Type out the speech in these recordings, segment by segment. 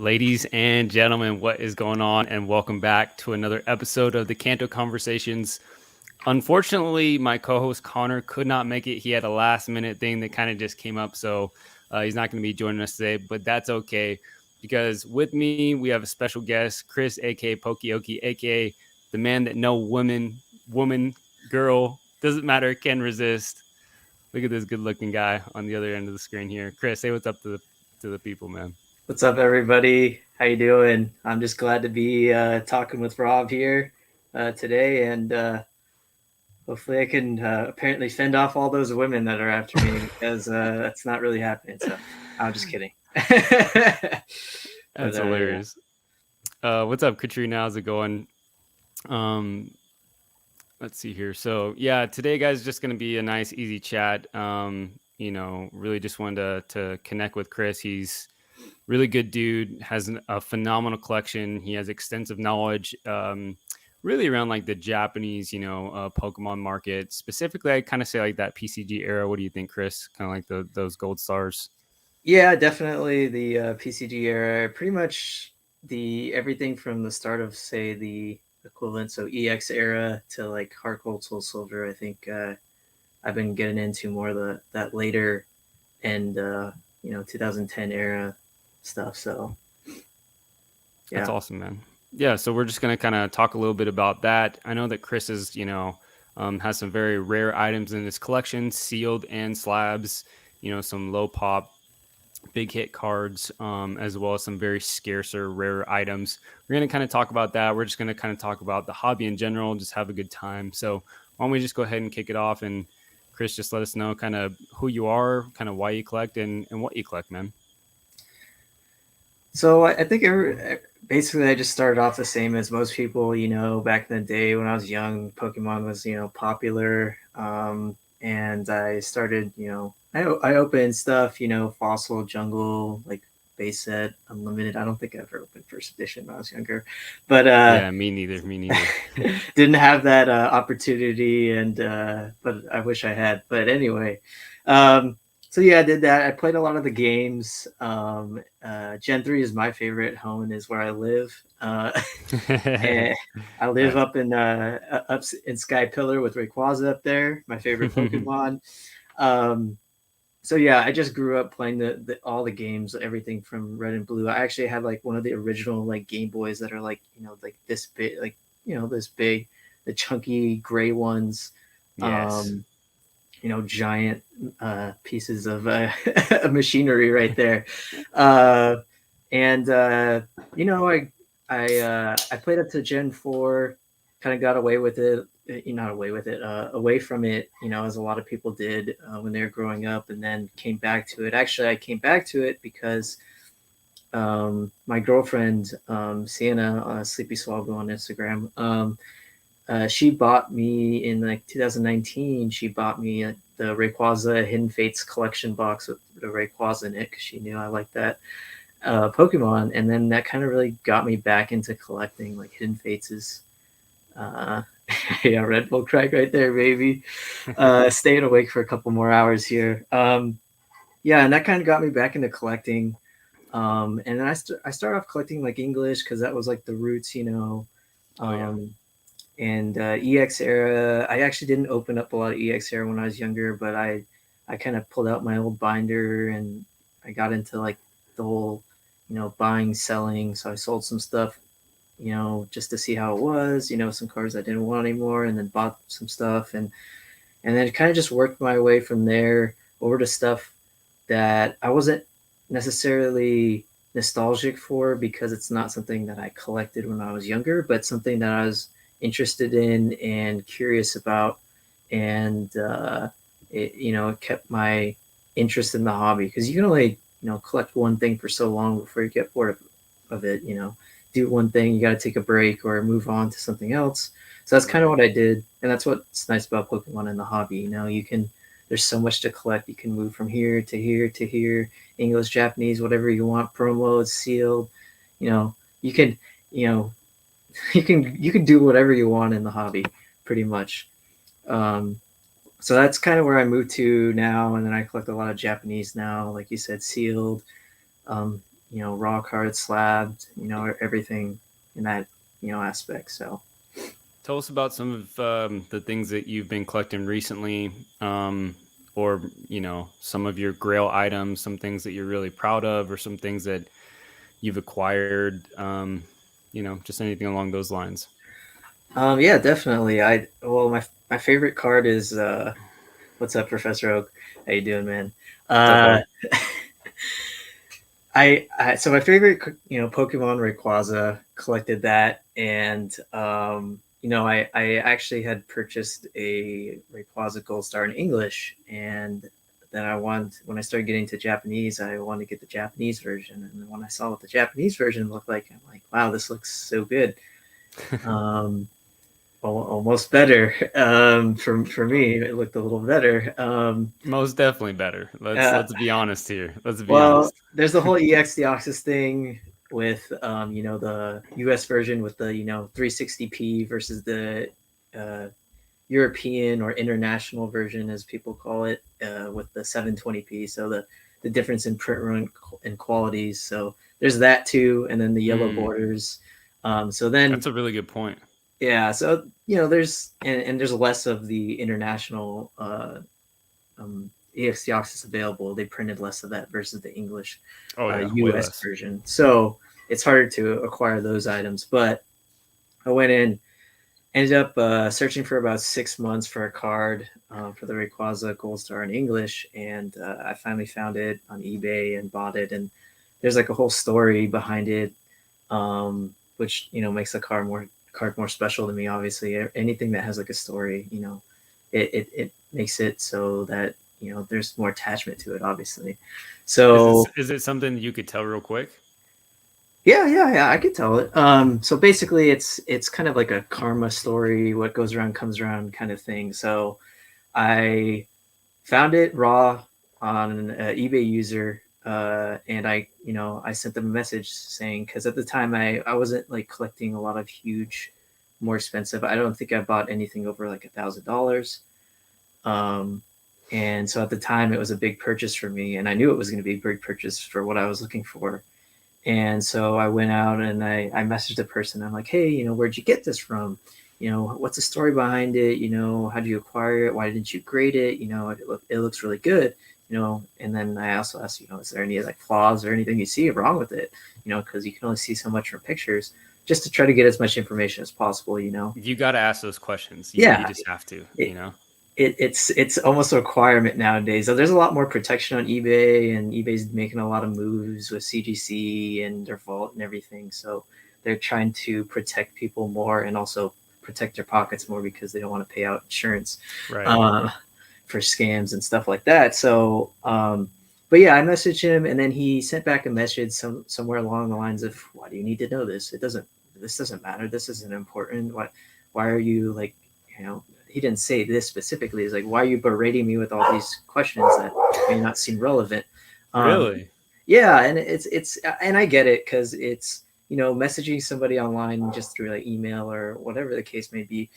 Ladies and gentlemen, what is going on? And welcome back to another episode of the Kanto Conversations. Unfortunately, my co-host Connor could not make it. He had a last-minute thing that kind of just came up, so he's not going to be joining us today. But that's okay, because with me we have a special guest, Chris, aka Poke Oki, aka the man that no woman, girl, doesn't matter, can resist. Look at this good-looking guy on the other end of the screen here. Chris, say what's up to the people, man. What's up, everybody? How you doing? I'm just glad to be talking with Rob here today, and hopefully I can apparently fend off all those women that are after me because that's not really happening. So I'm just kidding. That's hilarious. Yeah. What's up, Katrina? How's it going? Let's see here. So yeah, today, guys, just going to be a nice, easy chat. Really just wanted to connect with Chris. He's really good dude, has a phenomenal collection. He has extensive knowledge, really around like the Japanese, Pokemon market. Specifically, I kind of say like that PCG era. What do you think, Chris? Kind of like those gold stars. Yeah, definitely the PCG era. Pretty much everything from the start of, say, the equivalent, so EX era to like Heart Gold, Soul Silver. I think I've been getting into more of that later and 2010 era stuff. So yeah, that's awesome, man. Yeah, so we're just gonna kind of talk a little bit about that. I know that Chris is has some very rare items in his collection, sealed and slabs, some low pop big hit cards, as well as some very scarcer rare items. We're going to kind of talk about that. We're just going to kind of talk about the hobby in general, just have a good time. So why don't we just go ahead and kick it off, and Chris, just let us know kind of who you are, kind of why you collect, and what you collect, man. So I think basically I just started off the same as most people. Back in the day when I was young, Pokemon was popular, and I started I opened stuff, Fossil, Jungle, like base set, Unlimited. I don't think I ever opened first edition when I was younger, but yeah, me neither. Didn't have that opportunity, and but I wish I had. But anyway, so yeah, I did that. I played a lot of the games. Gen 3 is my favorite. Home is where I live. And I live up in Sky Pillar with Rayquaza up there, my favorite Pokemon. So yeah, I just grew up playing all the games, everything from Red and Blue. I actually had like one of the original like Game Boys that are like like this big, like this big, the chunky gray ones. Yes. Giant pieces of machinery right there. I played up to Gen 4, kind of got away with it. Not away with it, away from it, as a lot of people did when they were growing up, and then came back to it. Actually, I came back to it because my girlfriend, Sienna, Sleepy Swallow on Instagram, she bought me in like 2019. She bought me the Rayquaza Hidden Fates collection box with the Rayquaza in it because she knew I liked that Pokemon, and then that kind of really got me back into collecting like Hidden Fates. Yeah, Red Bull crack right there, baby. Staying awake for a couple more hours here. Yeah, and that kind of got me back into collecting. And then I started off collecting like English because that was like the roots, And EX era, I actually didn't open up a lot of EX era when I was younger, but I kind of pulled out my old binder and I got into like the whole, buying, selling. So I sold some stuff, just to see how it was, some cards I didn't want anymore, and then bought some stuff, and then kind of just worked my way from there over to stuff that I wasn't necessarily nostalgic for because it's not something that I collected when I was younger, but something that I was interested in and curious about, and it kept my interest in the hobby because you can only collect one thing for so long before you get bored of it. Do one thing, you got to take a break or move on to something else. So that's kind of what I did, and that's what's nice about Pokemon in the hobby. There's so much to collect. You can move from here to here to here, English, Japanese, whatever you want, promo, sealed. You can you can do whatever you want in the hobby, pretty much. So that's kind of where I moved to now, and then I collect a lot of Japanese now, like you said, sealed. raw cards, slabbed, everything in that, aspect. So Tell us about some of the things that you've been collecting recently, or some of your Grail items, some things that you're really proud of, or some things that you've acquired. Just anything along those lines. yeah, definitely. My favorite card is what's up, Professor Oak? How you doing, man? So my favorite, Pokemon Rayquaza, collected that, and I actually had purchased a Rayquaza Gold Star in English, and then when I started getting to Japanese, I wanted to get the Japanese version, and then when I saw what the Japanese version looked like, I'm like, wow, this looks so good. Almost better. For me, it looked a little better. Most definitely better. Let's be honest here. Let's be honest. There's the whole EX Deoxys thing with the US version with the 360p versus the European or international version, as people call it, with the 720p. So the difference in print run and qualities. So there's that too, and then the yellow borders. So then that's a really good point. Yeah, so there's there's less of the international EX Deoxys available. They printed less of that versus the English US version. So it's harder to acquire those items. But I went in, ended up searching for about 6 months for a card for the Rayquaza Gold Star in English, and I finally found it on eBay and bought it. And there's like a whole story behind it, which makes the card more special to me. Obviously, anything that has like a story, it makes it so that there's more attachment to it, obviously. So is it something you could tell real quick? Yeah, I could tell it. So basically it's kind of like a karma story, what goes around comes around kind of thing. So I found it raw on an eBay user, and I sent them a message saying, because at the time I wasn't like collecting a lot of huge, more expensive. I don't think I bought anything over like $1,000. And so at the time it was a big purchase for me, and I knew it was going to be a big purchase for what I was looking for. And so I went out and I messaged the person. I'm like, hey, where'd you get this from? What's the story behind it? How'd you acquire it? Why didn't you grade it? It looks really good. And then I also asked, is there any like flaws or anything you see wrong with it? Because you can only see so much from pictures, just to try to get as much information as possible. You got to ask those questions. You just have to. It's almost a requirement nowadays. So there's a lot more protection on eBay, and eBay's making a lot of moves with CGC and their vault and everything. So they're trying to protect people more and also protect their pockets more, because they don't want to pay out insurance for scams and stuff like that. So, but yeah, I messaged him, and then he sent back a message somewhere along the lines of, "Why do you need to know this? This doesn't matter. This isn't important. Why are you like, He didn't say this specifically. He's like, why are you berating me with all these questions that may not seem relevant? Really? Yeah, and it's and I get it, because it's messaging somebody online just through like email or whatever the case may be.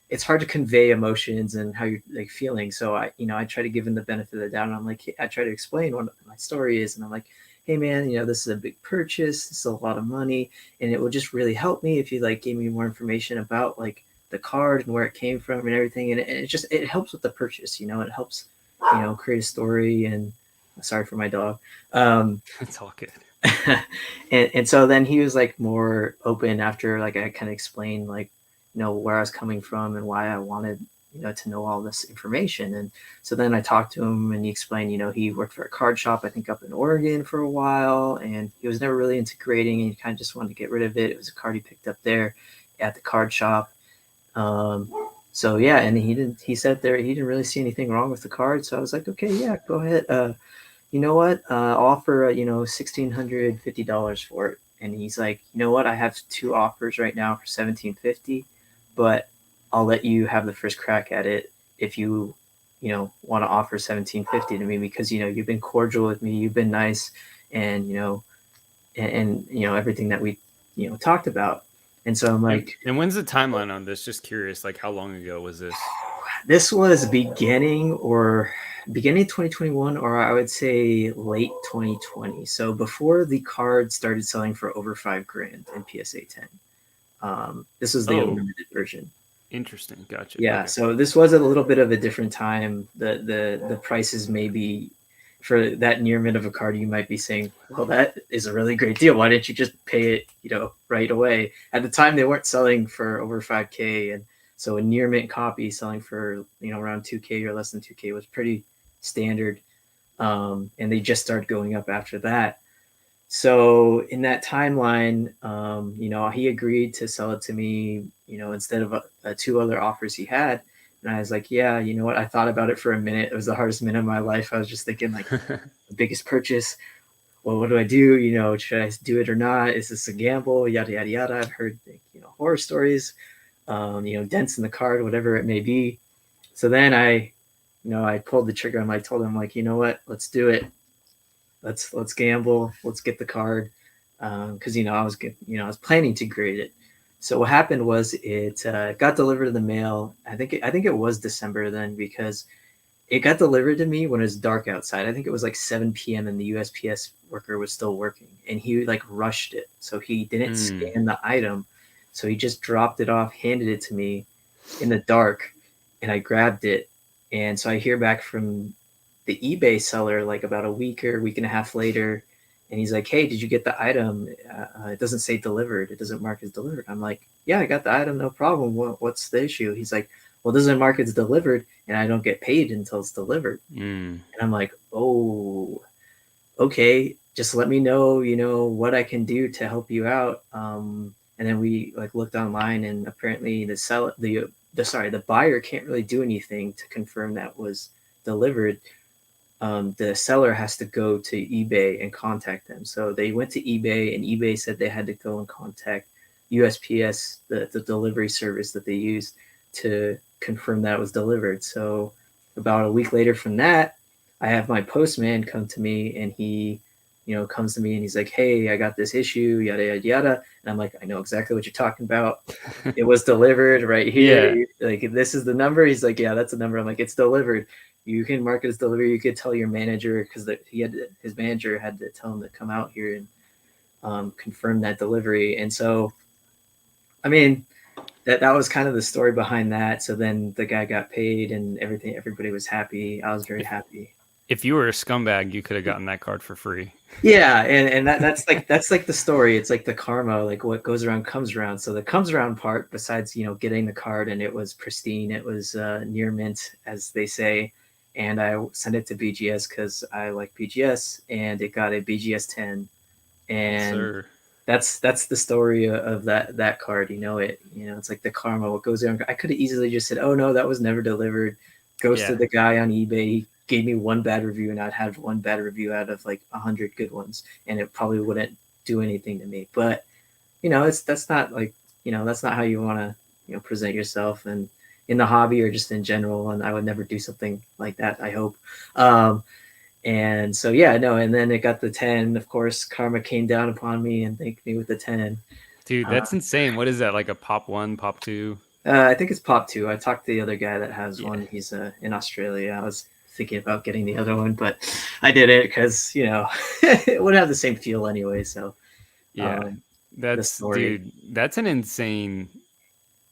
It's hard to convey emotions and how you're like feeling. So I try to give him the benefit of the doubt, and I'm like, I try to explain what my story is, and I'm like, hey man, this is a big purchase. This is a lot of money, and it would just really help me if you like gave me more information about like the card and where it came from and everything. And it helps with the purchase, it helps, create a story. And sorry for my dog. It's all good. and so then he was like more open after like I kind of explained like, where I was coming from and why I wanted, to know all this information. And so then I talked to him, and he explained, he worked for a card shop, I think up in Oregon for a while, and he was never really into grading, and he kind of just wanted to get rid of it. It was a card he picked up there at the card shop. So yeah, and he said there he didn't really see anything wrong with the card. So I was like, okay, yeah, go ahead. You know what? I'll offer $1,650 for it. And he's like, you know what? I have 2 offers right now for $1,750, but I'll let you have the first crack at it if you want to offer $1,750 to me, because you've been cordial with me, you've been nice, and and everything that we talked about. And so I'm like, and when's the timeline on this? Just curious, like how long ago was this? This was beginning 2021, or I would say late 2020. So before the card started selling for over $5,000 in PSA 10. This was the unlimited version. Interesting. Gotcha. Yeah. Okay. So this was a little bit of a different time. The prices maybe for that near mint of a card, you might be saying, well, that is a really great deal. Why didn't you just pay it, right away? At the time, they weren't selling for over $5,000. And so a near mint copy selling for, around $2,000 or less than $2,000 was pretty standard. And they just started going up after that. So in that timeline, he agreed to sell it to me, instead of two other offers he had. And I was like, yeah, you know what? I thought about it for a minute. It was the hardest minute of my life. I was just thinking, like, the biggest purchase. Well, what do I do? Should I do it or not? Is this a gamble? Yada, yada, yada. I've heard, horror stories, dents in the card, whatever it may be. So then I pulled the trigger. I told him, like, you know what? Let's do it. Let's gamble. Let's get the card. Because, I was planning to grade it. So what happened was it got delivered in the mail. I think it was December then, because it got delivered to me when it was dark outside. I think it was like 7 p.m. and the USPS worker was still working, and he like rushed it. So he didn't scan the item. So he just dropped it off, handed it to me in the dark, and I grabbed it. And so I hear back from the eBay seller like about a week and a half later. And he's like, hey, did you get the item? It doesn't say delivered. It doesn't mark as delivered. I'm like, yeah, I got the item. No problem. What's the issue? He's like, well, it doesn't mark as delivered, and I don't get paid until it's delivered. And I'm like, oh, okay. Just let me know, what I can do to help you out. And then we like looked online, and apparently the buyer can't really do anything to confirm that was delivered. The seller has to go to eBay and contact them. So they went to eBay, and eBay said they had to go and contact USPS, the delivery service that they use, to confirm that it was delivered. So about a week later from that, I have my postman come to me, and he, comes to me and he's like, hey, I got this issue, yada, yada, yada. And I'm like, I know exactly what you're talking about. It was delivered right here. Yeah. Like, this is the number. He's like, yeah, that's the number. I'm like, it's delivered. You can mark it as delivery. You could tell your manager, because his manager had to tell him to come out here and confirm that delivery. And so, I mean, that was kind of the story behind that. So then the guy got paid and everything. Everybody was happy. I was very happy. If you were a scumbag, you could have gotten that card for free. Yeah, and that's like the story. It's like the karma, like what goes around comes around. So the comes around part, besides getting the card, and it was pristine, it was near mint, as they say, and I sent it to BGS because I like BGS, and it got a BGS 10, and that's the story of that card. It's like the karma, what goes around. I could have easily just said, oh no, that was never delivered, ghosted the guy on eBay. He gave me one bad review, and I'd have one bad review out of like 100 good ones, and it probably wouldn't do anything to me. But that's not like that's not how you want to present yourself, and in the hobby or just in general. And I would never do something like that, I hope. And so and then it got the 10. Of course, karma came down upon me and thanked me with the 10. Dude, that's insane. What is that, like a pop 1, pop 2? I think it's pop 2. I talked to the other guy that has one. He's in Australia. I was thinking about getting the other one, but I did it because it would have the same feel anyway. So that's an insane,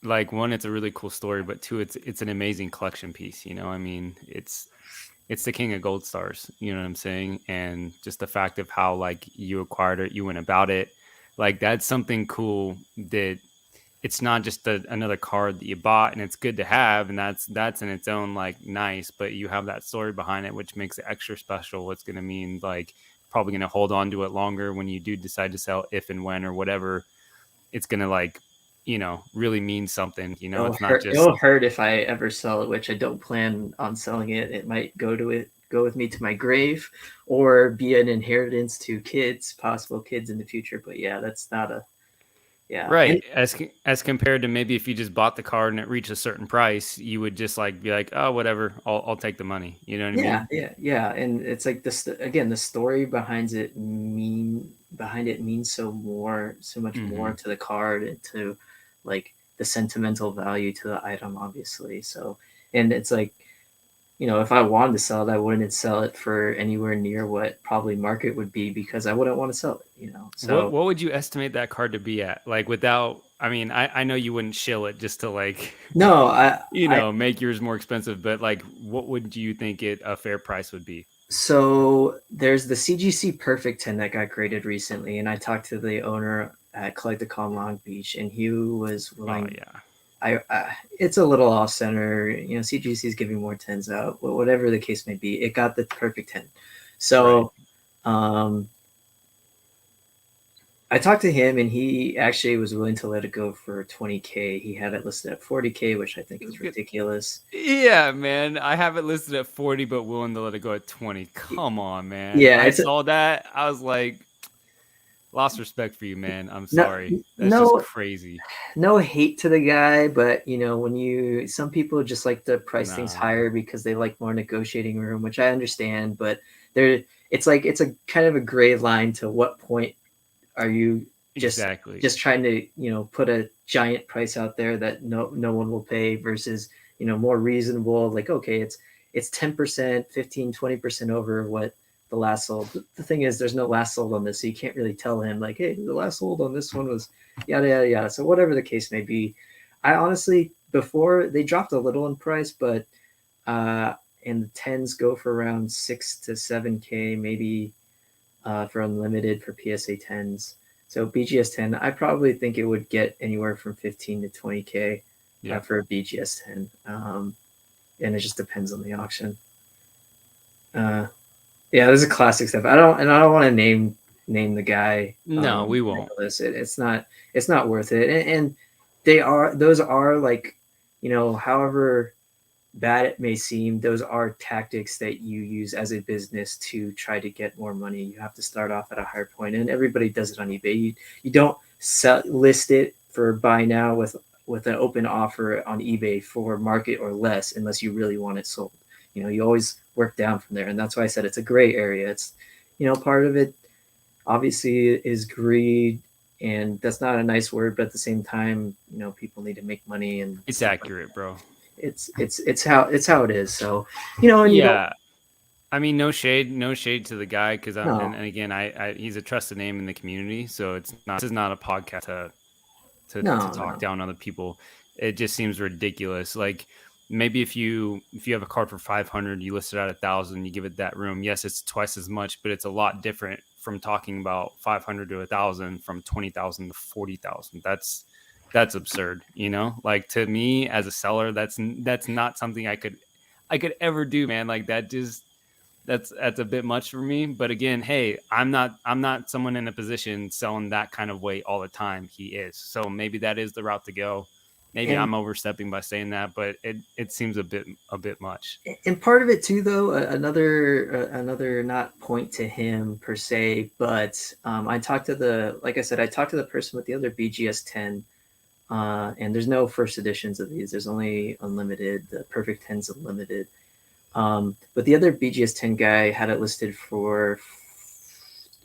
like, one, it's a really cool story, but two, it's an amazing collection piece. I mean, it's the king of gold stars, you know what I'm saying? And just the fact of how like you acquired it, you went about it, like that's something cool, that it's not just another card that you bought and it's good to have, and that's in its own like nice, but you have that story behind it, which makes it extra special. It's going to mean like probably going to hold on to it longer when you do decide to sell, if and when or whatever. It's going to like really mean something. It's not just, it'll hurt if I ever sell it, which I don't plan on selling it. It might go with me to my grave, or be an inheritance to possible kids in the future. But yeah, that's not a right. As compared to maybe if you just bought the card and it reached a certain price, you would just like be like, oh, whatever, I'll take the money. You know what I mean? Yeah. And it's like this again, the story behind it means so much more to the card, and to like the sentimental value to the item, obviously. So And it's like, if I wanted to sell it, I wouldn't sell it for anywhere near what probably market would be, because I wouldn't want to sell it, So what would you estimate that card to be at? Like, without, I mean, I know you wouldn't shill it just to like, no, I make yours more expensive, but like, what would you think a fair price would be? so there's the CGC Perfect 10 that got graded recently, and I talked to the owner at Collecticon Long Beach, and he was willing. Oh yeah. It's a little off center. CGC is giving more 10s out, whatever the case may be. It got the perfect 10. So, right. I talked to him, and he actually was willing to let it go for 20K. He had it listed at 40K, which I think is ridiculous. Yeah, man. I have it listed at 40, but willing to let it go at 20. Come on, man. Yeah, I saw that. I was like, lost respect for you, man. I'm sorry. That's just crazy. No hate to the guy, but some people just like to price things higher because they like more negotiating room, which I understand. But it's a kind of a gray line to what point are you just trying to put a giant price out there that no one will pay, versus more reasonable, like, okay, it's 10%, 15, 20% over what the last sold. The thing is, there's no last sold on this, so you can't really tell him like, hey, the last sold on this one was yada yada yada. So whatever the case may be, I honestly, before they dropped a little in price, but and the 10s go for around 6 to 7K maybe for unlimited for PSA 10s. So BGS 10, I probably think it would get anywhere from 15 to 20K for a BGS 10, and it just depends on the auction. Yeah, this is classic stuff. I don't want to name the guy. No, we won't. It's not worth it. And those are like, however bad it may seem, those are tactics that you use as a business to try to get more money. You have to start off at a higher point, and everybody does it on eBay. You don't list it for buy now with an open offer on eBay for market or less, unless you really want it sold. You always work down from there, and that's why I said it's a gray area. It's part of it obviously is greed, and that's not a nice word, but at the same time, people need to make money, and it's accurate, bro. It's how it is. So I mean, no shade to the guy, because and again, I he's a trusted name in the community, so this is not a podcast to talk down other people. It just seems ridiculous. Like, maybe if you have a card for 500, you list it at 1,000, you give it that room. Yes, it's twice as much, but it's a lot different from talking about 500 to 1,000, from 20,000 to 40,000. That's absurd. Like, to me as a seller, that's not something I could ever do, man. Like, that's a bit much for me. But again, hey, I'm not someone in a position selling that kind of weight all the time. He is. So maybe that is the route to go. Maybe I'm overstepping by saying that, but it seems a bit much. And part of it too, though, another not point to him per se, but I talked to the person with the other BGS 10, and there's no first editions of these. There's only unlimited. The Perfect 10's unlimited. But the other BGS 10 guy had it listed for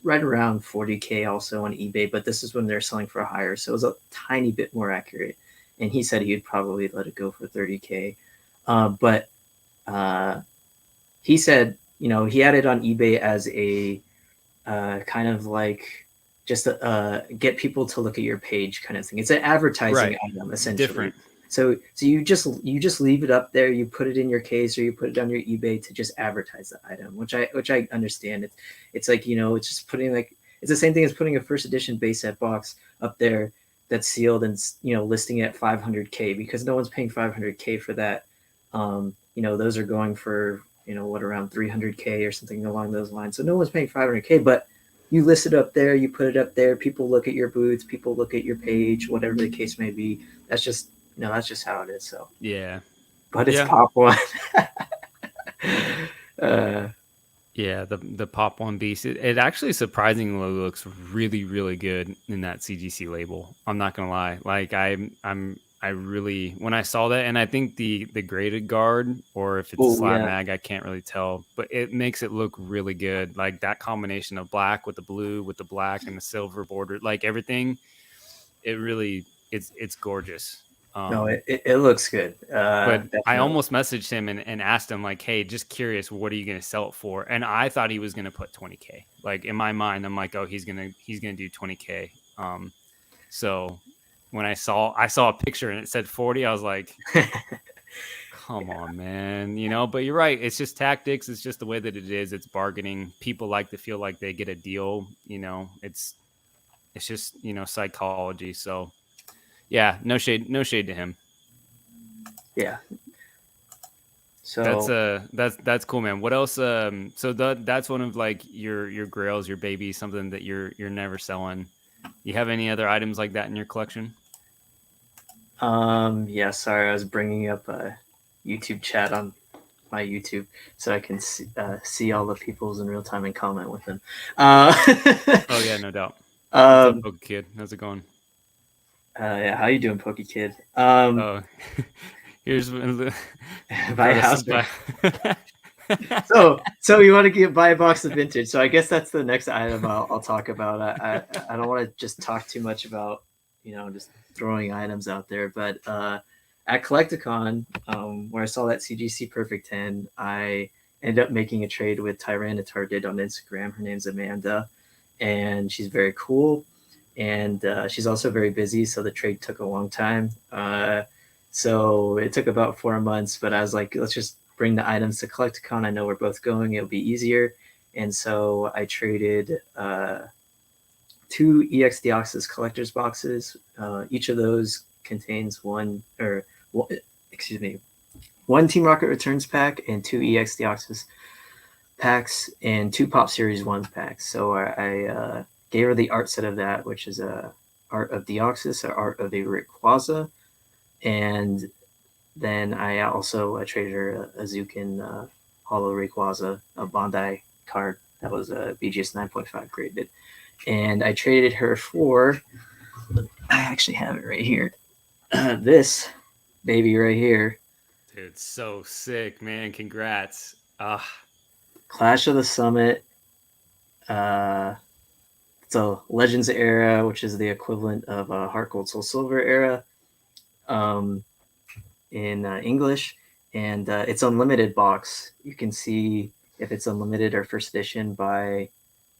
right around 40K also on eBay, but this is when they're selling for higher, so it was a tiny bit more accurate. And he said he'd probably let it go for 30K. But he said, he had it on eBay as a kind of like just get people to look at your page kind of thing. It's an advertising item, essentially. Different. So you just leave it up there. You put it in your case, or you put it on your eBay to just advertise the item, which I understand. It's like, it's just putting, like, it's the same thing as putting a first edition base set box up there that's sealed and listing at 500K, because no one's paying 500K for that. Those are going for around 300K or something along those lines. So no one's paying 500K, but you list it up there, you put it up there, people look at your booths, people look at your page, whatever the case may be. That's just how it is. So yeah, but it's Pop One. Yeah, the Pop One Beast. It actually surprisingly looks really, really good in that CGC label. I'm not gonna lie. Like, I really, when I saw that, and I think the graded guard, or if it's slab mag, I can't really tell, but it makes it look really good. Like, that combination of black with the blue, with the black and the silver border, like everything, it really, it's gorgeous. No, it looks good. But I Definitely. almost messaged him and asked him like, "Hey, just curious, what are you going to sell it for?" And I thought he was going to put 20K. Like in my mind, I'm like, "Oh, he's gonna do 20K." So when I saw a picture and it said 40, I was like, "Come on, man," But you're right. It's just tactics. It's just the way that it is. It's bargaining. People like to feel like they get a deal. It's just psychology. So yeah, no shade to him. Yeah. So That's cool, man. What else? So that's one of like your grails, your baby, something that you're never selling. You have any other items like that in your collection? yeah, sorry, I was bringing up a YouTube chat on my YouTube so I can see all the people's in real time and comment with them. Oh yeah, no doubt. What's up, Poke Kid? How's it going? Yeah, how you doing, Poke Kid? Oh, here's buy a house. So you want to buy a box of vintage. So I guess that's the next item I'll talk about. I don't want to just talk too much about just throwing items out there, but at Collecticon, where I saw that CGC Perfect 10, I ended up making a trade with Tyranitar did on Instagram. Her name's Amanda, and she's very cool, and she's also very busy, so the trade took a long time. So it took about 4 months, but I was like, let's just bring the items to Collecticon. I know we're both going. It'll be easier. And so I traded 2 EX Deoxys collector's boxes. Each of those contains one Team Rocket Returns pack and 2 EX Deoxys packs and 2 Pop Series 1 packs. So I gave her the art set of that, which is a art of Deoxys, an art of a Rayquaza, and then I also traded her a Zukin Hollow Rayquaza, a Bandai card that was a BGS 9.5 graded. And I traded her for, I actually have it right here, this baby right here. Dude, so sick, man. Congrats. Clash of the Summit. It's a Legends era, which is the equivalent of a Heart Gold Soul Silver era. In English, and it's unlimited box. You can see if it's unlimited or first edition by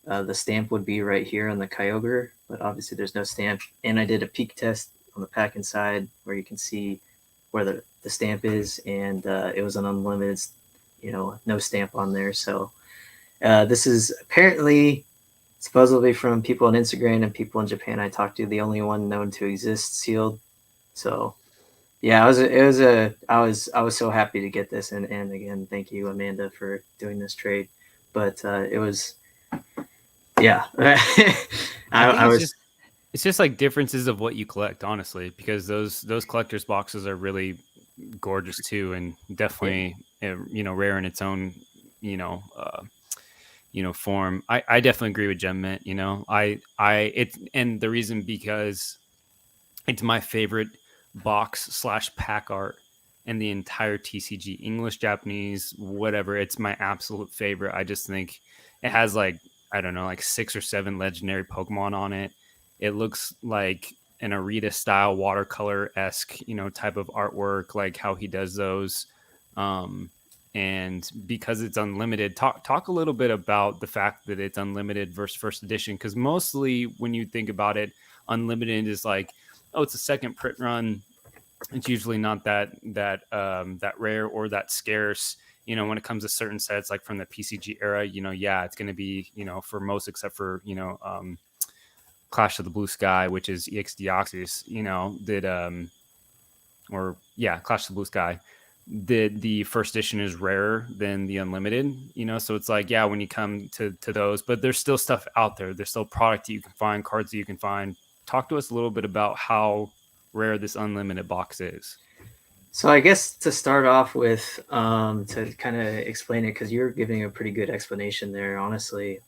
the stamp would be right here on the Kyogre, but obviously there's no stamp. And I did a peek test on the pack inside where you can see where the stamp is, and it was an unlimited, no stamp on there. So this is apparently supposedly from people on Instagram and people in Japan I talked to, the only one known to exist sealed. So yeah, I was so happy to get this, and again, thank you, Amanda, for doing this trade. But it was, yeah, I was. It's just like differences of what you collect, honestly, because those collector's boxes are really gorgeous too, and definitely rare in its own form. I definitely agree with Gem Mint. And the reason because it's my favorite box/pack art and the entire TCG, English, Japanese, whatever. It's my absolute favorite. I just think it has like 6 or 7 legendary Pokemon on it. It looks like an Arita style watercolor-esque, type of artwork, like how he does those. And because it's unlimited, talk a little bit about the fact that it's unlimited versus first edition, because mostly when you think about it, unlimited is like, oh, it's a second print run. It's usually not that rare or that scarce. When it comes to certain sets, like from the PCG era, it's going to be, for most except for, Clash of the Blue Sky, which is EX Deoxys, Clash of the Blue Sky. The first edition is rarer than the unlimited, so it's like, when you come to those, but there's still stuff out there. There's still product that you can find, cards that you can find. Talk to us a little bit about how rare this unlimited box is. So I guess to start off with, to kind of explain it, because you're giving a pretty good explanation there, honestly.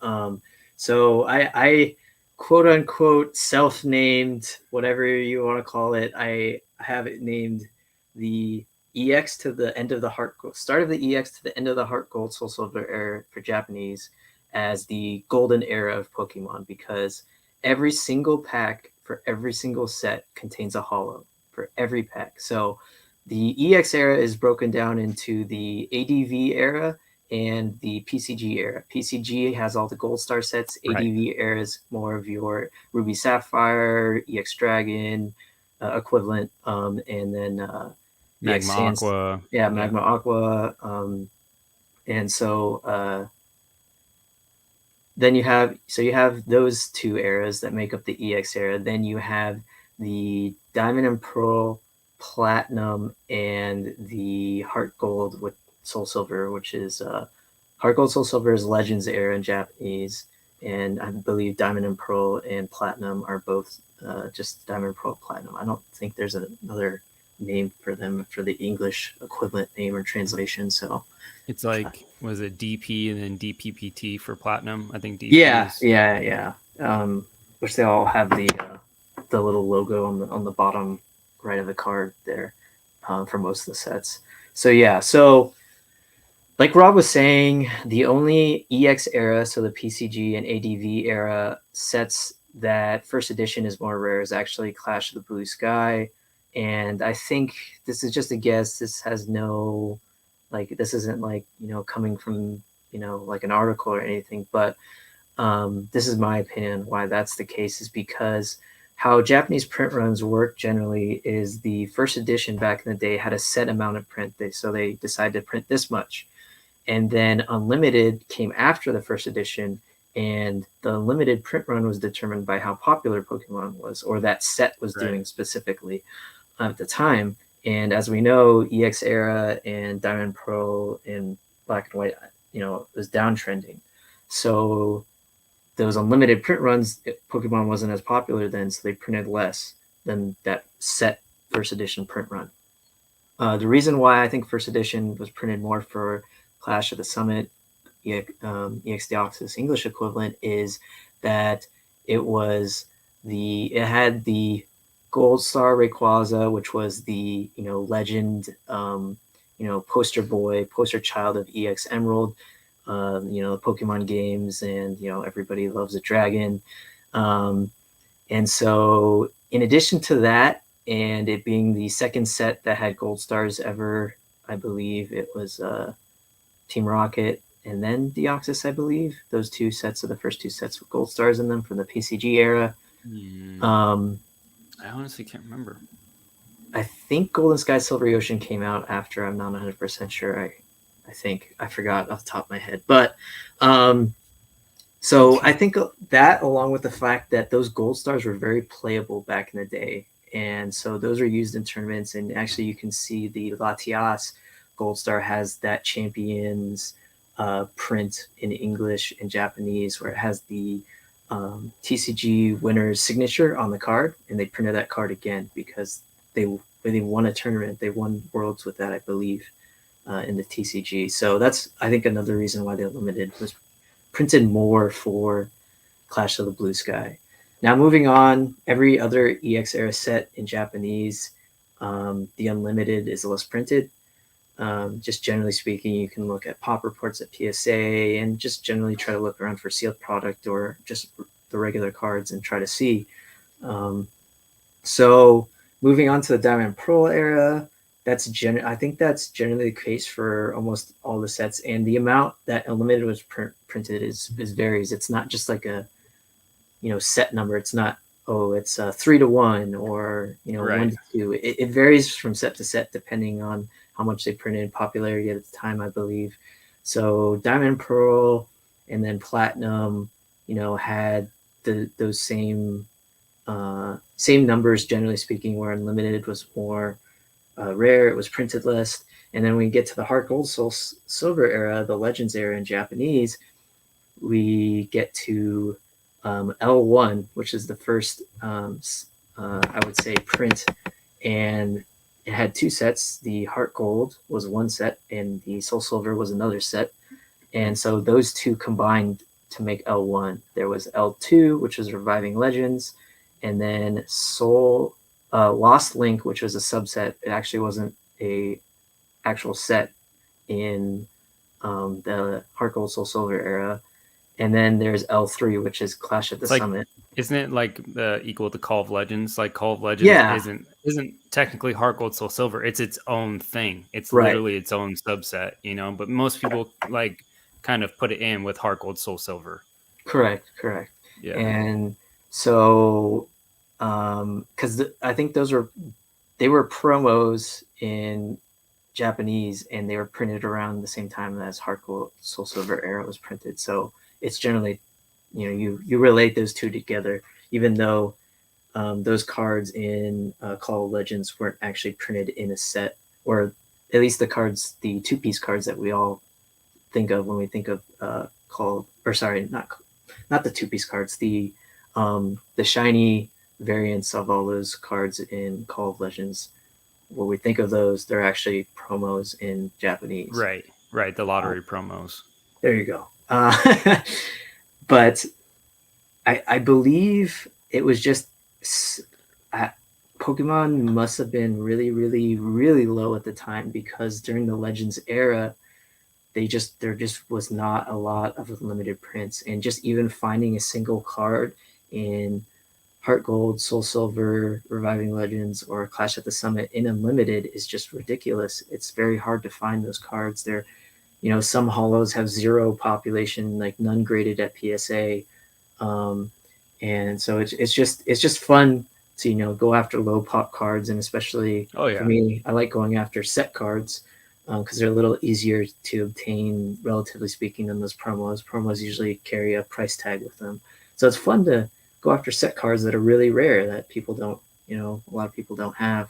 So I quote unquote self-named, whatever you want to call it. I have it named the EX to the end of the start of the EX to the end of the Heart Gold Soul Silver era for Japanese as the golden era of Pokemon, because every single pack for every single set contains a holo for every pack. So the EX era is broken down into the ADV era and the PCG era. PCG has all the gold star sets. ADV era is more of your Ruby Sapphire, EX Dragon equivalent, and then EX Magma Aqua. Yeah, Magma Aqua. And so then you have those two eras that make up the EX era. Then you have the Diamond and Pearl, Platinum, and the Heart Gold with Soul Silver, which is Heart Gold, Soul Silver is Legends era in Japanese, and I believe Diamond and Pearl and Platinum are both just Diamond and Pearl Platinum. I don't think there's another name for them for the English equivalent name or translation. So it's like, was it DP and then DPPT for Platinum? I think DP Yeah. Which they all have the little logo on the bottom right of the card there for most of the sets. So like Rob was saying, the only EX era, so the PCG and ADV era sets that first edition is more rare is actually Clash of the Blue Sky. And I think this is just a guess. This has no, like, this isn't like, coming from, like an article or anything, but this is my opinion why that's the case is because how Japanese print runs work generally is the first edition back in the day had a set amount of print. So they decided to print this much. And then Unlimited came after the first edition, and the Unlimited print run was determined by how popular Pokemon was, or that set was doing specifically at the time. And as we know, EX era and Diamond Pearl and Black and White, was downtrending. So those unlimited print runs, Pokemon wasn't as popular then, so they printed less than that set first edition print run. The reason why I think first edition was printed more for Clash of the Summit, EX Deoxys English equivalent, is that it had the Gold Star Rayquaza, which was the legend, poster child of EX Emerald, the Pokemon games, and everybody loves a dragon, and so in addition to that, and it being the second set that had gold stars ever, I believe it was Team Rocket and then Deoxys, I believe. Those two sets are the first two sets with gold stars in them from the PCG era. I honestly can't remember. I think Golden Sky Silver Ocean came out after. I'm not 100% sure. I think I forgot off the top of my head. But so I think that, along with the fact that those gold stars were very playable back in the day, and so those are used in tournaments. And actually, you can see the Latias Gold Star has that Champions print in English and Japanese, where it has the TCG winner's signature on the card, and they printed that card again because they won a tournament. They won Worlds with that, I believe, in the TCG. So that's, I think, another reason why the Unlimited was printed more for Clash of the Blue Sky. Now, moving on, every other EX era set in Japanese, the Unlimited is less printed. Just generally speaking, you can look at pop reports at PSA and just generally try to look around for sealed product or just the regular cards and try to see. So moving on to the Diamond and Pearl era, I think that's generally the case for almost all the sets. And the amount that Unlimited was printed is varies. It's not just like a set number. It's not, it's 3 to 1 or 1 to 2. It varies from set to set depending on how much they printed, popularity at the time, I believe. So Diamond and Pearl and then Platinum, had those same numbers, generally speaking, where Unlimited was more rare, it was printed less. And then when we get to the Heart Gold Soul Silver era, the Legends era in Japanese, we get to L1, which is the first, I would say, print, and it had two sets. The Heart Gold was one set, and the Soul Silver was another set. And so those two combined to make L1. There was L2, which was Reviving Legends, and then Lost Link, which was a subset. It actually wasn't a actual set in the Heart Gold Soul Silver era. And then there's L3, which is Clash at the Summit. Isn't it like equal to Call of Legends? Like Call of Legends Yeah, isn't technically Heart Gold Soul Silver. It's its own thing. It's right. literally its own subset, you know. But most people like kind of put it in with Heart Gold Soul Silver. Correct. Yeah. And so, because I think they were promos in Japanese, and they were printed around the same time as Heart Gold Soul Silver Era was printed. So it's generally, you relate those two together, even though those cards in Call of Legends weren't actually printed in a set, or at least the 2-piece cards that we all think of when we think of not the 2-piece cards, the shiny variants of all those cards in Call of Legends. When we think of those, they're actually promos in Japanese. Right. The lottery promos. There you go. But I believe it was just Pokemon must have been really, really, really low at the time, because during the Legends era, there just was not a lot of limited prints, and just even finding a single card in Heart Gold, Soul Silver, Reviving Legends, or Clash at the Summit in Unlimited is just ridiculous. It's very hard to find those cards. Some holos have 0 population, like none graded at PSA, and so it's just fun to go after low pop cards, and especially for me, I like going after set cards because they're a little easier to obtain, relatively speaking, than those promos. Promos usually carry a price tag with them, so it's fun to go after set cards that are really rare that people don't, a lot of people don't have.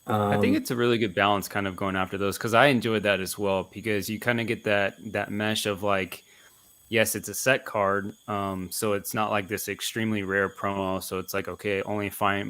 I think it's a really good balance kind of going after those, because I enjoyed that as well, because you kind of get that mesh of like, yes, it's a set card, so it's not like this extremely rare promo. So it's like, okay, only finite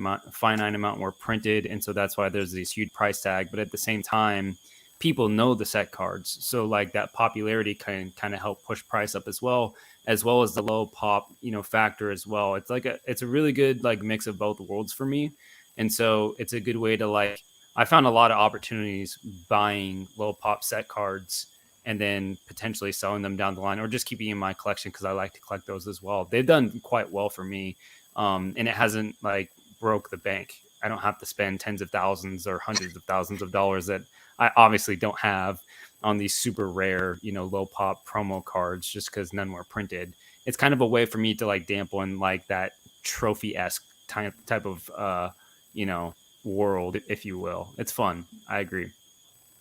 amount were printed, and so that's why there's this huge price tag. But at the same time, people know the set cards, so like that popularity can kind of help push price up as well as the low pop, factor as well. It's a really good like mix of both worlds for me, and so it's a good way to like. I found a lot of opportunities buying low pop set cards and then potentially selling them down the line, or just keeping in my collection because I like to collect those as well. They've done quite well for me, and it hasn't like broke the bank. I don't have to spend tens of thousands or hundreds of thousands of dollars that I obviously don't have on these super rare, low pop promo cards just because none were printed. It's kind of a way for me to like dampen like that trophy-esque type of, world, if you will. It's fun. I agree.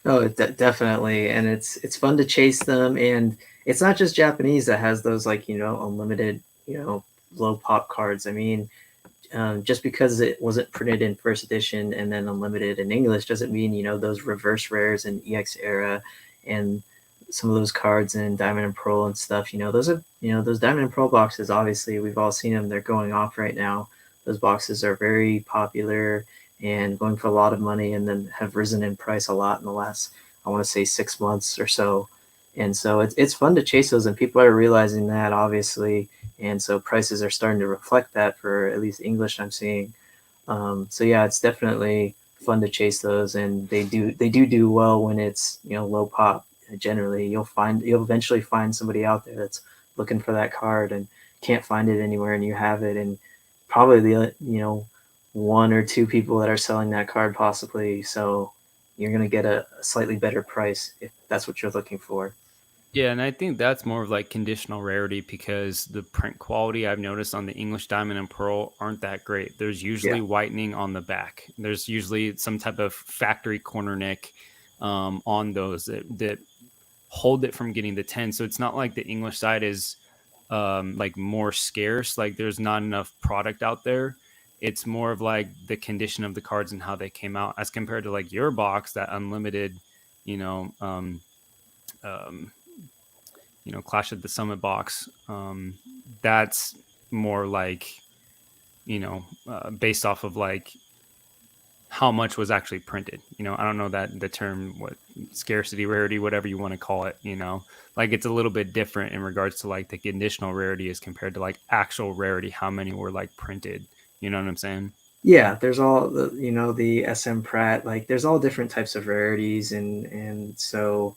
Oh, definitely, and it's fun to chase them, and it's not just Japanese that has those like unlimited low pop cards. I mean, just because it wasn't printed in first edition and then unlimited in English doesn't mean those reverse rares in EX era and some of those cards in Diamond and Pearl and stuff. Those are those Diamond and Pearl boxes. Obviously, we've all seen them. They're going off right now. Those boxes are very popular and going for a lot of money, and then have risen in price a lot in the last, I want to say, 6 months or so. And so it's fun to chase those, and people are realizing that, obviously. And so prices are starting to reflect that for at least English I'm seeing. So yeah, it's definitely fun to chase those, and they do well when it's low pop. Generally, you'll eventually find somebody out there that's looking for that card and can't find it anywhere, and you have it, and probably the 1 or 2 people that are selling that card possibly. So you're going to get a slightly better price if that's what you're looking for. Yeah, and I think that's more of like conditional rarity, because the print quality I've noticed on the English Diamond and Pearl aren't that great. There's usually whitening on the back. There's usually some type of factory corner nick on those that hold it from getting the 10. So it's not like the English side is like more scarce. Like there's not enough product out there. It's more of like the condition of the cards and how they came out, as compared to like your box, that unlimited, Clash at the Summit box. That's more like, based off of like how much was actually printed. I don't know that the term, what scarcity, rarity, whatever you want to call it, like it's a little bit different in regards to like the conditional rarity as compared to like actual rarity, how many were like printed. You know what I'm saying? Yeah, there's all the SM Pratt, like there's all different types of rarities, and so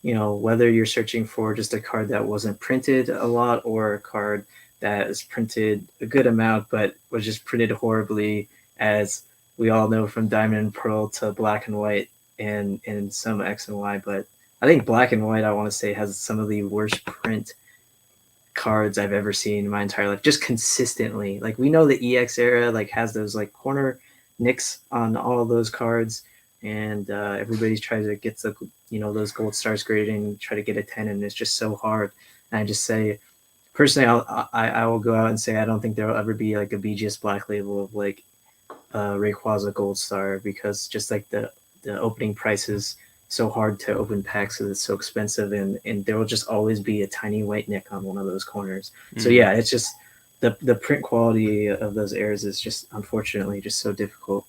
whether you're searching for just a card that wasn't printed a lot, or a card that is printed a good amount, but was just printed horribly, as we all know, from Diamond and Pearl to Black and White and some X and Y. But I think Black and White, I want to say, has some of the worst print cards I've ever seen in my entire life, just consistently. Like, we know the EX era like has those like corner nicks on all of those cards, and everybody's trying to get the, you know, those gold stars graded and try to get a 10, and it's just so hard. And I just say, personally, I will go out and say I don't think there will ever be like a BGS Black label of like Rayquaza Gold Star, because just like the opening price is so hard to open packs because it's so expensive, and there will just always be a tiny white nick on one of those corners. So yeah, it's just the print quality of those eras is just unfortunately just so difficult.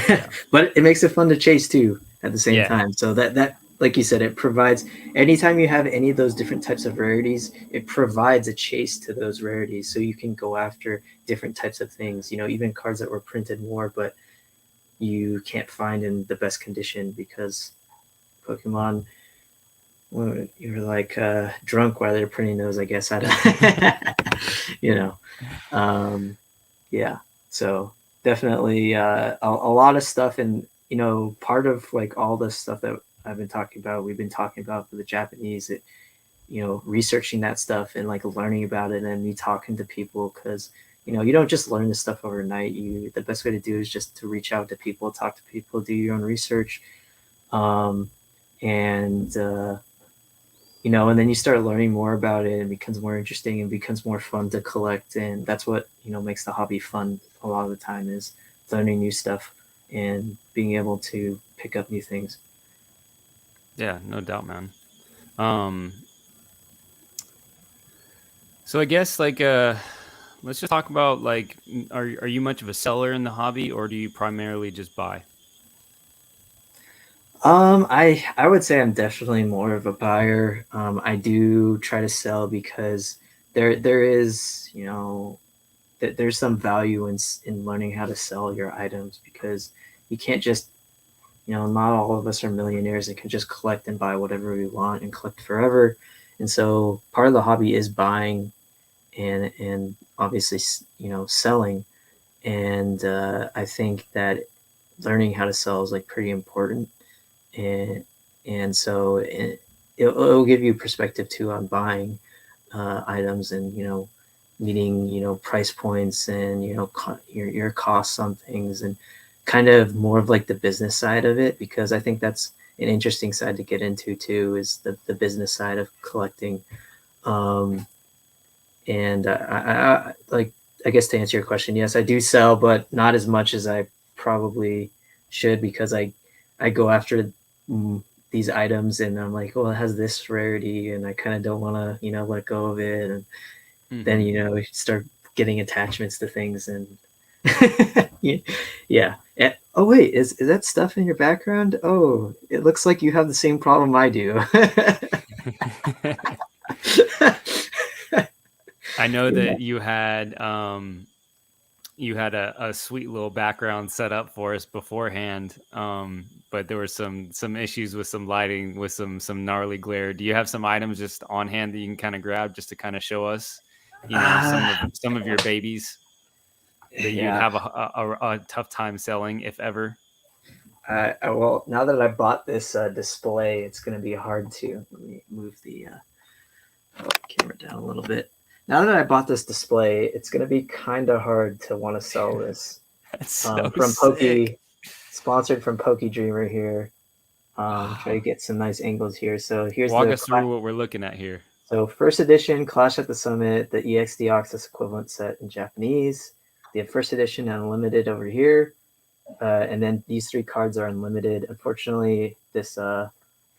Yeah. But it makes it fun to chase too at the same time. So that like you said, it provides, anytime you have any of those different types of rarities, it provides a chase to those rarities, so you can go after different types of things, you know, even cards that were printed more but you can't find in the best condition because Pokemon, well, you're like drunk while they're printing those, I guess. I don't, you know. Yeah, so definitely a lot of stuff. And, you know, part of like all the stuff that we've been talking about for the Japanese, you know, researching that stuff and like learning about it, and me talking to people, because, you know, you don't just learn this stuff overnight. The best way to do is just to reach out to people, talk to people, do your own research, and you know, and then you start learning more about it, and it becomes more interesting and becomes more fun to collect. And that's what, you know, makes the hobby fun a lot of the time, is learning new stuff and being able to pick up new things. Yeah, no doubt, man. So I guess like let's just talk about like, are you much of a seller in the hobby, or do you primarily just buy? I would say I'm definitely more of a buyer. I do try to sell because there is, you know, there's some value in learning how to sell your items, because you can't just, you know, not all of us are millionaires and can just collect and buy whatever we want and collect forever. And so part of the hobby is buying and obviously, you know, selling. And I think that learning how to sell is like pretty important. And so it'll give you perspective too on buying items, and, you know, meeting, you know, price points, and, you know, your costs on things, and kind of more of like the business side of it, because I think that's an interesting side to get into too, is the business side of collecting. And I like, I guess to answer your question, yes, I do sell, but not as much as I probably should, because I go after these items and I'm like, well, it has this rarity, and I kind of don't want to, you know, let go of it. And then, you know, you start getting attachments to things, and yeah. Oh wait, is that stuff in your background? Oh, it looks like you have the same problem I do. I know that you had a sweet little background set up for us beforehand, but there were some issues with some lighting, with some gnarly glare. Do you have some items just on hand that you can kind of grab just to kind of show us, you know, some of your babies that you'd have a tough time selling, if ever? Well, now that I bought this display, it's going to be hard to, let me move the camera down a little bit. Now that I bought this display, it's going to be kind of hard to want to sell this. So from Poke, sponsored from Poke Dreamer here. Try to get some nice angles here. So here's walk us through what we're looking at here. So first edition Clash at the Summit, the EX Deoxys equivalent set in Japanese. The first edition unlimited over here. And then these three cards are unlimited. Unfortunately, this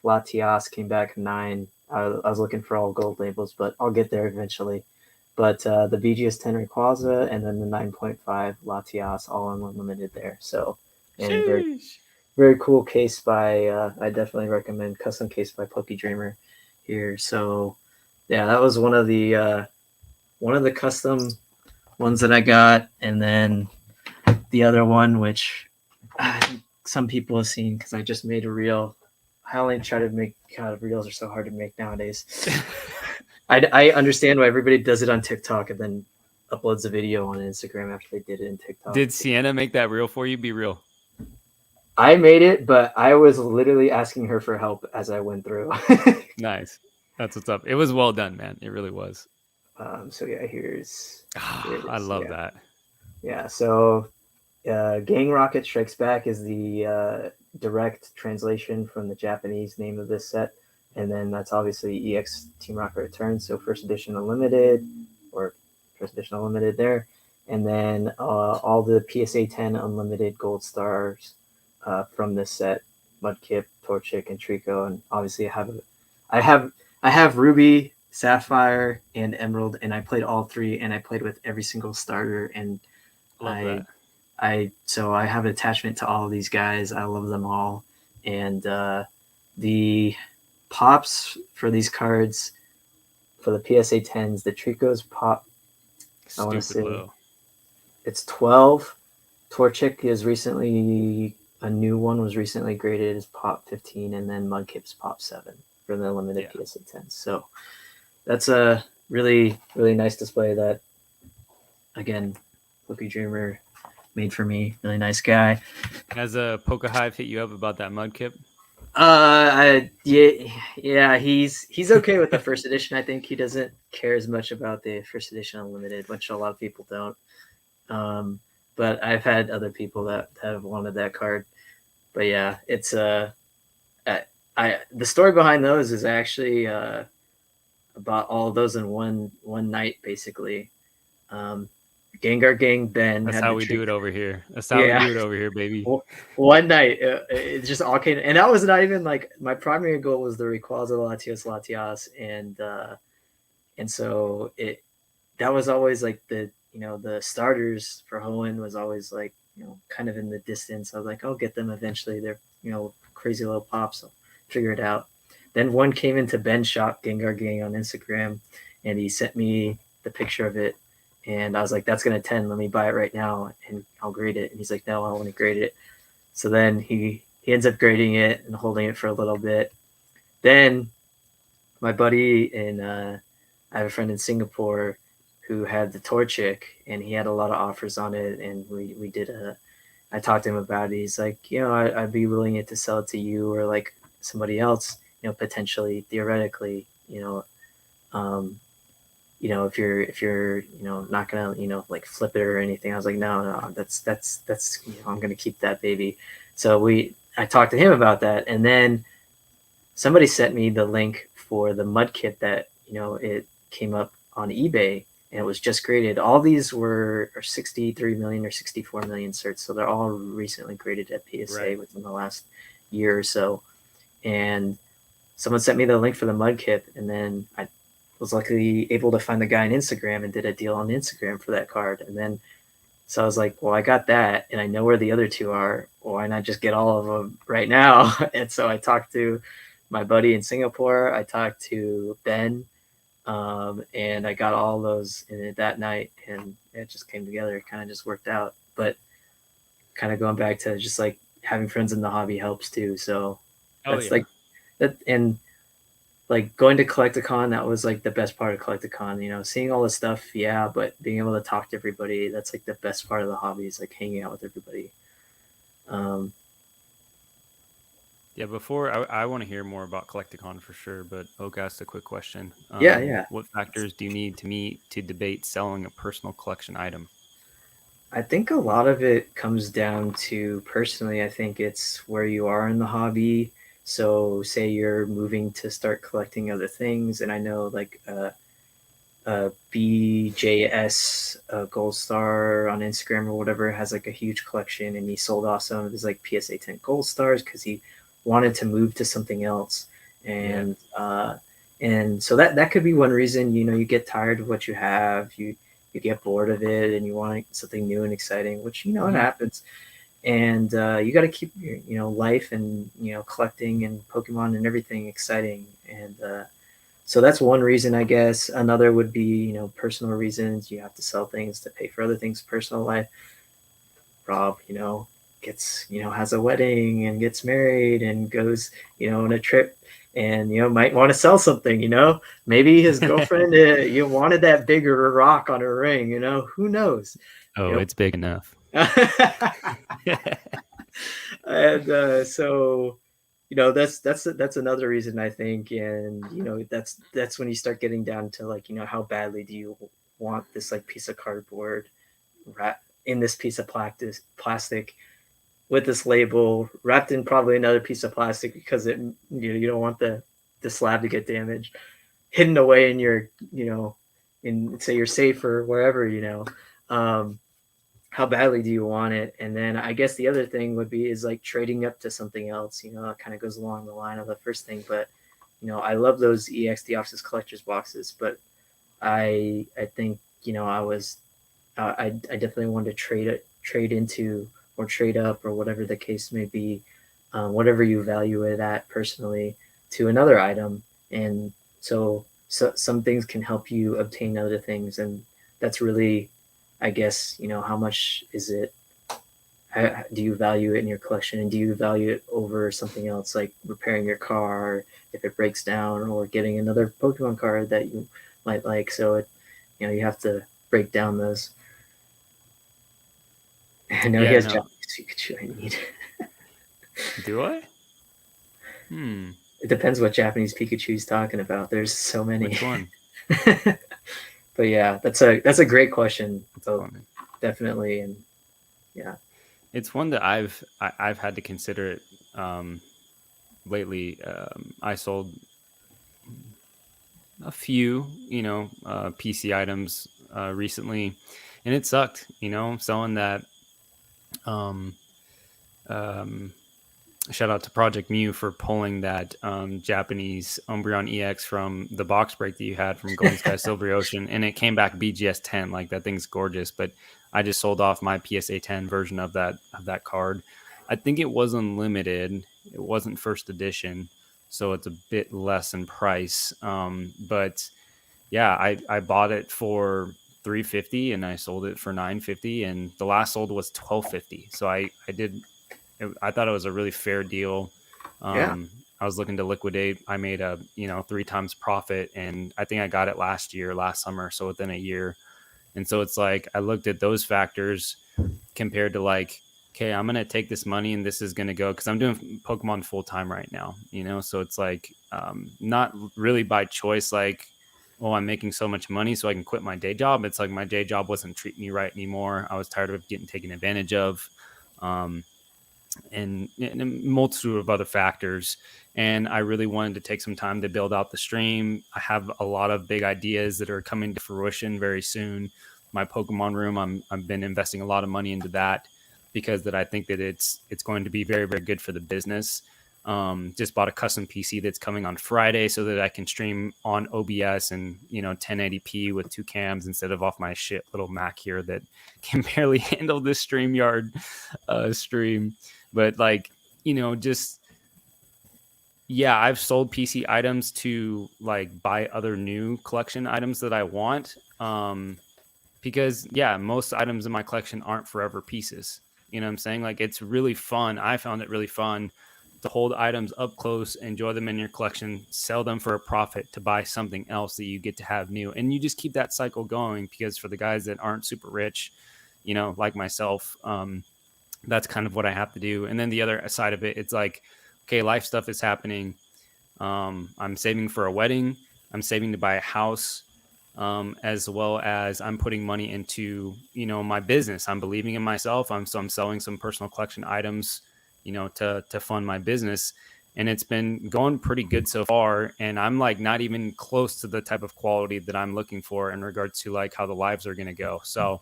Latias came back 9. I was looking for all gold labels, but I'll get there eventually. But the BGS 10 Rayquaza and then the 9.5 Latias all unlimited there. So, and very, very cool case by, I definitely recommend, custom case by Poke Dreamer here. So yeah, that was one of the custom ones that I got. And then the other one, which some people have seen, because I just made a reel. I only try to make, God, reels are so hard to make nowadays. I understand why everybody does it on TikTok and then uploads a video on Instagram after they did it in TikTok. Did Sienna make that reel for you? Be real. I made it, but I was literally asking her for help as I went through. Nice. That's what's up. It was well done, man. It really was. So yeah, here it I is. love that. Yeah. So, Gang Rocket Strikes Back is the direct translation from the Japanese name of this set, and then that's obviously EX Team Rocket Returns. So first edition unlimited, or first edition unlimited there, and then all the PSA 10 unlimited gold stars from this set: Mudkip, Torchic, and Trico. And obviously, I have Ruby, Sapphire, and Emerald, and I played all three, and I played with every single starter, and Love so I have an attachment to all of these guys. I love them all, and the pops for these cards for the PSA 10s, the Trico's pop. I want to say low. it's 12. Torchic is recently a new one was recently graded as pop 15, and then Mudkip's pop 7 for the limited PSA 10s. So that's a really nice display that, again, Loki Dreamer made for me. Really nice guy. Has a Poke Hive hit you up about that Mudkip? Yeah, he's okay with the first edition. I think he doesn't care as much about the first edition unlimited, which a lot of people don't. But I've had other people that have wanted that card. But yeah, it's the story behind those is actually about all of those in one night, basically. Gengar Gang Ben. That's how we do it over here. That's how we do it over here, baby. One night, it just all came, and that was not even like my primary goal was the Rayquaza, Latias, and so that was always like the starters for Hoenn was always like kind of in the distance. I was like, I'll get them eventually. They're crazy little pops. I'll figure it out. Then one came into Ben's shop, Gengar Gang on Instagram, and he sent me the picture of it. And I was like, that's going to 10. Let me buy it right now and I'll grade it. And he's like, no, I want to grade it. So then he ends up grading it and holding it for a little bit. Then my buddy I have a friend in Singapore who had the Torchic, and he had a lot of offers on it. And we did I talked to him about it. He's like, I'd be willing to sell it to you or like somebody else, potentially, theoretically, if you're not gonna like flip it or anything. I was like, no, that's I'm gonna keep that baby. So I talked to him about that, and then somebody sent me the link for the Mudkip that it came up on eBay, and it was just graded. All these are 63 million or 64 million certs, so they're all recently graded at PSA within the last year or so. And someone sent me the link for the Mudkip, and then I was luckily able to find the guy on Instagram and did a deal on Instagram for that card. And then, so I was like, well, I got that and I know where the other two are. Why not just get all of them right now? And so I talked to my buddy in Singapore. I talked to Ben, and I got all those in it that night, and it just came together. It kind of just worked out. But kind of going back to just like having friends in the hobby helps too. So that's like that. And like going to Collecticon, that was like the best part of Collecticon, seeing all this stuff. Yeah. But being able to talk to everybody, that's like the best part of the hobby, is like hanging out with everybody. Yeah, before I want to hear more about Collecticon for sure, but Oak asked a quick question. Yeah. What factors do you need to meet to debate selling a personal collection item? I think a lot of it comes down to, personally, I think it's where you are in the hobby. So say you're moving to start collecting other things, and I know like BJS Gold Star on Instagram or whatever has like a huge collection, and he sold off some of his like PSA 10 Gold Stars because he wanted to move to something else. And and so that could be one reason. You get tired of what you have, you get bored of it, and you want something new and exciting, which it happens. And you got to keep your life and collecting and Pokemon and everything exciting. And so that's one reason, I guess. Another would be personal reasons. You have to sell things to pay for other things, personal life. Rob gets has a wedding and gets married and goes on a trip and might want to sell something. Maybe his girlfriend wanted that bigger rock on her ring. Who knows? Oh, it's big enough. And so that's another reason, I think. And that's when you start getting down to like how badly do you want this like piece of cardboard wrapped in this piece of plastic with this label wrapped in probably another piece of plastic, because you don't want the slab to get damaged, hidden away in your in, say, your safe or wherever. How badly do you want it? And then I guess the other thing would be is like trading up to something else. It kind of goes along the line of the first thing. But I love those EXD Offices collector's boxes, but I think I definitely wanted to trade into or trade up, or whatever the case may be, whatever you value it at personally, to another item. And so some things can help you obtain other things, and that's really, I guess, how much is it? Do you value it in your collection, and do you value it over something else, like repairing your car if it breaks down, or getting another Pokemon card that you might like? So you have to break down those. I know he has Japanese Pikachu. I need. Do I? It depends what Japanese Pikachu he's talking about. There's so many. Which one? But yeah, that's a great question. So definitely, and yeah, it's one that I've had to consider it lately. I sold a few, PC items recently, and it sucked. Selling that. Shout out to Project Mew for pulling that Japanese Umbreon EX from the box break that you had from Golden Sky Silver Ocean, and it came back BGS 10. Like, that thing's gorgeous, but I just sold off my PSA 10 version of that card. I think it was unlimited. It wasn't first edition, so it's a bit less in price. But yeah, I bought it for $350 and I sold it for $950, and the last sold was $1250. So I thought it was a really fair deal. I was looking to liquidate. I made a 3 times profit, and I think I got it last summer, so within a year. And so it's like I looked at those factors compared to like, okay, I'm gonna take this money and this is gonna go, because I'm doing Pokemon full time right now. So it's like not really by choice, like, oh, I'm making so much money so I can quit my day job. It's like my day job wasn't treating me right anymore. I was tired of getting taken advantage of. And a multitude of other factors. And I really wanted to take some time to build out the stream. I have a lot of big ideas that are coming to fruition very soon. My Pokemon room, I've been investing a lot of money into that, because that I think that it's going to be very, very good for the business. Just bought a custom PC that's coming on Friday so that I can stream on OBS and 1080p with 2 cams instead of off my shit little Mac here that can barely handle this StreamYard stream. But like, just, yeah, I've sold PC items to like buy other new collection items that I want. Because yeah, most items in my collection aren't forever pieces. You know what I'm saying? Like, it's really fun. I found it really fun to hold items up close, enjoy them in your collection, sell them for a profit to buy something else that you get to have new. And you just keep that cycle going, because for the guys that aren't super rich, like myself, that's kind of what I have to do. And then the other side of it, it's like, okay, life stuff is happening. I'm saving for a wedding. I'm saving to buy a house, as well as I'm putting money into, my business. I'm believing in myself. I'm selling some personal collection items, to fund my business. And it's been going pretty good so far. And I'm like not even close to the type of quality that I'm looking for in regards to like how the lives are going to go. So,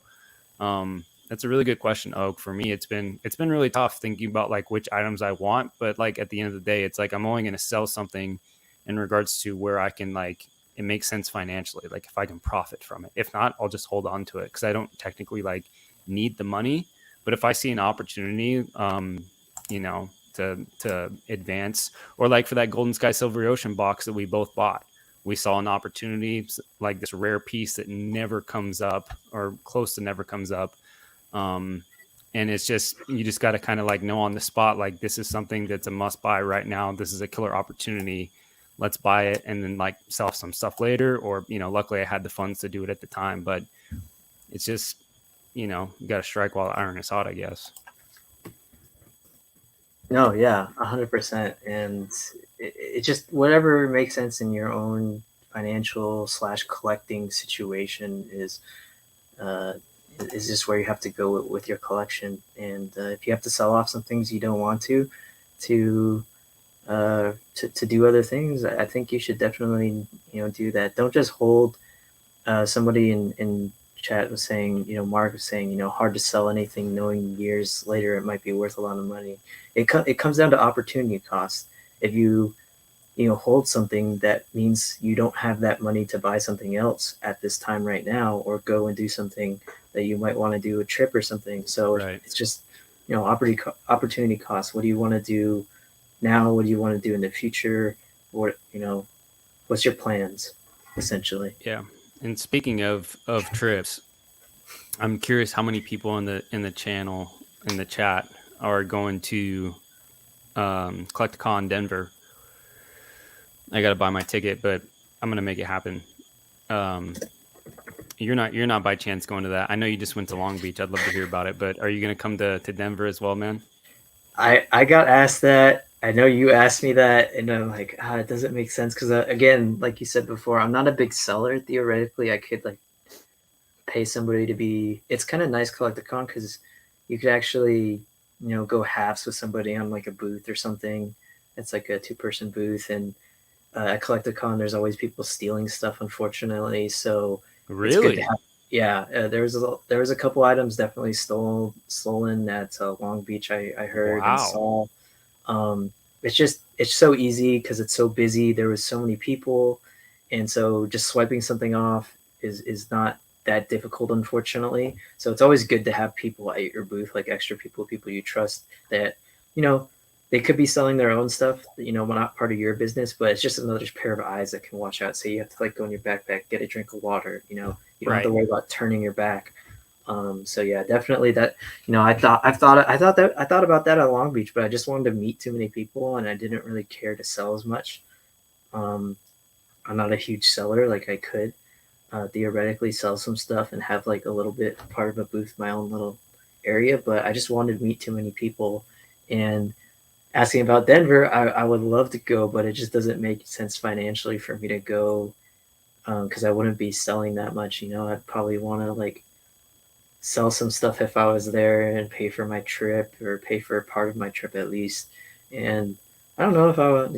that's a really good question, Oak. For me, it's been really tough thinking about like which items I want, but like at the end of the day, it's like I'm only going to sell something in regards to where I can, like, it makes sense financially, like if I can profit from it. If not, I'll just hold on to it, because I don't technically like need the money. But if I see an opportunity, to advance, or like for that Golden Sky Silver Ocean box that we both bought, we saw an opportunity, like this rare piece that never comes up, or close to never comes up. And it's just, you just got to kind of like know on the spot, like this is something that's a must buy right now. This is a killer opportunity. let's buy it and then like sell some stuff later. Or, luckily I had the funds to do it at the time, but it's just, you got to strike while the iron is hot, I guess. No, yeah, 100%. And it just, whatever makes sense in your own financial / collecting situation is just where you have to go with your collection. And if you have to sell off some things you don't want to do other things, I think you should definitely, do that. Don't just hold. Somebody in chat was saying, Mark was saying, hard to sell anything knowing years later it might be worth a lot of money. It comes down to opportunity cost. If you hold something, that means you don't have that money to buy something else at this time right now, or go and do something that you might want to do, a trip or something. So It's just, opportunity cost. What do you want to do now? What do you want to do in the future? What, what's your plans, essentially? Yeah. And speaking of trips, I'm curious how many people in the channel, in the chat, are going to CollectCon Denver. I got to buy my ticket, but I'm going to make it happen. You're not by chance going to that. I know you just went to Long Beach. I'd love to hear about it, but are you going to come to Denver as well, man? I got asked that. I know you asked me that, and I'm like, it doesn't make sense because, again, like you said before, I'm not a big seller. Theoretically, I could like pay somebody to be. It's kind of nice CollectCon because you could actually, go halves with somebody on like a booth or something. It's like a 2-person booth, and at CollectCon, there's always people stealing stuff, unfortunately. So really, it's good to have. Yeah, there was a couple items definitely stolen at Long Beach. I heard and saw. It's so easy because it's so busy. There was so many people, and so just swiping something off is not that difficult, unfortunately. So it's always good to have people at your booth, like extra people you trust, that they could be selling their own stuff, not part of your business, but it's just another pair of eyes that can watch out. So you have to like go in your backpack, get a drink of water, you don't have to worry about turning your back. So yeah, definitely that, I thought about that at Long Beach, but I just wanted to meet too many people and I didn't really care to sell as much. I'm not a huge seller. Like I could theoretically sell some stuff and have like a little bit part of a booth, my own little area, but I just wanted to meet too many people. And asking about Denver, I would love to go, but it just doesn't make sense financially for me to go because I wouldn't be selling that much. I'd probably want to like sell some stuff if I was there and pay for my trip, or pay for a part of my trip at least. And I don't know if I would,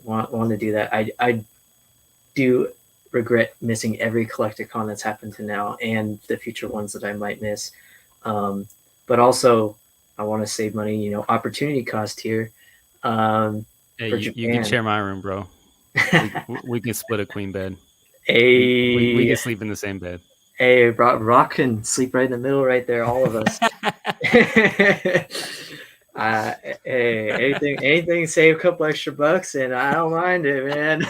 want to do that. I do regret missing every CollectCon that's happened to now and the future ones that I might miss. But also I want to save money, opportunity cost here. Hey, you can share my room, bro. We can split a queen bed. Hey, we can sleep in the same bed. Hey, Rock can sleep right in the middle, right there, all of us. Hey, anything, save a couple extra bucks, and I don't mind it, man.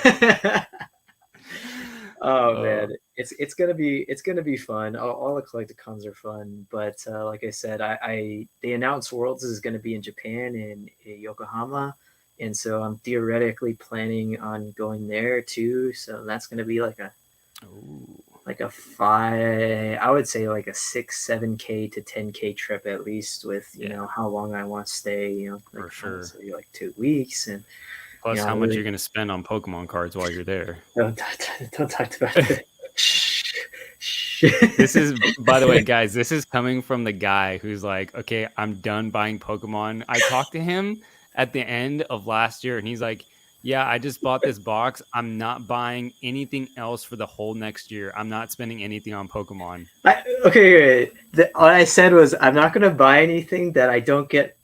Man, it's gonna be fun. All the CollectCons are fun, but like I said, the announced Worlds is gonna be in Japan, in Yokohama, and so I'm theoretically planning on going there too. So that's gonna be like a 5, I would say like a 6-7K to 10K trip at least, with how long I want to stay, for sure, like 2 weeks, and plus how much you're going to spend on Pokemon cards while you're there. Don't talk about it. This is, by the way, guys, this is coming from the guy who's like, okay, I'm done buying Pokemon. I talked to him at the end of last year and he's like, yeah, I just bought this box. I'm not buying anything else for the whole next year. I'm not spending anything on Pokemon. What I said was, I'm not going to buy anything that I don't get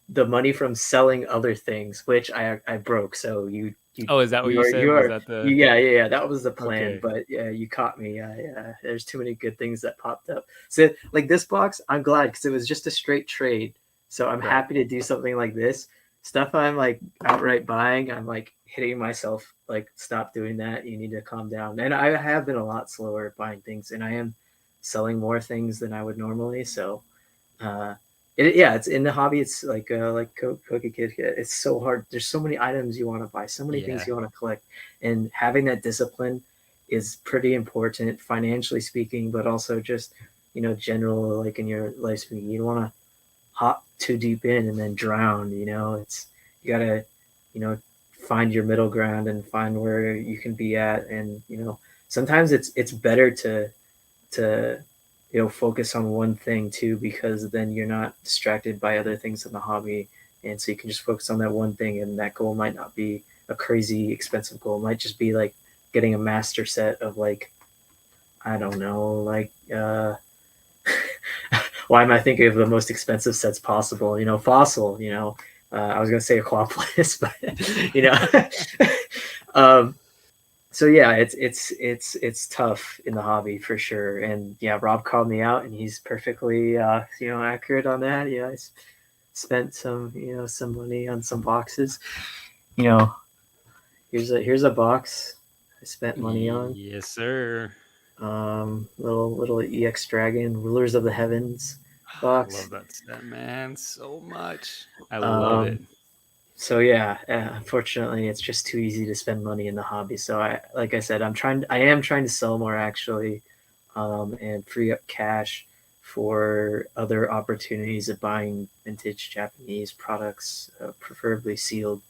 the money from selling other things, which I broke. So you is that what you said? Was that the... Yeah. That was the plan. Okay. But yeah, you caught me. Yeah. There's too many good things that popped up. So like this box, I'm glad because it was just a straight trade. So I'm happy to do something like this. Stuff I'm like outright buying, I'm like hitting myself, like, stop doing that. You need to calm down. And I have been a lot slower at buying things, and I am selling more things than I would normally. So It's in the hobby. It's like Cookie Kid. It's so hard. There's so many items you want to buy, so many things you want to collect, and having that discipline is pretty important financially speaking, but also just general like in your life speaking. You don't want to hop too deep in and then drown. It's you gotta find your middle ground and find where you can be at, and sometimes it's better to focus on one thing too, because then you're not distracted by other things in the hobby, and so you can just focus on that one thing, and that goal might not be a crazy expensive goal. It might just be like getting a master set of like, I don't know, like why am I thinking of the most expensive sets possible? Fossil, I was gonna say Aquapolis, but so yeah, it's tough in the hobby for sure. And yeah, Rob called me out, and he's perfectly accurate on that. Yeah, I spent some money on some boxes. Here's a box I spent money on. Yes, sir. Little EX Dragon, Rulers of the Heavens box. I love that set, man, so much. I love it. So yeah, unfortunately, it's just too easy to spend money in the hobby. So like I said, I am trying to sell more actually, and free up cash for other opportunities of buying vintage Japanese products, preferably sealed.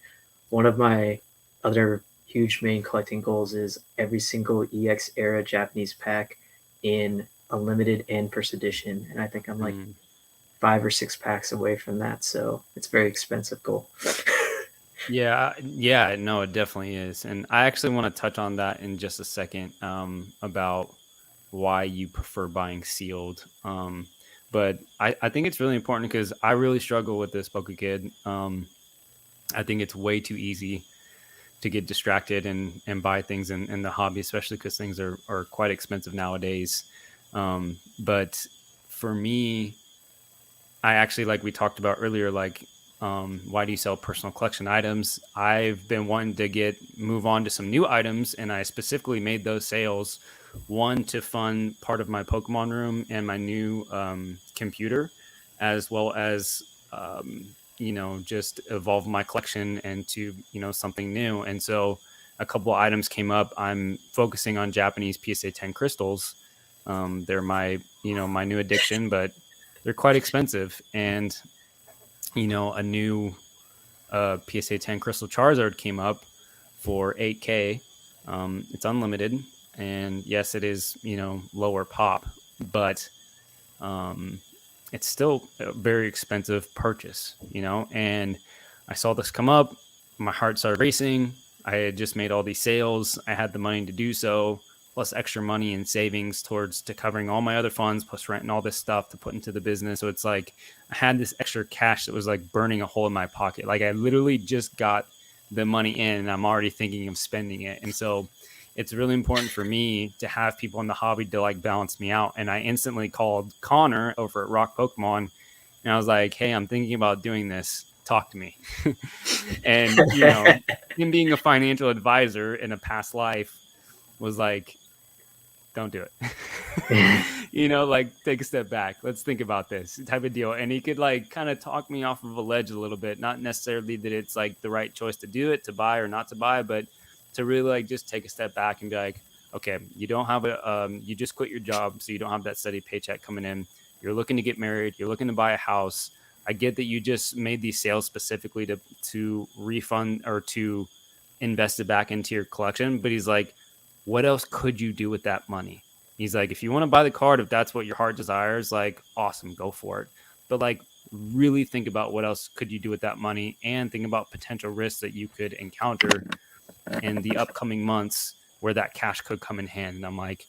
One of my other huge main collecting goals is every single EX era Japanese pack in unlimited and first edition, and I think I'm like 5 or 6 packs away from that, so it's a very expensive goal. Yeah, no, it definitely is. And I actually want to touch on that in just a second, about why you prefer buying sealed. But I think it's really important because I really struggle with this, Poke Kid. I think it's way too easy to get distracted and buy things in the hobby, especially because things are quite expensive nowadays. But for me, I actually, like we talked about earlier, like, why do you sell personal collection items? I've been wanting to move on to some new items, and I specifically made those sales, one to fund part of my Pokemon room and my new computer, as well as just evolve my collection into something new. And so a couple of items came up. I'm focusing on Japanese PSA 10 crystals. They're my my new addiction, but they're quite expensive. And a new PSA 10 Crystal Charizard came up for $8K. It's unlimited, and yes, it is lower pop, but it's still a very expensive purchase. And I saw this come up, my heart started racing. I had just made all these sales. I had the money to do so, plus extra money and savings to covering all my other funds, plus rent and all this stuff to put into the business. So it's like I had this extra cash that was like burning a hole in my pocket. Like I literally just got the money in and I'm already thinking of spending it. And so it's really important for me to have people in the hobby to like balance me out. And I instantly called Connor over at Rocpokemon, and I was like, hey, I'm thinking about doing this. Talk to me. And, him being a financial advisor in a past life was like, don't do it. Like take a step back. Let's think about this type of deal. And he could like kind of talk me off of a ledge a little bit. Not necessarily that it's like the right choice to do it, to buy or not to buy, but to really like just take a step back and be like, okay, you don't have you just quit your job, so you don't have that steady paycheck coming in. You're looking to get married. You're looking to buy a house. I get that you just made these sales specifically to refund or to invest it back into your collection. But he's like, what else could you do with that money? He's like, if you want to buy the card, if that's what your heart desires, like, awesome, go for it. But like, really think about what else could you do with that money, and think about potential risks that you could encounter in the upcoming months where that cash could come in hand. And I'm like,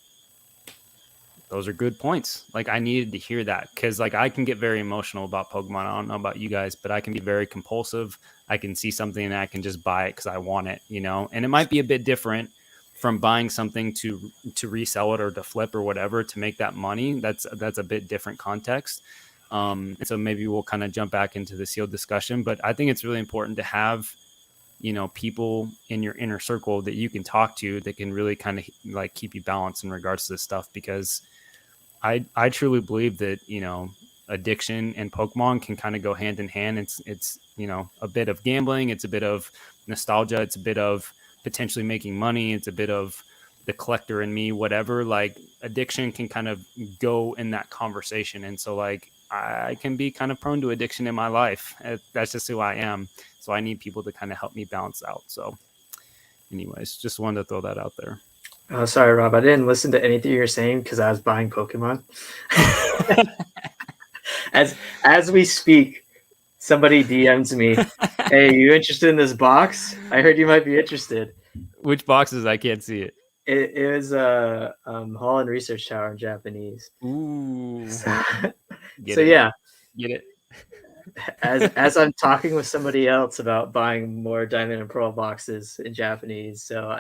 those are good points. Like I needed to hear that, because like I can get very emotional about Pokemon. I don't know about you guys, but I can be very compulsive. I can see something and I can just buy it because I want it, and it might be a bit different from buying something to resell it or to flip or whatever to make that money. That's a bit different context. And so maybe we'll kind of jump back into the sealed discussion, but I think it's really important to have, people in your inner circle that you can talk to that can really kind of like keep you balanced in regards to this stuff. Because I truly believe that, addiction and Pokemon can kind of go hand in hand. It's a bit of gambling, it's a bit of nostalgia, it's a bit of potentially making money, it's a bit of the collector in me, whatever. Like addiction can kind of go in that conversation. And so like I can be kind of prone to addiction in my life. That's just who I am. So I need people to kind of help me balance out. So anyways, just wanted to throw that out there. Oh, sorry, Rob. I didn't listen to anything you were saying because I was buying Pokemon. As we speak, somebody DMs me, "Hey, you interested in this box? I heard you might be interested." Which boxes? I can't see it. It was a Holland Research Tower in Japanese. Ooh. So Get it. yeah, Get it. as I'm talking with somebody else about buying more Diamond and Pearl boxes in Japanese, so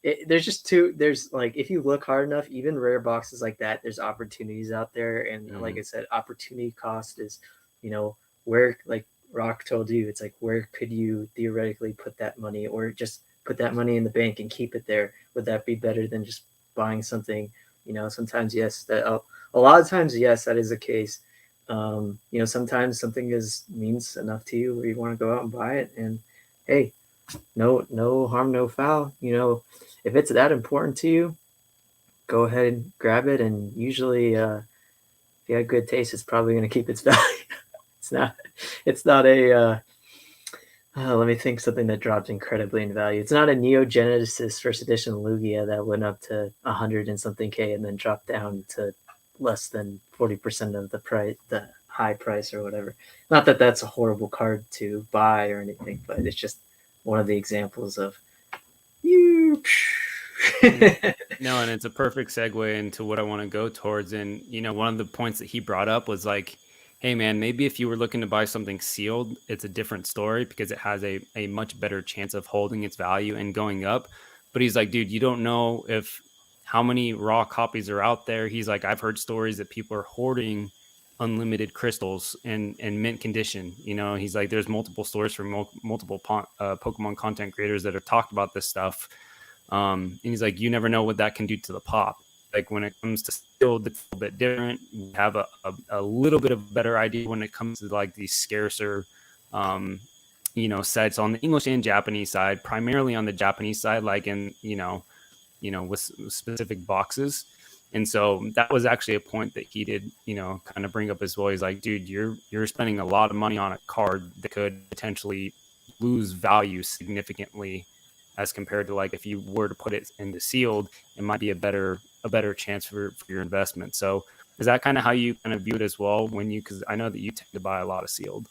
there's like, if you look hard enough, even rare boxes like that, there's opportunities out there. And like I said, opportunity cost is, where, like Rock told you, it's like, where could you theoretically put that money, or just put that money in the bank and keep it there? Would that be better than just buying something? Sometimes yes, a lot of times yes, that is the case. Sometimes something means enough to you where you want to go out and buy it, and hey, no harm, no foul. If it's that important to you, go ahead and grab it. And usually, if you have good taste, it's probably going to keep its value. It's not a, let me think, something that dropped incredibly in value. It's not a Neo Genesis first edition Lugia that went up to 100 and something K and then dropped down to less than 40% of the price, the high price or whatever. Not that that's a horrible card to buy or anything, but it's just one of the examples of you. No, and it's a perfect segue into what I want to go towards. And one of the points that he brought up was like, hey man, maybe if you were looking to buy something sealed, it's a different story because it has a much better chance of holding its value and going up. But he's like, dude, you don't know how many raw copies are out there. He's like, I've heard stories that people are hoarding unlimited crystals in mint condition. He's like, there's multiple stories from multiple Pokemon content creators that have talked about this stuff. And he's like, you never know what that can do to the pop. Like when it comes to sealed, it's a little bit different. We have a little bit of a better idea when it comes to like these scarcer, sets on the English and Japanese side, primarily on the Japanese side, like in, with specific boxes. And so that was actually a point that he did, kind of bring up as well. He's like, dude, you're spending a lot of money on a card that could potentially lose value significantly as compared to like if you were to put it into sealed, it might be a better chance for your investment. So is that kind of how you kind of view it as well because I know that you tend to buy a lot of sealed?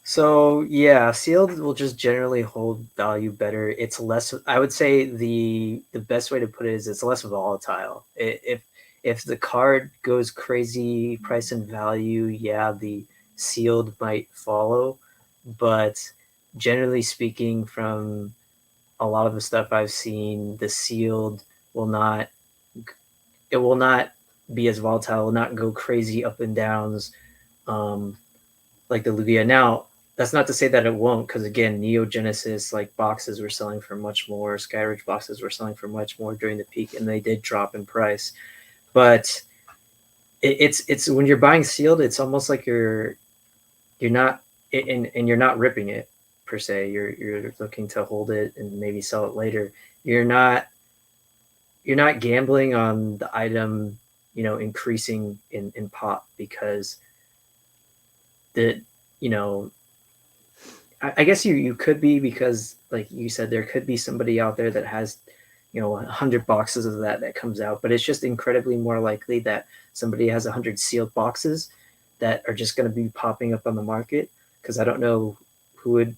So yeah, sealed will just generally hold value better. It's less, I would say the best way to put it is it's less volatile. If the card goes crazy price and value, yeah, the sealed might follow. But generally speaking, from a lot of the stuff I've seen, the sealed will not be as volatile, will not go crazy up and downs like the Lugia. Now, that's not to say that it won't, because again, Neo Genesis like boxes were selling for much more, Skyridge boxes were selling for much more during the peak, and they did drop in price. But it's when you're buying sealed, it's almost like you're not ripping it per se. You're looking to hold it and maybe sell it later. You're not gambling on the item, increasing in pop, because I guess you could be, because like you said, there could be somebody out there that has 100 boxes of that comes out, but it's just incredibly more likely that somebody has 100 sealed boxes that are just going to be popping up on the market. Because I don't know who would,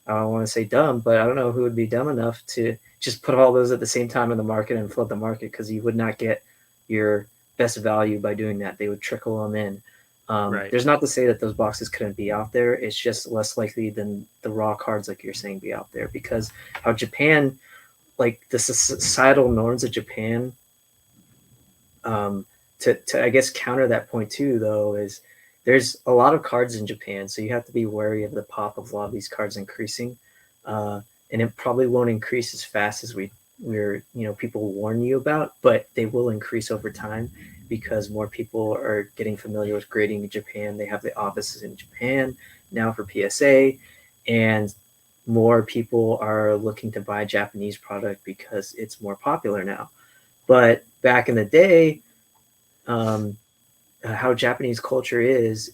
I don't want to say dumb, but I don't know who would be dumb enough to just put all those at the same time in the market and flood the market, because you would not get your best value by doing that. They would trickle them in. Right. There's not to say that those boxes couldn't be out there. It's just less likely than the raw cards, like you're saying, be out there, because how Japan, like the societal norms of Japan, to I guess counter that point too, though, is there's a lot of cards in Japan, so you have to be wary of the pop of a lot of these cards increasing, and it probably won't increase as fast as we people warn you about, but they will increase over time because more people are getting familiar with grading in Japan. They have the offices in Japan now for PSA, and more people are looking to buy Japanese product because it's more popular now. But back in the day, how Japanese culture is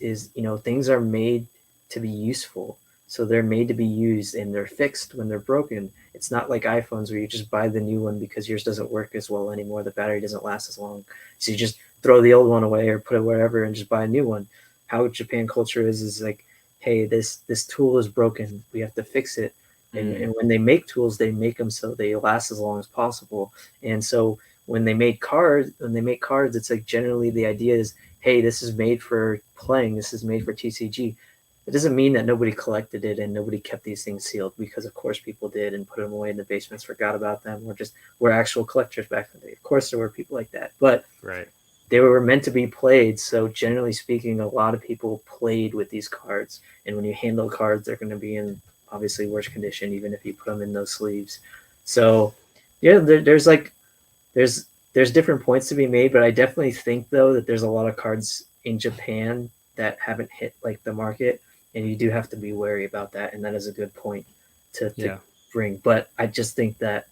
things are made to be useful. So they're made to be used and they're fixed when they're broken. It's not like iPhones where you just buy the new one because yours doesn't work as well anymore. The battery doesn't last as long. So you just throw the old one away or put it wherever and just buy a new one. How Japan culture is like, hey, this tool is broken. We have to fix it. And when they make tools, they make them so they last as long as possible. And so when they make cards, it's like generally the idea is, hey, this is made for playing. This is made for TCG. It doesn't mean that nobody collected it and nobody kept these things sealed, because of course people did and put them away in the basements, forgot about them, or just were actual collectors back in the day. Of course there were people like that, but they were meant to be played. So generally speaking, a lot of people played with these cards. And when you handle cards, they're going to be in obviously worse condition, even if you put them in those sleeves. So yeah, there's different points to be made, but I definitely think though that there's a lot of cards in Japan that haven't hit like the market, and you do have to be wary about that. And that is a good point to bring. But I just think that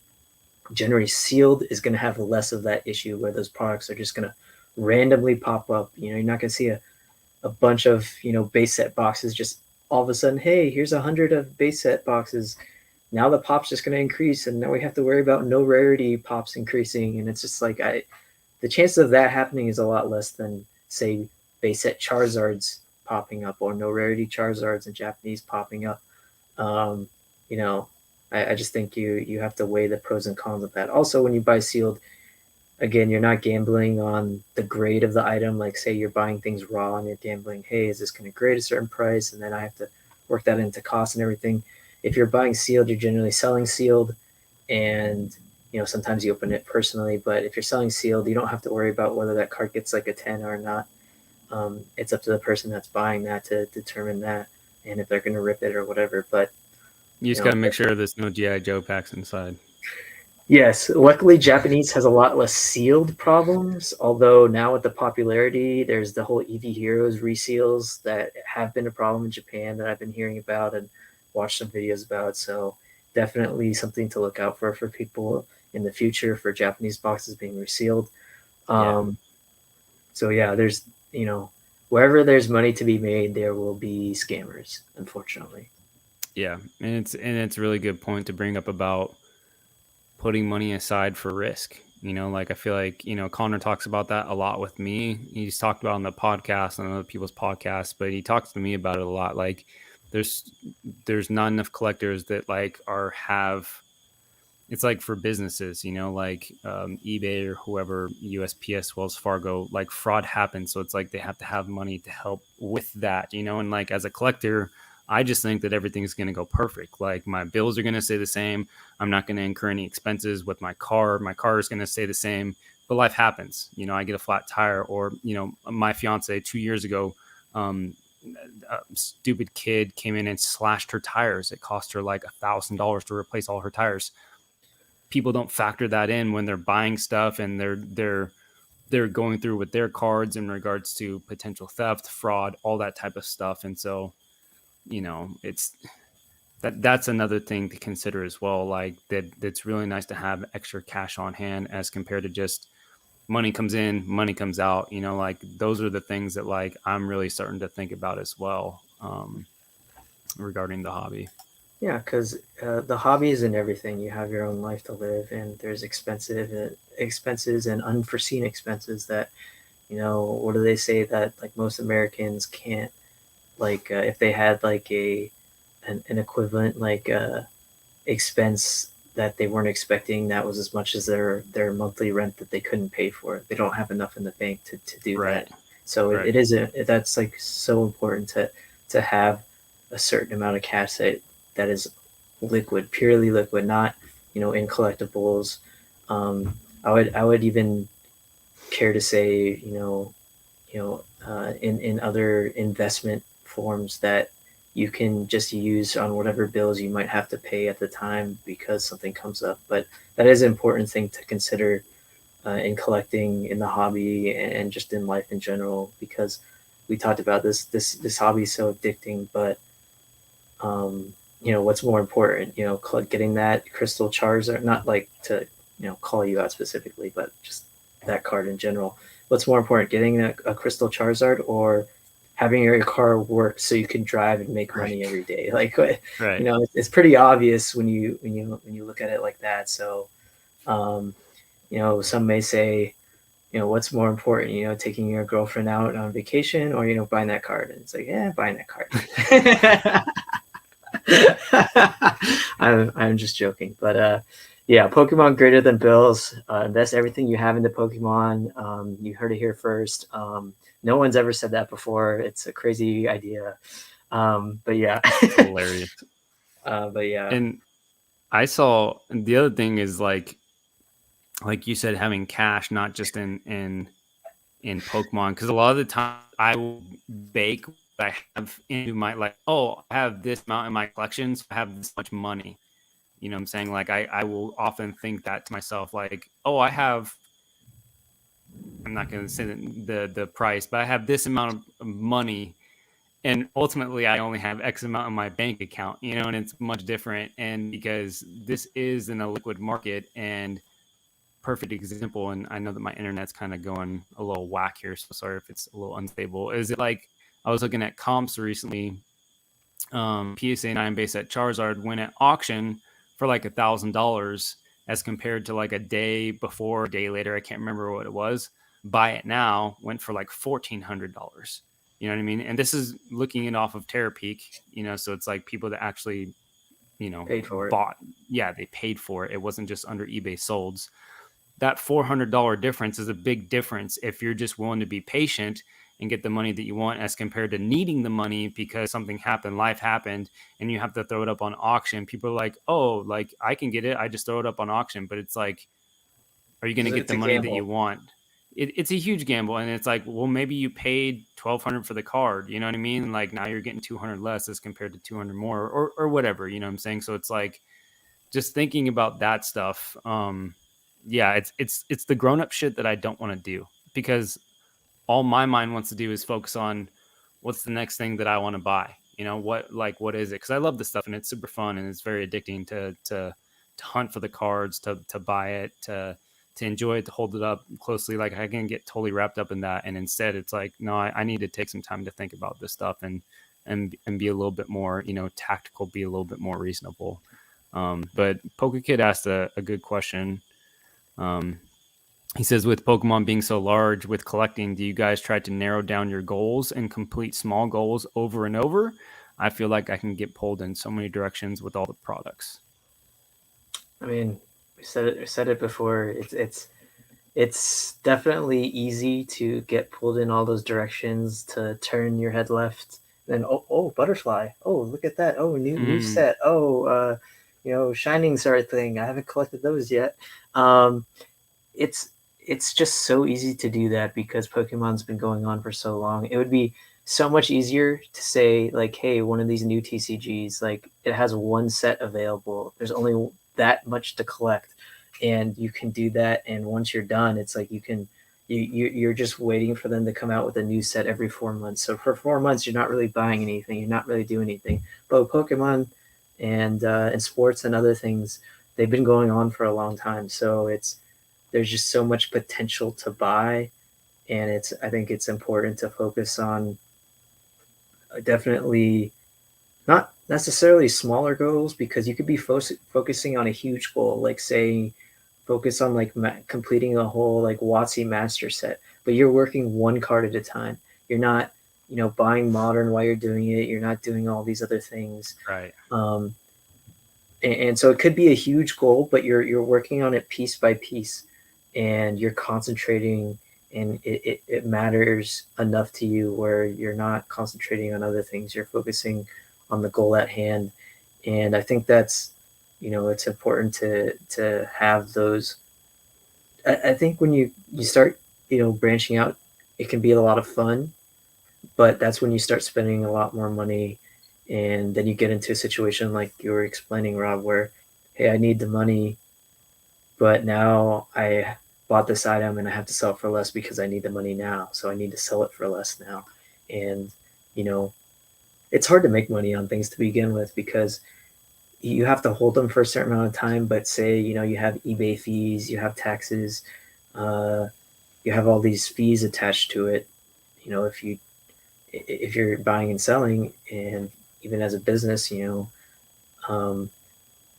generally sealed is going to have less of that issue where those products are just going to randomly pop up. You're not going to see a bunch of, base set boxes just all of a sudden, hey, here's 100 of base set boxes. Now the pop's just going to increase, and now we have to worry about no rarity pops increasing. And it's just like the chances of that happening is a lot less than, say, base set Charizards popping up or no rarity Charizards in Japanese popping up. I just think you have to weigh the pros and cons of that. Also, when you buy sealed, again, you're not gambling on the grade of the item. Like, say you're buying things raw and you're gambling, hey, is this going to grade a certain price? And then I have to work that into cost and everything. If you're buying sealed, you're generally selling sealed, and sometimes you open it personally. But if you're selling sealed, you don't have to worry about whether that card gets like a 10 or not. It's up to the person that's buying that to determine that, and if they're going to rip it or whatever. But you just got to make sure there's no G.I. Joe packs inside. Yes, luckily Japanese has a lot less sealed problems, although now with the popularity, there's the whole Eevee Heroes reseals that have been a problem in Japan that I've been hearing about and watched some videos about. So definitely something to look out for people in the future for Japanese boxes being resealed. So yeah, there's, wherever there's money to be made, there will be scammers, unfortunately. Yeah, and it's a really good point to bring up about putting money aside for risk. I feel like, Connor talks about that a lot with me. He's talked about on the podcast and other people's podcasts, but he talks to me about it a lot. Like there's not enough collectors that it's like for businesses, like eBay or whoever, USPS, Wells Fargo, like fraud happens. So it's like they have to have money to help with that, and like as a collector, I just think that everything's going to go perfect. Like my bills are going to stay the same. I'm not going to incur any expenses with my car. My car is going to stay the same, but life happens. I get a flat tire, or, my fiance 2 years ago, a stupid kid came in and slashed her tires. It cost her like $1,000 to replace all her tires. People don't factor that in when they're buying stuff, and they're going through with their cards in regards to potential theft, fraud, all that type of stuff. And so, it's that's another thing to consider as well. Like that's really nice to have extra cash on hand as compared to just money comes in, money comes out. Like those are the things that like I'm really starting to think about as well regarding the hobby. Yeah, because the hobby is in everything. You have your own life to live, and there's expenses and unforeseen expenses that, what do they say that like most Americans can't, like if they had like an equivalent like expense that they weren't expecting, that was as much as their monthly rent that they couldn't pay for. They don't have enough in the bank to do that. So right. That's like so important to have a certain amount of cash that is liquid, purely liquid, not in collectibles. I would even care to say in other investment forms that you can just use on whatever bills you might have to pay at the time because something comes up. But that is an important thing to consider in collecting, in the hobby, and just in life in general, because we talked about this hobby is so addicting. But what's more important? Getting that crystal Charizard, not like to call you out specifically, but just that card in general. What's more important, getting a crystal Charizard or having your car work so you can drive and make money every day? Like, right. It's pretty obvious when you look at it like that. So, some may say, what's more important, taking your girlfriend out on vacation or, buying that card? And it's like, yeah, buying that card. I'm just joking, but yeah, Pokemon greater than bills. Invest everything you have into Pokemon. You heard it here first. No one's ever said that before. It's a crazy idea. But yeah, it's hilarious. But yeah, and I saw the other thing is like you said, having cash, not just in Pokemon, because a lot of the time I will bake what I have into my, like, oh, I have this amount in my collection, so I have this much money. You know what I'm saying? Like I will often think that to myself, like, oh, I'm not going to say the price, but I have this amount of money, and ultimately I only have X amount in my bank account, and it's much different. And because this is in a liquid market, and perfect example, and I know that my internet's kind of going a little whack here, so sorry if it's a little unstable. Is it like I was looking at comps recently, PSA 9 base at Charizard went at auction for like $1,000 as compared to like a day before, a day later, I can't remember what it was. Buy it now went for like $1,400. You know what I mean? And this is looking it off of Terapeak, so it's like people that actually, paid for bought. Yeah, they paid for it. It wasn't just under eBay solds. That $400 difference is a big difference if you're just willing to be patient and get the money that you want, as compared to needing the money because something happened, life happened, and you have to throw it up on auction. People are like, oh, like I can get it, I just throw it up on auction. But it's like, are you going to get the money that you want? It's a huge gamble. And it's like, well, maybe you paid $1,200 for the card, you know what I mean? Like now you're getting $200 less as compared to $200 more, or whatever, you know what I'm saying? So it's like, just thinking about that stuff. Yeah, it's the grown-up shit that I don't want to do, because all my mind wants to do is focus on what's the next thing that I want to buy. What is it? Because I love this stuff and it's super fun and it's very addicting to hunt for the cards, to buy it, to enjoy it, to hold it up closely. Like I can get totally wrapped up in that, and instead it's like, no, I need to take some time to think about this stuff and be a little bit more, tactical, be a little bit more reasonable. But Poke Kid asked a good question. He says, with Pokemon being so large with collecting, do you guys try to narrow down your goals and complete small goals over and over? I feel like I can get pulled in so many directions with all the products. I mean, we said it before. It's definitely easy to get pulled in all those directions, to turn your head left. Then butterfly. Oh, look at that. Oh, new set. Oh, Shining Star thing. I haven't collected those yet. It's just so easy to do that because Pokemon's been going on for so long. It would be so much easier to say, like, hey, one of these new TCGs, like, it has one set available. There's only that much to collect, and you can do that. And once you're done, it's like you're just waiting for them to come out with a new set every 4 months. So for 4 months, you're not really buying anything. You're not really doing anything. But Pokemon and sports and other things, they've been going on for a long time. So there's just so much potential to buy, and I think it's important to focus on definitely not necessarily smaller goals, because you could be focusing on a huge goal, like say focus on like completing a whole like WOTC master set, but you're working one card at a time. You're not buying modern while you're doing it. You're not doing all these other things, right? And so it could be a huge goal, but you're working on it piece by piece, and you're concentrating, and it matters enough to you where you're not concentrating on other things. You're focusing on the goal at hand. And I think that's, it's important to have those. I think when you start, branching out, it can be a lot of fun, but that's when you start spending a lot more money And then you get into a situation like you were explaining, Rob, where, hey, I need the money, but now I bought this item and I have to sell it for less because I need the money now. So I need to sell it for less now. And, you know, it's hard to make money on things to begin with because you have to hold them for a certain amount of time. But say, you know, you have eBay fees, you have taxes, you have all these fees attached to it. You know, if you're buying and selling, and even as a business, you know,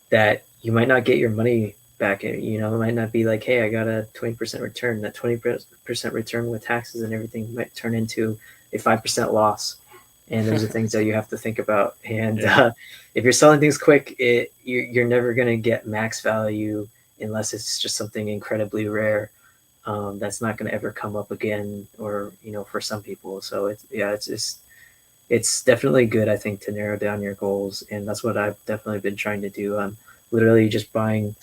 that you might not get your money back. You know, it might not be like, hey, I got a 20% return. That 20% return with taxes and everything might turn into a 5% loss. And those are things that you have to think about. And if you're selling things quick, you're never going to get max value unless it's just something incredibly rare. That's not going to ever come up again, or, you know, for some people. So it's definitely good, I think, to narrow down your goals. And that's what I've definitely been trying to do. I'm literally just buying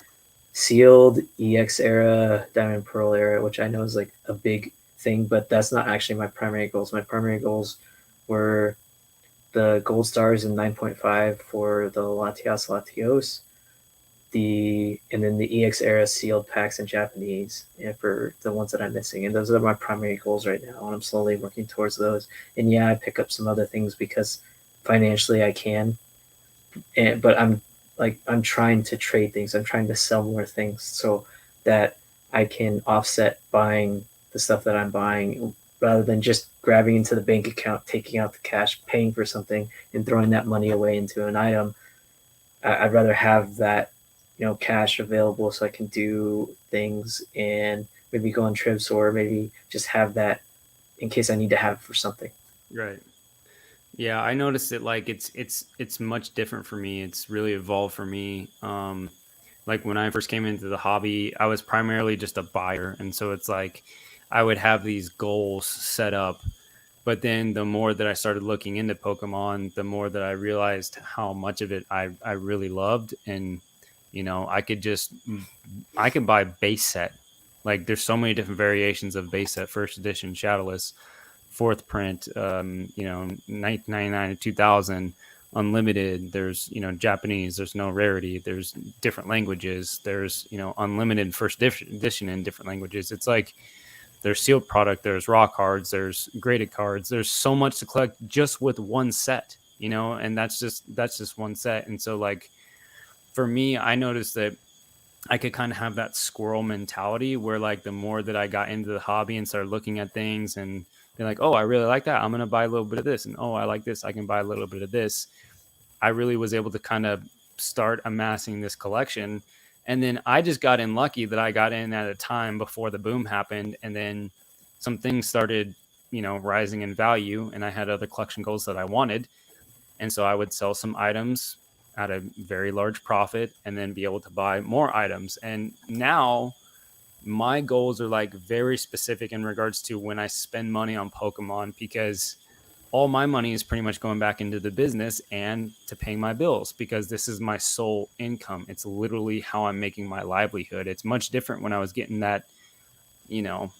sealed EX era, Diamond Pearl era, which I know is like a big thing, but that's not actually my primary goals. My primary goals were the gold stars in 9.5 for the Latias Latios, and then the EX era sealed packs in Japanese, and for the ones that I'm missing. And those are my primary goals right now, and I'm slowly working towards those. And yeah, I pick up some other things because financially I can, but I'm trying to trade things. I'm trying to sell more things so that I can offset buying the stuff that I'm buying, rather than just grabbing into the bank account, taking out the cash, paying for something, and throwing that money away into an item. I'd rather have that, you know, cash available so I can do things and maybe go on trips, or maybe just have that in case I need to have it for something. Right. Yeah, I noticed it. Like it's much different for me. It's really evolved for me. Like when I first came into the hobby, I was primarily just a buyer, and so it's like I would have these goals set up. But then the more that I started looking into Pokemon, the more that I realized how much of it I really loved. And, you know, I could buy base set. Like there's so many different variations of base set, first edition, Shadowless, fourth print, you know, 1999 to 2000, unlimited. There's, you know, Japanese, there's no rarity, there's different languages, there's, you know, unlimited first edition in different languages. It's like, there's sealed product, there's raw cards, there's graded cards. There's so much to collect just with one set, you know, and that's just one set. And so like for me, I noticed that I could kind of have that squirrel mentality where like the more that I got into the hobby and started looking at things and being like, oh, I really like that, I'm going to buy a little bit of this. And oh, I like this, I can buy a little bit of this. I really was able to kind of start amassing this collection. And then I just got in lucky that I got in at a time before the boom happened. And then some things started, you know, rising in value, and I had other collection goals that I wanted. And so I would sell some items at a very large profit and then be able to buy more items. And now my goals are like very specific in regards to when I spend money on Pokemon, because all my money is pretty much going back into the business and to paying my bills, because this is my sole income. It's literally how I'm making my livelihood. It's much different when I was getting that, you know,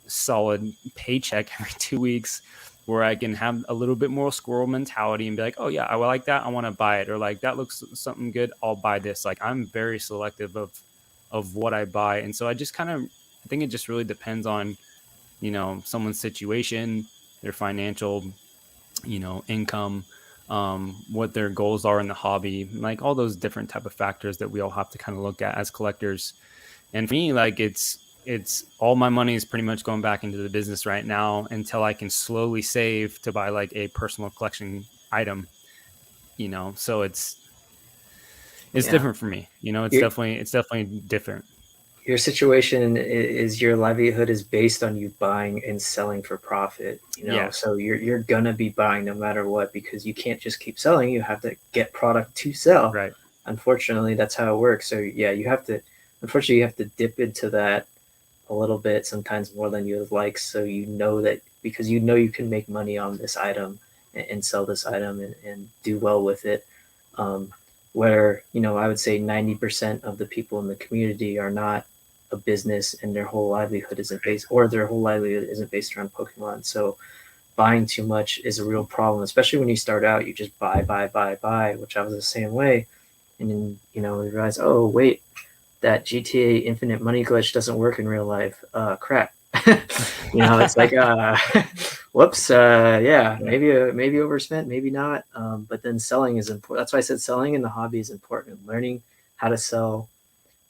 solid paycheck every 2 weeks, where I can have a little bit more squirrel mentality and be like, oh yeah, I like that, I want to buy it, or like that looks something good, I'll buy this. Like I'm very selective of what I buy. And so I just kind of, I think it just really depends on, you know, someone's situation, their financial, you know, income, what their goals are in the hobby, like all those different type of factors that we all have to kind of look at as collectors. And for me, like it's all my money is pretty much going back into the business right now until I can slowly save to buy like a personal collection item, you know. So it's different for me, you know. It's definitely different. Your situation is your livelihood is based on you buying and selling for profit, you know. So you're gonna be buying no matter what, because you can't just keep selling. You have to get product to sell. Right. Unfortunately, that's how it works. So yeah, you have to dip into that a little bit, sometimes more than you would like, so you know that, because you know you can make money on this item and sell this item and do well with it. Where, you know, I would say 90% of the people in the community are not a business, and their whole livelihood isn't based around Pokemon. So buying too much is a real problem, especially when you start out. You just buy, which I was the same way. And then, you know, you realize, oh, wait, that GTA Infinite Money glitch doesn't work in real life. Crap. You know, it's like, whoops, yeah, maybe overspent, maybe not. But then selling is important. That's why I said selling in the hobby is important. Learning how to sell,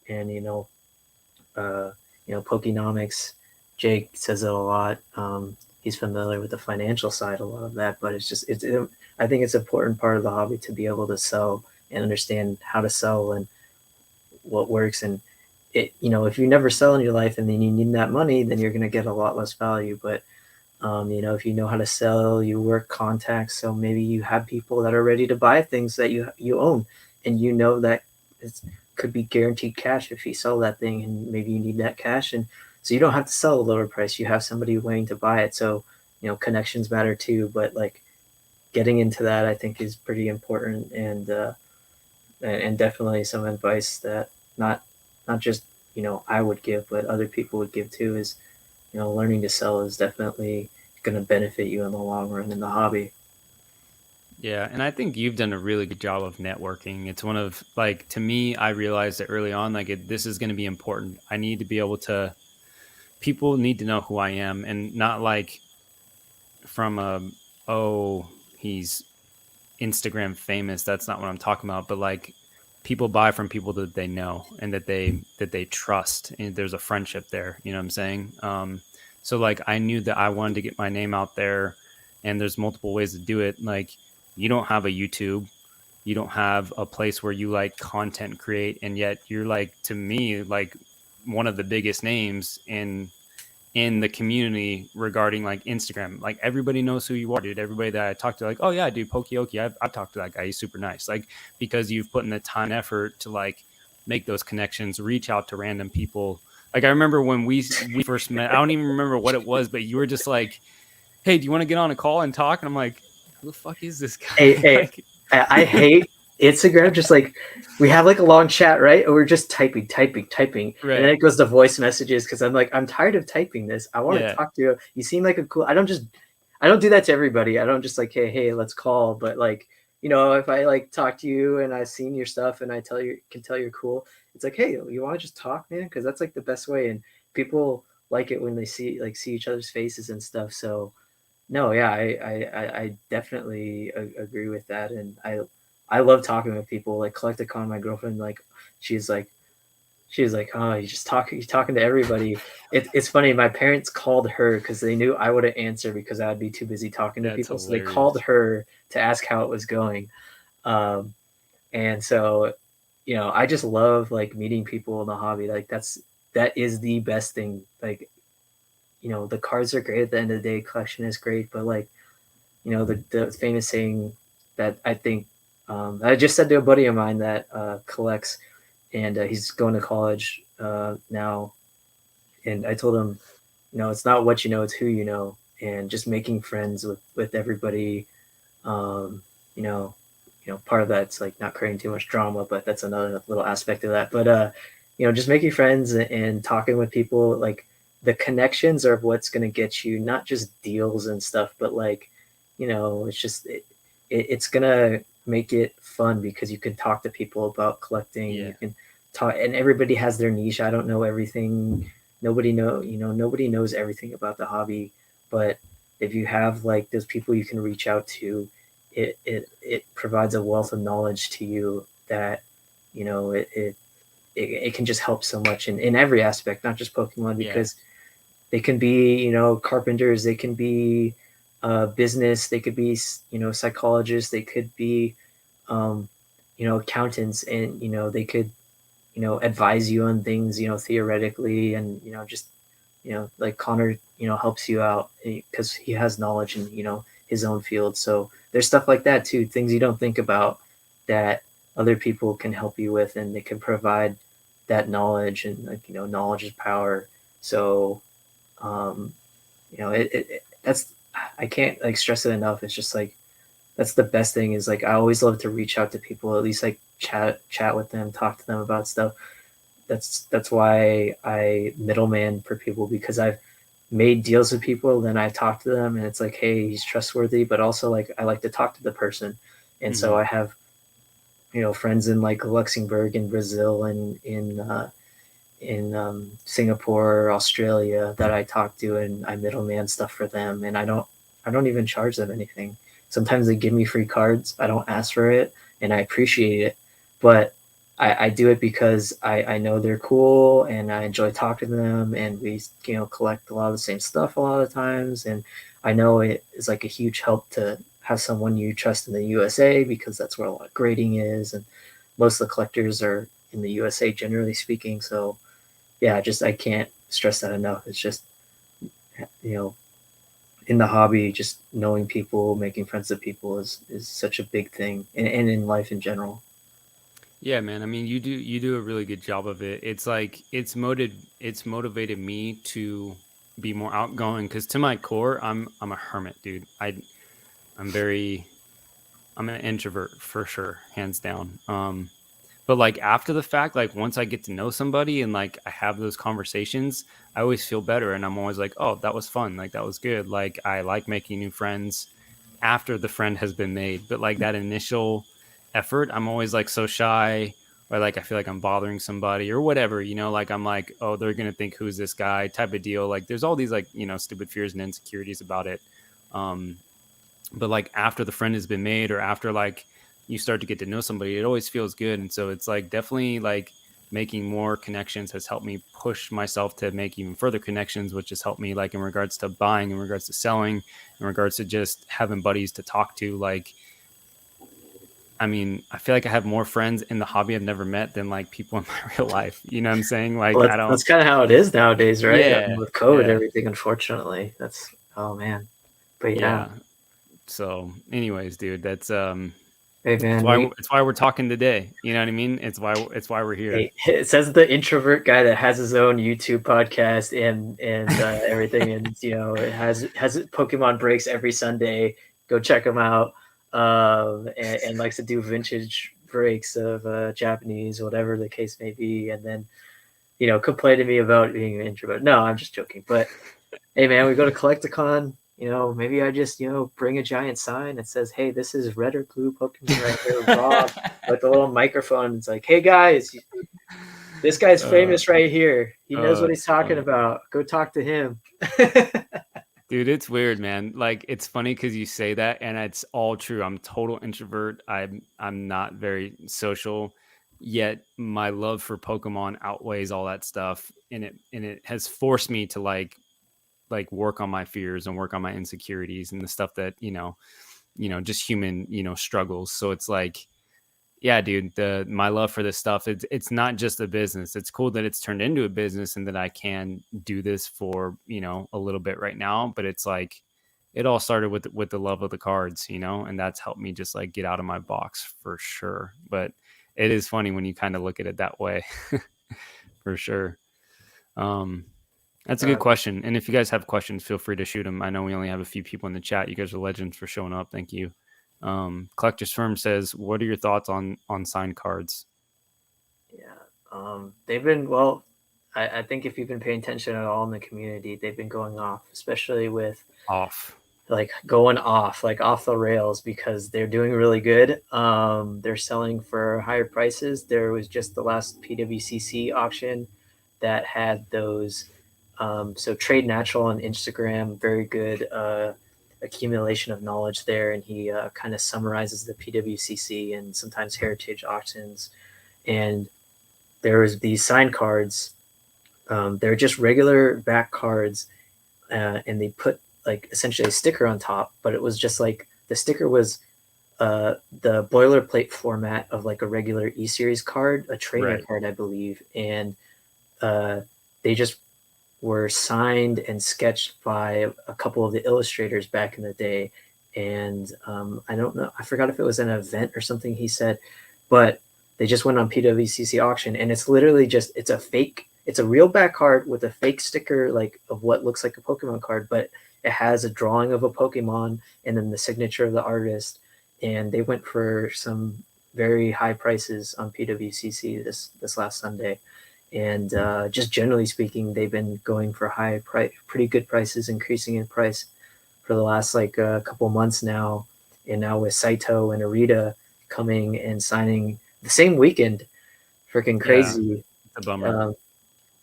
and Pokenomics. Jake says it a lot. He's familiar with the financial side, a lot of that, but I think it's an important part of the hobby to be able to sell and understand how to sell and what works. And if you never sell in your life and then you need that money, then you're going to get a lot less value. But if you know how to sell, you work contacts, so maybe you have people that are ready to buy things that you own, and you know that it could be guaranteed cash if you sell that thing, and maybe you need that cash, and so you don't have to sell a lower price. You have somebody willing to buy it. So connections matter too. But like getting into that, I think is pretty important, and definitely some advice that not just I would give, but other people would give too, is learning to sell is definitely going to benefit you in the long run in the hobby. Yeah, and I think you've done a really good job of networking. It's one of, like, to me, I realized that early on, like, this is going to be important. I need to be able to, people need to know who I am, and not like from he's Instagram famous. That's not what I'm talking about. But like, people buy from people that they know and that they trust, and there's a friendship there. You know what I'm saying? So like, I knew that I wanted to get my name out there, and there's multiple ways to do it. Like, you don't have a YouTube, you don't have a place where you like content create, and yet you're like, to me, like one of the biggest names in the community regarding like Instagram. Like, everybody knows who you are, dude. Everybody that I talk to, like, oh yeah, dude, Poke Oki, I've talked to that guy, he's super nice. Like, because you've put in the time and effort to like make those connections, reach out to random people. Like, I remember when we first met, I don't even remember what it was, but you were just like, hey, do you want to get on a call and talk? And I'm like, who the fuck is this guy? Hey, like, I hate Instagram. Just like, we have like a long chat, right? And we're just typing. Right. And then it goes to voice messages, because I'm like, I'm tired of typing this. I want to talk to you. You seem like a cool. I don't do that to everybody. I don't just like, hey, let's call. But like, if I like talk to you and I've seen your stuff and I can tell you're cool, it's like, hey, you want to just talk, man? Because that's like the best way. And people like it when they see each other's faces and stuff. So no, yeah, I definitely agree with that. And I love talking with people. Like Collecticon, my girlfriend, like she's like, oh, you're talking to everybody. It's funny. My parents called her because they knew I wouldn't answer because I'd be too busy talking to people. Hilarious. So they called her to ask how it was going. And so, I just love like meeting people in the hobby. Like that is the best thing. Like, the cards are great at the end of the day. Collection is great, but like, the famous saying that I think, I just said to a buddy of mine that collects, and he's going to college now. And I told him, it's not what you know, it's who you know. And just making friends with everybody, part of that's like not creating too much drama, but that's another little aspect of that. But, just making friends and talking with people, like the connections are what's going to get you, not just deals and stuff, but like, it's just, it's going to make it fun because you can talk to people about collecting. Yeah. You can talk, and everybody has their niche. I don't know everything. Nobody knows everything about the hobby, but if you have like those people you can reach out to, it provides a wealth of knowledge to you that, it can just help so much in every aspect, not just Pokemon, because they can be, carpenters, they can be business, they could be, psychologists, they could be, accountants, and, they could, advise you on things, theoretically, and, just, like Connor, helps you out because he has knowledge in, his own field. So there's stuff like that too, things you don't think about that other people can help you with, and they can provide that knowledge, and like, knowledge is power. So, that's, I can't like stress it enough. It's just like, that's the best thing, is like, I always love to reach out to people, at least like chat with them, talk to them about stuff. That's why I middleman for people, because I've made deals with people, then I talk to them and it's like, hey, he's trustworthy, but also like I like to talk to the person. And so I have, friends in like Luxembourg and Brazil and in Singapore, Australia that I talk to, and I middleman stuff for them, and I don't even charge them anything. Sometimes they give me free cards. I don't ask for it, and I appreciate it, but I do it because I know they're cool and I enjoy talking to them, and we collect a lot of the same stuff a lot of times, and I know it is like a huge help to have someone you trust in the USA because that's where a lot of grading is, and most of the collectors are in the USA generally speaking. So yeah, I can't stress that enough. It's just, in the hobby, just knowing people, making friends with people is such a big thing, and in life in general. Yeah, man. I mean, you do a really good job of it. It's like it's motivated me to be more outgoing because to my core, I'm a hermit, dude. I'm an introvert for sure, hands down. But like after the fact, like once I get to know somebody and like I have those conversations, I always feel better, and I'm always like, oh, that was fun, like that was good. Like I like making new friends after the friend has been made, but like that initial effort, I'm always like so shy, or like I feel like I'm bothering somebody or whatever, like I'm like, oh, they're gonna think who's this guy type of deal. Like there's all these like stupid fears and insecurities about it. But like after the friend has been made, or after like you start to get to know somebody, it always feels good. And so it's like definitely like making more connections has helped me push myself to make even further connections, which has helped me like in regards to buying, in regards to selling, in regards to just having buddies to talk to. Like, I mean, I feel like I have more friends in the hobby I've never met than like people in my real life. You know what I'm saying? Like, Well, I don't. that's kind of how it is nowadays, right? Yeah. With COVID, Yeah. everything, unfortunately. That's, oh man. But yeah. So, anyways, dude, that's Hey man, it's why we're talking today. You know what I mean? It's why we're here. It says the introvert guy that has his own YouTube podcast and everything, and it has Pokemon breaks every Sunday. Go check him out. And likes to do vintage breaks of Japanese, whatever the case may be, and then complain to me about being an introvert. No, I'm just joking. But hey man, we go to Collecticon. Maybe I just, bring a giant sign that says, hey, this is red or blue Pokemon right here, Rob, with a little microphone. It's like, hey guys, this guy's famous right here. He knows what he's talking about. Go talk to him. Dude, it's weird, man. Like, it's funny because you say that, and it's all true. I'm a total introvert. I'm not very social, yet my love for Pokemon outweighs all that stuff, and it has forced me to like work on my fears and work on my insecurities and the stuff that just human struggles. So it's like, yeah, dude, my love for this stuff, it's not just a business. It's cool that it's turned into a business and that I can do this for a little bit right now, but it's like it all started with the love of the cards, and that's helped me just like get out of my box for sure. But it is funny when you kind of look at it that way. For sure. That's a good question. And if you guys have questions, feel free to shoot them. I know we only have a few people in the chat. You guys are legends for showing up. Thank you. Collector's Firm says, what are your thoughts on signed cards? Yeah. They've been, well, I think if you've been paying attention at all in the community, they've been going off, especially with going off the rails, because they're doing really good. They're selling for higher prices. There was just the last PWCC auction that had those. So Trade Natural on Instagram, very good accumulation of knowledge there, and he kind of summarizes the PWCC and sometimes heritage auctions. And there was these signed cards. They're just regular back cards, and they put like essentially a sticker on top, but it was just like the sticker was the boilerplate format of like a regular E-Series card, a trainer card, I believe, and they just were signed and sketched by a couple of the illustrators back in the day. And I don't know, I forgot if it was an event or something he said, but they just went on PWCC auction, and it's literally just, it's a real back card with a fake sticker, like of what looks like a Pokemon card, but it has a drawing of a Pokemon and then the signature of the artist. And they went for some very high prices on PWCC this last Sunday. And just generally speaking, they've been going for pretty good prices, increasing in price for the last like a couple months now. And now with Saito and Arita coming and signing the same weekend, freaking crazy. It's a bummer.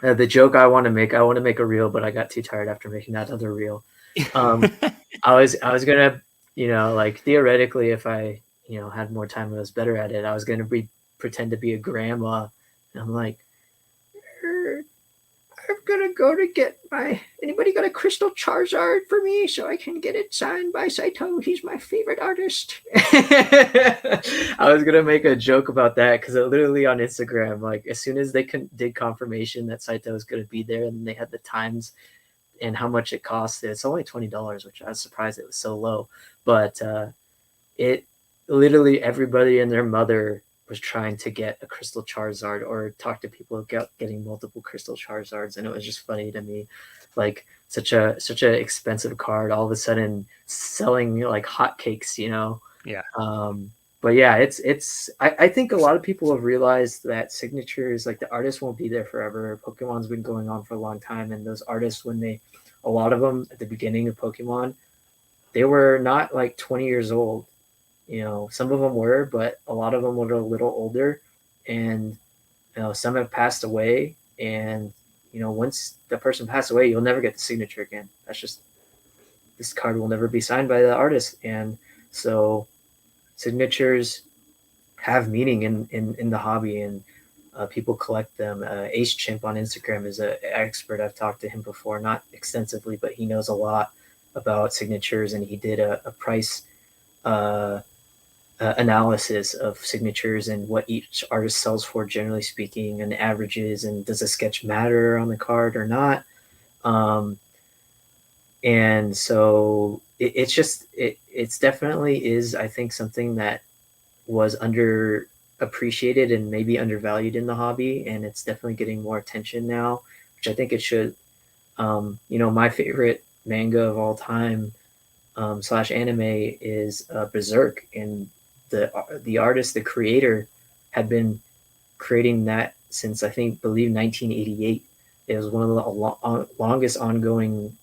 The joke I want to make a reel, but I got too tired after making that other reel. I was gonna, like theoretically, if I, had more time and was better at it, I was gonna pretend to be a grandma. And I'm like, I'm gonna go to get anybody got a crystal Charizard for me so I can get it signed by Saito. He's my favorite artist. I was gonna make a joke about that because literally on Instagram, like as soon as they did confirmation that Saito was gonna be there and they had the times and how much it cost, it's only $20, which I was surprised it was so low. But it literally everybody and their mother was trying to get a crystal Charizard or talk to people about getting multiple crystal Charizards, and it was just funny to me, like such a expensive card all of a sudden selling like hotcakes, Yeah. But yeah, I think a lot of people have realized that signatures, like the artists won't be there forever. Pokemon's been going on for a long time, and those artists, a lot of them at the beginning of Pokemon, they were not like 20 years old. Some of them were, but a lot of them were a little older, and some have passed away. And once the person passed away, you'll never get the signature again. That's just, this card will never be signed by the artist. And so signatures have meaning in the hobby, and people collect them. Ace Chimp on Instagram is an expert. I've talked to him before, not extensively, but he knows a lot about signatures, and he did a price analysis of signatures and what each artist sells for, generally speaking, and averages, and does a sketch matter on the card or not. And so it's definitely is, I think, something that was underappreciated and maybe undervalued in the hobby, and it's definitely getting more attention now, which I think it should. My favorite manga of all time / anime is Berserk, and the artist, the creator, had been creating that since I believe 1988. It was one of the longest ongoing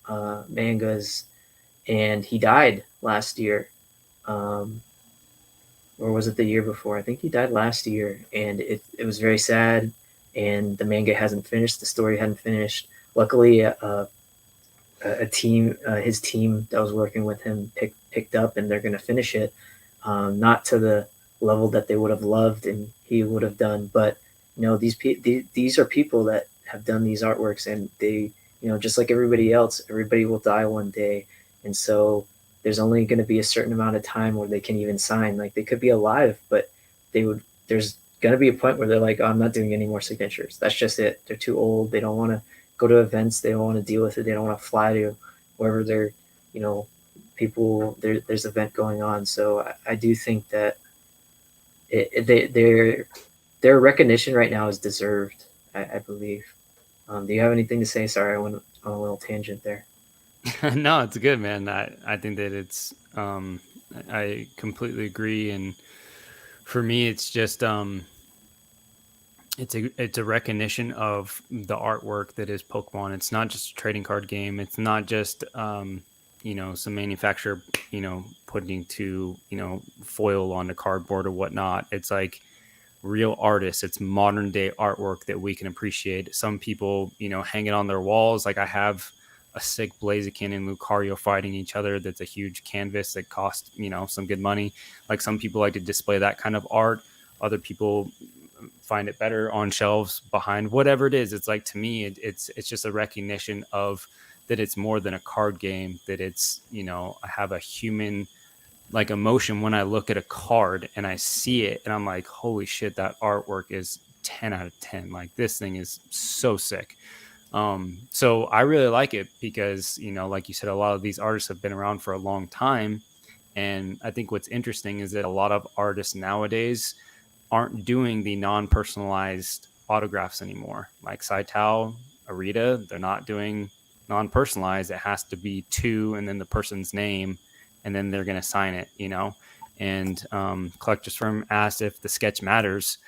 mangas, and he died last year. Or was it the year before? I think he died last year, and it was very sad, and the manga hasn't finished. The story hadn't finished. Luckily, his team that was working with him picked up, and they're going to finish it. Not to the level that they would have loved and he would have done, but these are people that have done these artworks, and they, just like everybody else, everybody will die one day, and so there's only going to be a certain amount of time where they can even sign. Like, they could be alive, but there's going to be a point where they're like, oh, I'm not doing any more signatures. That's just it. They're too old. They don't want to go to events. They don't want to deal with it. They don't want to fly to wherever there's an event going on. So I do think that their recognition right now is deserved, I believe. Do you have anything to say? Sorry, I went on a little tangent there. No, it's good, man. I think that it's I completely agree, and for me, it's just it's a recognition of the artwork that is Pokemon. It's not just a trading card game. It's not just some manufacturer putting foil on the cardboard or whatnot. It's like real artists. It's modern day artwork that we can appreciate. Some people hang it on their walls. Like, I have a sick Blaziken and Lucario fighting each other. That's a huge canvas that costs some good money. Like, some people like to display that kind of art. Other people find it better on shelves behind whatever it is. It's like, to me, it's just a recognition of that it's more than a card game, that it's I have a human like emotion when I look at a card and I see it and I'm like, holy shit, that artwork is 10 out of 10. Like, this thing is so sick. So I really like it because, like you said, a lot of these artists have been around for a long time. And I think what's interesting is that a lot of artists nowadays aren't doing the non-personalized autographs anymore. Like Saito, Arita, they're not doing non-personalized. It has to be to and then the person's name, and then they're going to sign it, And Collectors Firm asked if the sketch matters.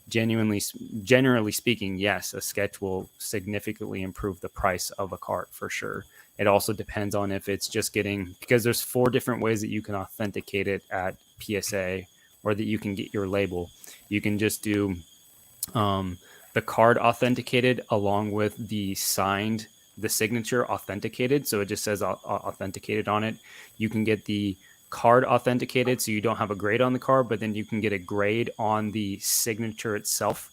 generally speaking, yes, a sketch will significantly improve the price of a card for sure. It also depends on if it's just getting, because there's 4 different ways that you can authenticate it at PSA, or that you can get your label. You can just do the card authenticated along with the signature authenticated. So it just says authenticated on it. You can get the card authenticated, so you don't have a grade on the card, but then you can get a grade on the signature itself.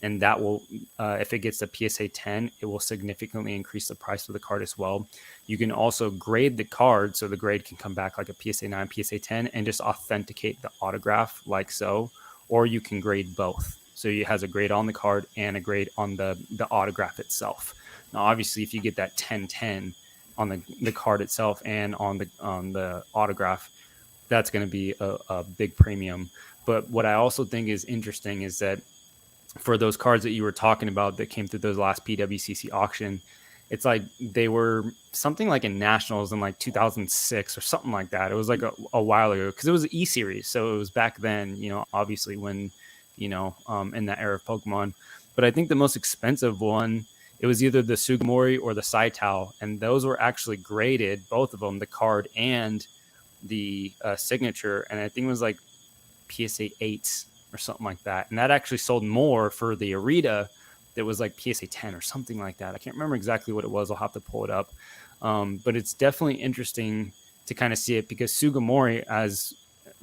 And that will, if it gets a PSA 10, it will significantly increase the price of the card as well. You can also grade the card, so the grade can come back like a PSA 9, PSA 10, and just authenticate the autograph like so. Or you can grade both. So it has a grade on the card and a grade on the autograph itself. Now, obviously, if you get that 10-10 on the card itself and on the autograph, that's going to be a big premium. But what I also think is interesting is that for those cards that you were talking about that came through those last PWCC auction, it's like they were something like in nationals in like 2006 or something like that. It was like a while ago, because it was an E-series. So it was back then, obviously when, in that era of Pokemon. But I think the most expensive one, it was either the Sugimori or the Saitao. And those were actually graded, both of them, the card and the signature. And I think it was like PSA 8s or something like that. And that actually sold more for the Arita that was like PSA 10 or something like that. I can't remember exactly what it was. I'll have to pull it up. But it's definitely interesting to kind of see it, because Sugimori, as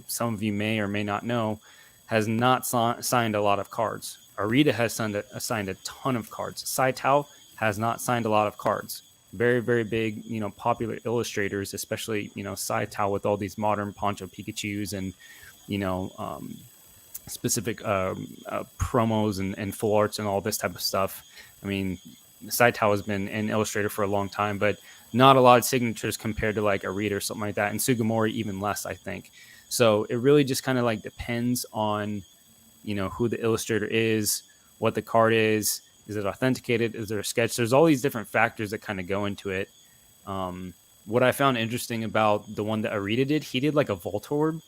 some of you may or may not know, has not signed a lot of cards. Arita has signed a ton of cards. Saitao has not signed a lot of cards. Very, very big, popular illustrators, especially, Saitao with all these modern Poncho Pikachus and, specific promos and full arts and all this type of stuff. I mean, Saitao has been an illustrator for a long time, but not a lot of signatures compared to like Arita or something like that. And Sugimori even less, I think. So it really just kind of like depends on, who the illustrator is, what the card is it authenticated? Is there a sketch? There's all these different factors that kind of go into it. What I found interesting about the one that Arita did, he did like a Voltorb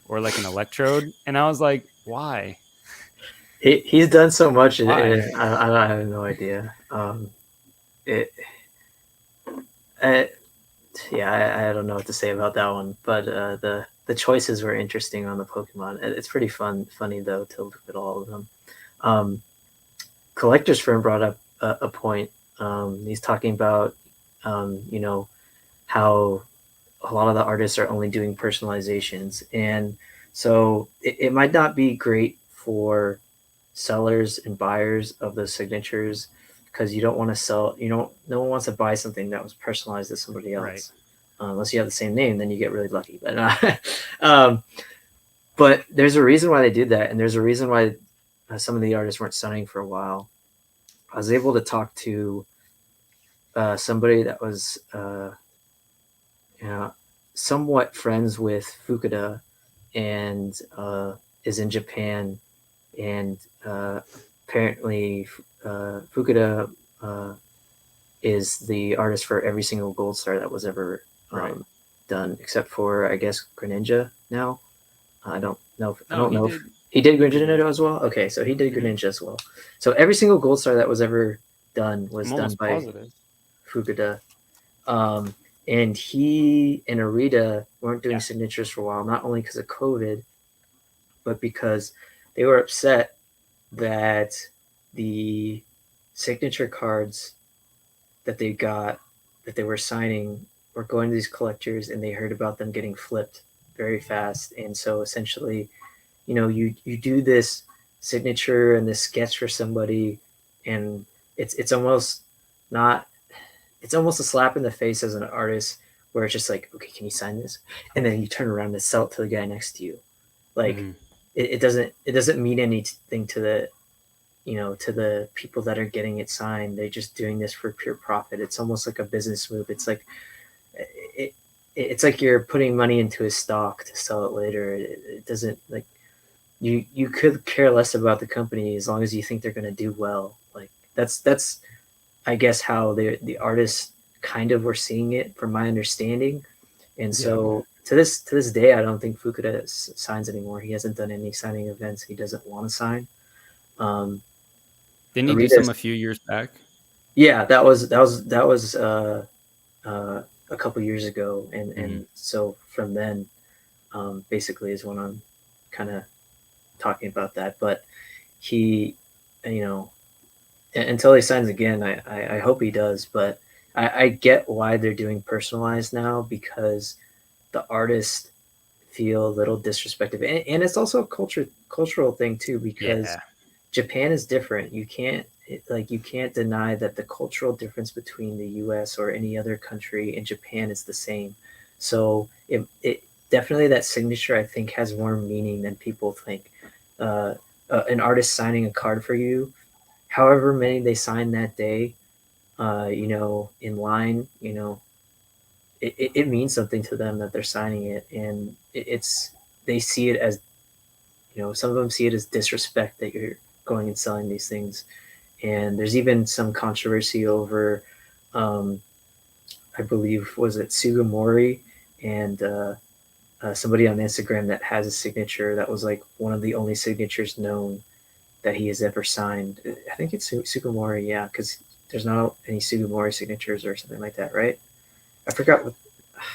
or like an Electrode. And I was like, why? He's done so much, and I have no idea. I don't know what to say about that one, but the choices were interesting on the Pokemon. It's pretty funny though to look at all of them. Collector's Friend brought up a point. He's talking about how a lot of the artists are only doing personalizations, and so it might not be great for sellers and buyers of those signatures, because you don't want to sell, no one wants to buy something that was personalized to somebody else. Right. Unless you have the same name, then you get really lucky. But there's a reason why they did that, and there's a reason why some of the artists weren't signing for a while. I was able to talk to somebody that was somewhat friends with Fukuda, and is in Japan, and apparently Fukuda is the artist for every single Gold Star that was ever done, except for, I guess, Greninja now. I don't know if he did Greninja as well. Okay, so he did Greninja as well. So every single Gold Star that was ever done was done by Fukuda. And he and Arita weren't doing signatures for a while, not only because of COVID, but because they were upset that the signature cards that they got, that they were signing, were going to these collectors, and they heard about them getting flipped very fast. And so essentially, you do this signature and this sketch for somebody, and it's almost a slap in the face as an artist, where it's just like, okay, can you sign this? And then you turn around and sell it to the guy next to you. Like, it doesn't mean anything to the, to the people that are getting it signed. They're just doing this for pure profit. It's almost like a business move. It's like, it's like you're putting money into a stock to sell it later. It doesn't, like, you could care less about the company as long as you think they're going to do well. Like, that's I guess how the artists kind of were seeing it, from my understanding. And so to this day, I don't think Fukuda signs anymore. He hasn't done any signing events. He doesn't want to sign. Didn't he do Arita's, some a few years back? yeah, that was a couple years ago, and so from then, basically is when I'm kind of talking about that. But he, you know, until he signs again, I hope he does. But I get why they're doing personalized now, because the artists feel a little disrespected, and it's also a cultural thing too, because Yeah. Japan is different. You can't deny that the cultural difference between the U.S. or any other country and Japan is the same. So it definitely, that signature, I think, has more meaning than people think. Uh, an artist signing a card for you, however many they sign that day, in line, it means something to them that they're signing it, and they see it as, some of them see it as disrespect that you're going and selling these things. And there's even some controversy over, um, I believe, was it Sugimori, and somebody on Instagram that has a signature that was like one of the only signatures known that he has ever signed. I think it's Sugimori, yeah, because there's not any Sugimori signatures or something like that, right? I forgot what.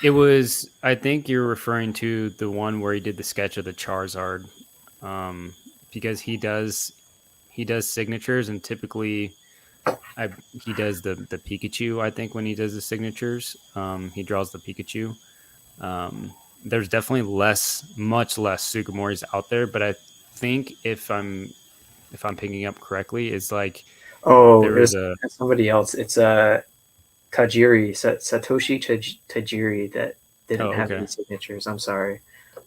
It was, I think you're referring to the one where he did the sketch of the Charizard, because he does signatures, and typically he does the Pikachu. I think when he does the signatures, he draws the Pikachu. There's definitely much less Sugimoris out there, but I think if I'm picking up correctly, it's like Oh, there it was was a somebody else. It's Satoshi Tajiri, that didn't have okay. any signatures. I'm sorry.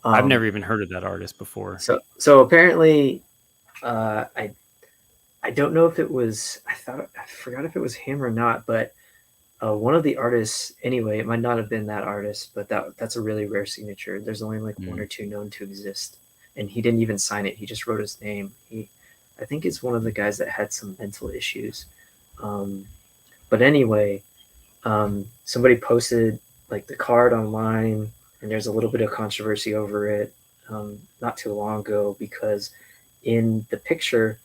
I've Um, never even heard of that artist before. so apparently, I don't know if it was. I forgot if it was him or not, but one of the artists. Anyway, it might not have been that artist, but that's a really rare signature. There's only like one or two known to exist, and he didn't even sign it. He just wrote his name. I think it's one of the guys that had some mental issues. Um, but anyway, somebody posted like the card online, and there's a little bit of controversy over it, not too long ago, because in the picture,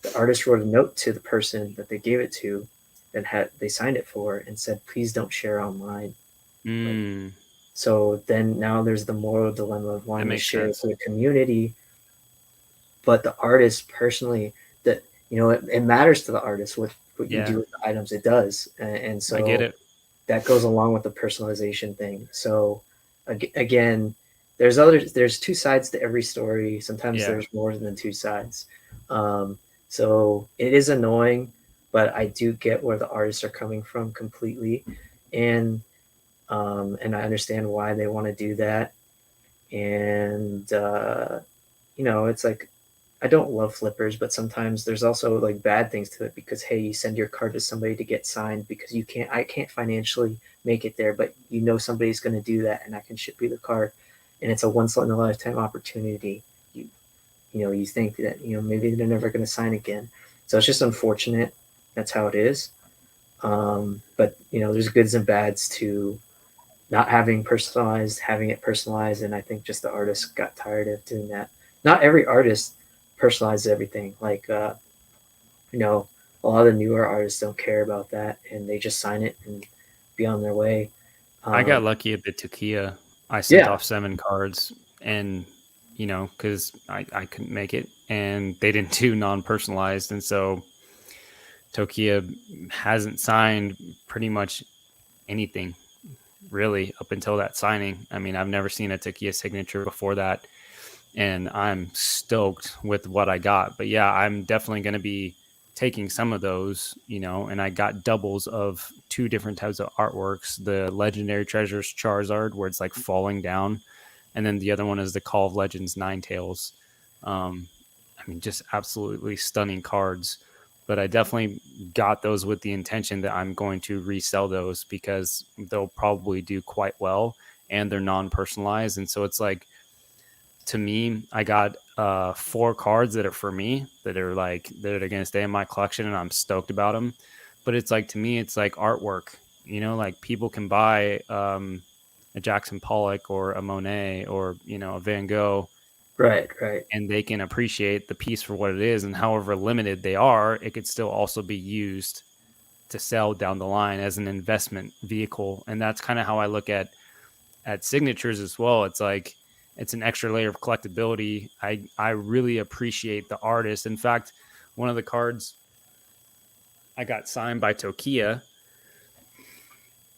the artist wrote a note to the person that they gave it to, that they signed it for, and said, "Please don't share online." Like, so then now there's the moral dilemma of That wanting to makes share it sense. for the community, but the artist personally, that it matters to the artist what you do Yeah, with the items. It does, and I get so it. that goes along with the personalization thing. So again, there's two sides to every story. Sometimes Yeah. there's more than two sides. Um, so it is annoying, but I do get where the artists are coming from completely, and and I understand why they want to do that. And it's like, I don't love flippers, but sometimes there's also like bad things to it, because hey, you send your card to somebody to get signed because I can't financially make it there, but somebody's going to do that, and I can ship you the card, and it's a once in a lifetime opportunity. You think that maybe they're never going to sign again, so it's just unfortunate. That's how it is. But there's goods and bads to not having it personalized, and I think just the artist got tired of doing that. Not every artist personalizes everything. Like a lot of the newer artists don't care about that, and they just sign it and be on their way. I got Um, lucky at the Takia. I sent yeah, off 7 cards, and because I couldn't make it, and they didn't do non-personalized, and so Tokia hasn't signed pretty much anything really up until that signing. I mean, I've never seen a Takia signature before that, and I'm stoked with what I got. But yeah, I'm definitely going to be taking some of those, and I got doubles of 2 different types of artworks: the Legendary Treasures Charizard, where it's like falling down, and then the other one is the Call of Legends Ninetales. Um, I mean, just absolutely stunning cards. But I definitely got those with the intention that I'm going to resell those because they'll probably do quite well, and they're non-personalized. And so it's like, to me, I got 4 cards that are for me, that are going to stay in my collection, and I'm stoked about them. But it's like, to me, it's like artwork. Like people can buy a Jackson Pollock or a Monet or a Van Gogh, Right. and they can appreciate the piece for what it is, and however limited they are, it could still also be used to sell down the line as an investment vehicle. And that's kind of how I look at signatures as well. It's like it's an extra layer of collectability. I really appreciate the artist. In fact, one of the cards I got signed by Tokia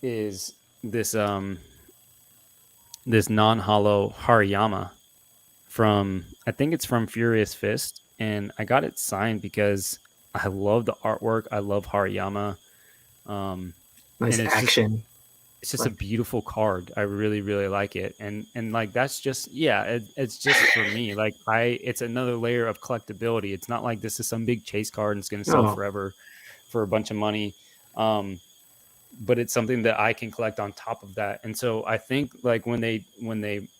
is this this non-hollow Hariyama from, I think it's from Furious Fist, and I got it signed because I love the artwork. I love Hariyama. Nice and action. It's just a beautiful card. I really, really like it. And like, that's just, it's just for me. Like it's another layer of collectability. It's not like this is some big chase card and it's going to sell forever for a bunch of money. But it's something that I can collect on top of that. And so I think like when they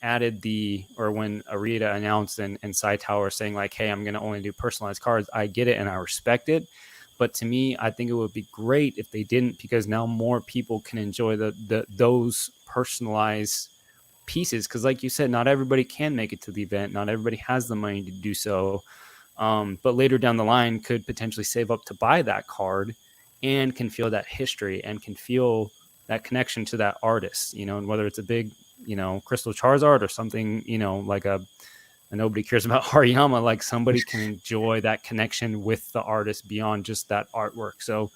added when Arita announced and Saitao are saying like, hey, I'm going to only do personalized cards, I get it and I respect it. But to me, I think it would be great if they didn't, because now more people can enjoy those personalized pieces. Because like you said, not everybody can make it to the event. Not everybody has the money to do so. But later down the line could potentially save up to buy that card and can feel that history and can feel that connection to that artist, and whether it's a big, Crystal Charizard or something, like nobody cares about Hariyama, like somebody can enjoy that connection with the artist beyond just that artwork. So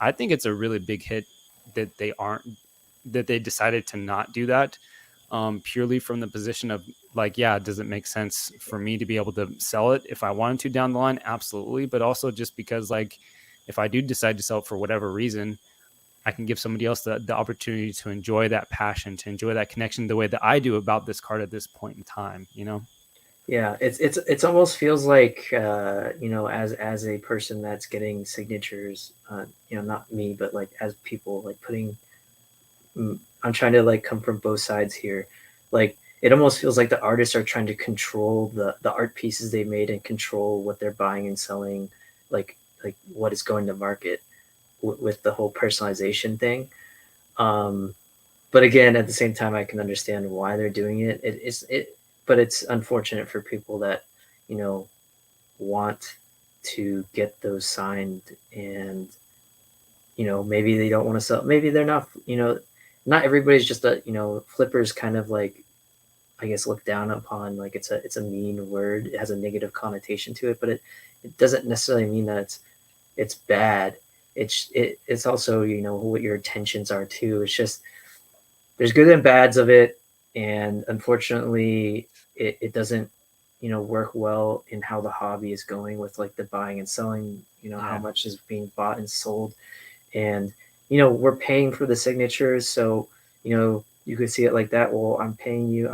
I think it's a really big hit that they decided to not do that, purely from the position of like, does it make sense for me to be able to sell it if I wanted to down the line? Absolutely. But also just because like, if I do decide to sell it for whatever reason, I can give somebody else the opportunity to enjoy that passion, to enjoy that connection the way that I do about this card at this point in time, Yeah, it's almost feels like as a person that's getting signatures, not me, but like as people like putting, I'm trying to like come from both sides here. Like it almost feels like the artists are trying to control the art pieces they made and control what they're buying and selling, like what is going to market with the whole personalization thing. But again, at the same time, I can understand why they're doing it. But it's unfortunate for people that, want to get those signed and, maybe they don't want to sell. Maybe they're not, not everybody's just flippers kind of like, I guess, looked down upon. Like it's a mean word. It has a negative connotation to it, but it doesn't necessarily mean that it's bad. It's also, what your intentions are too. It's just, there's good and bads of it. And unfortunately, it doesn't, work well in how the hobby is going with like the buying and selling, how much is being bought and sold. And, we're paying for the signatures. So, you could see it like that. Well, I'm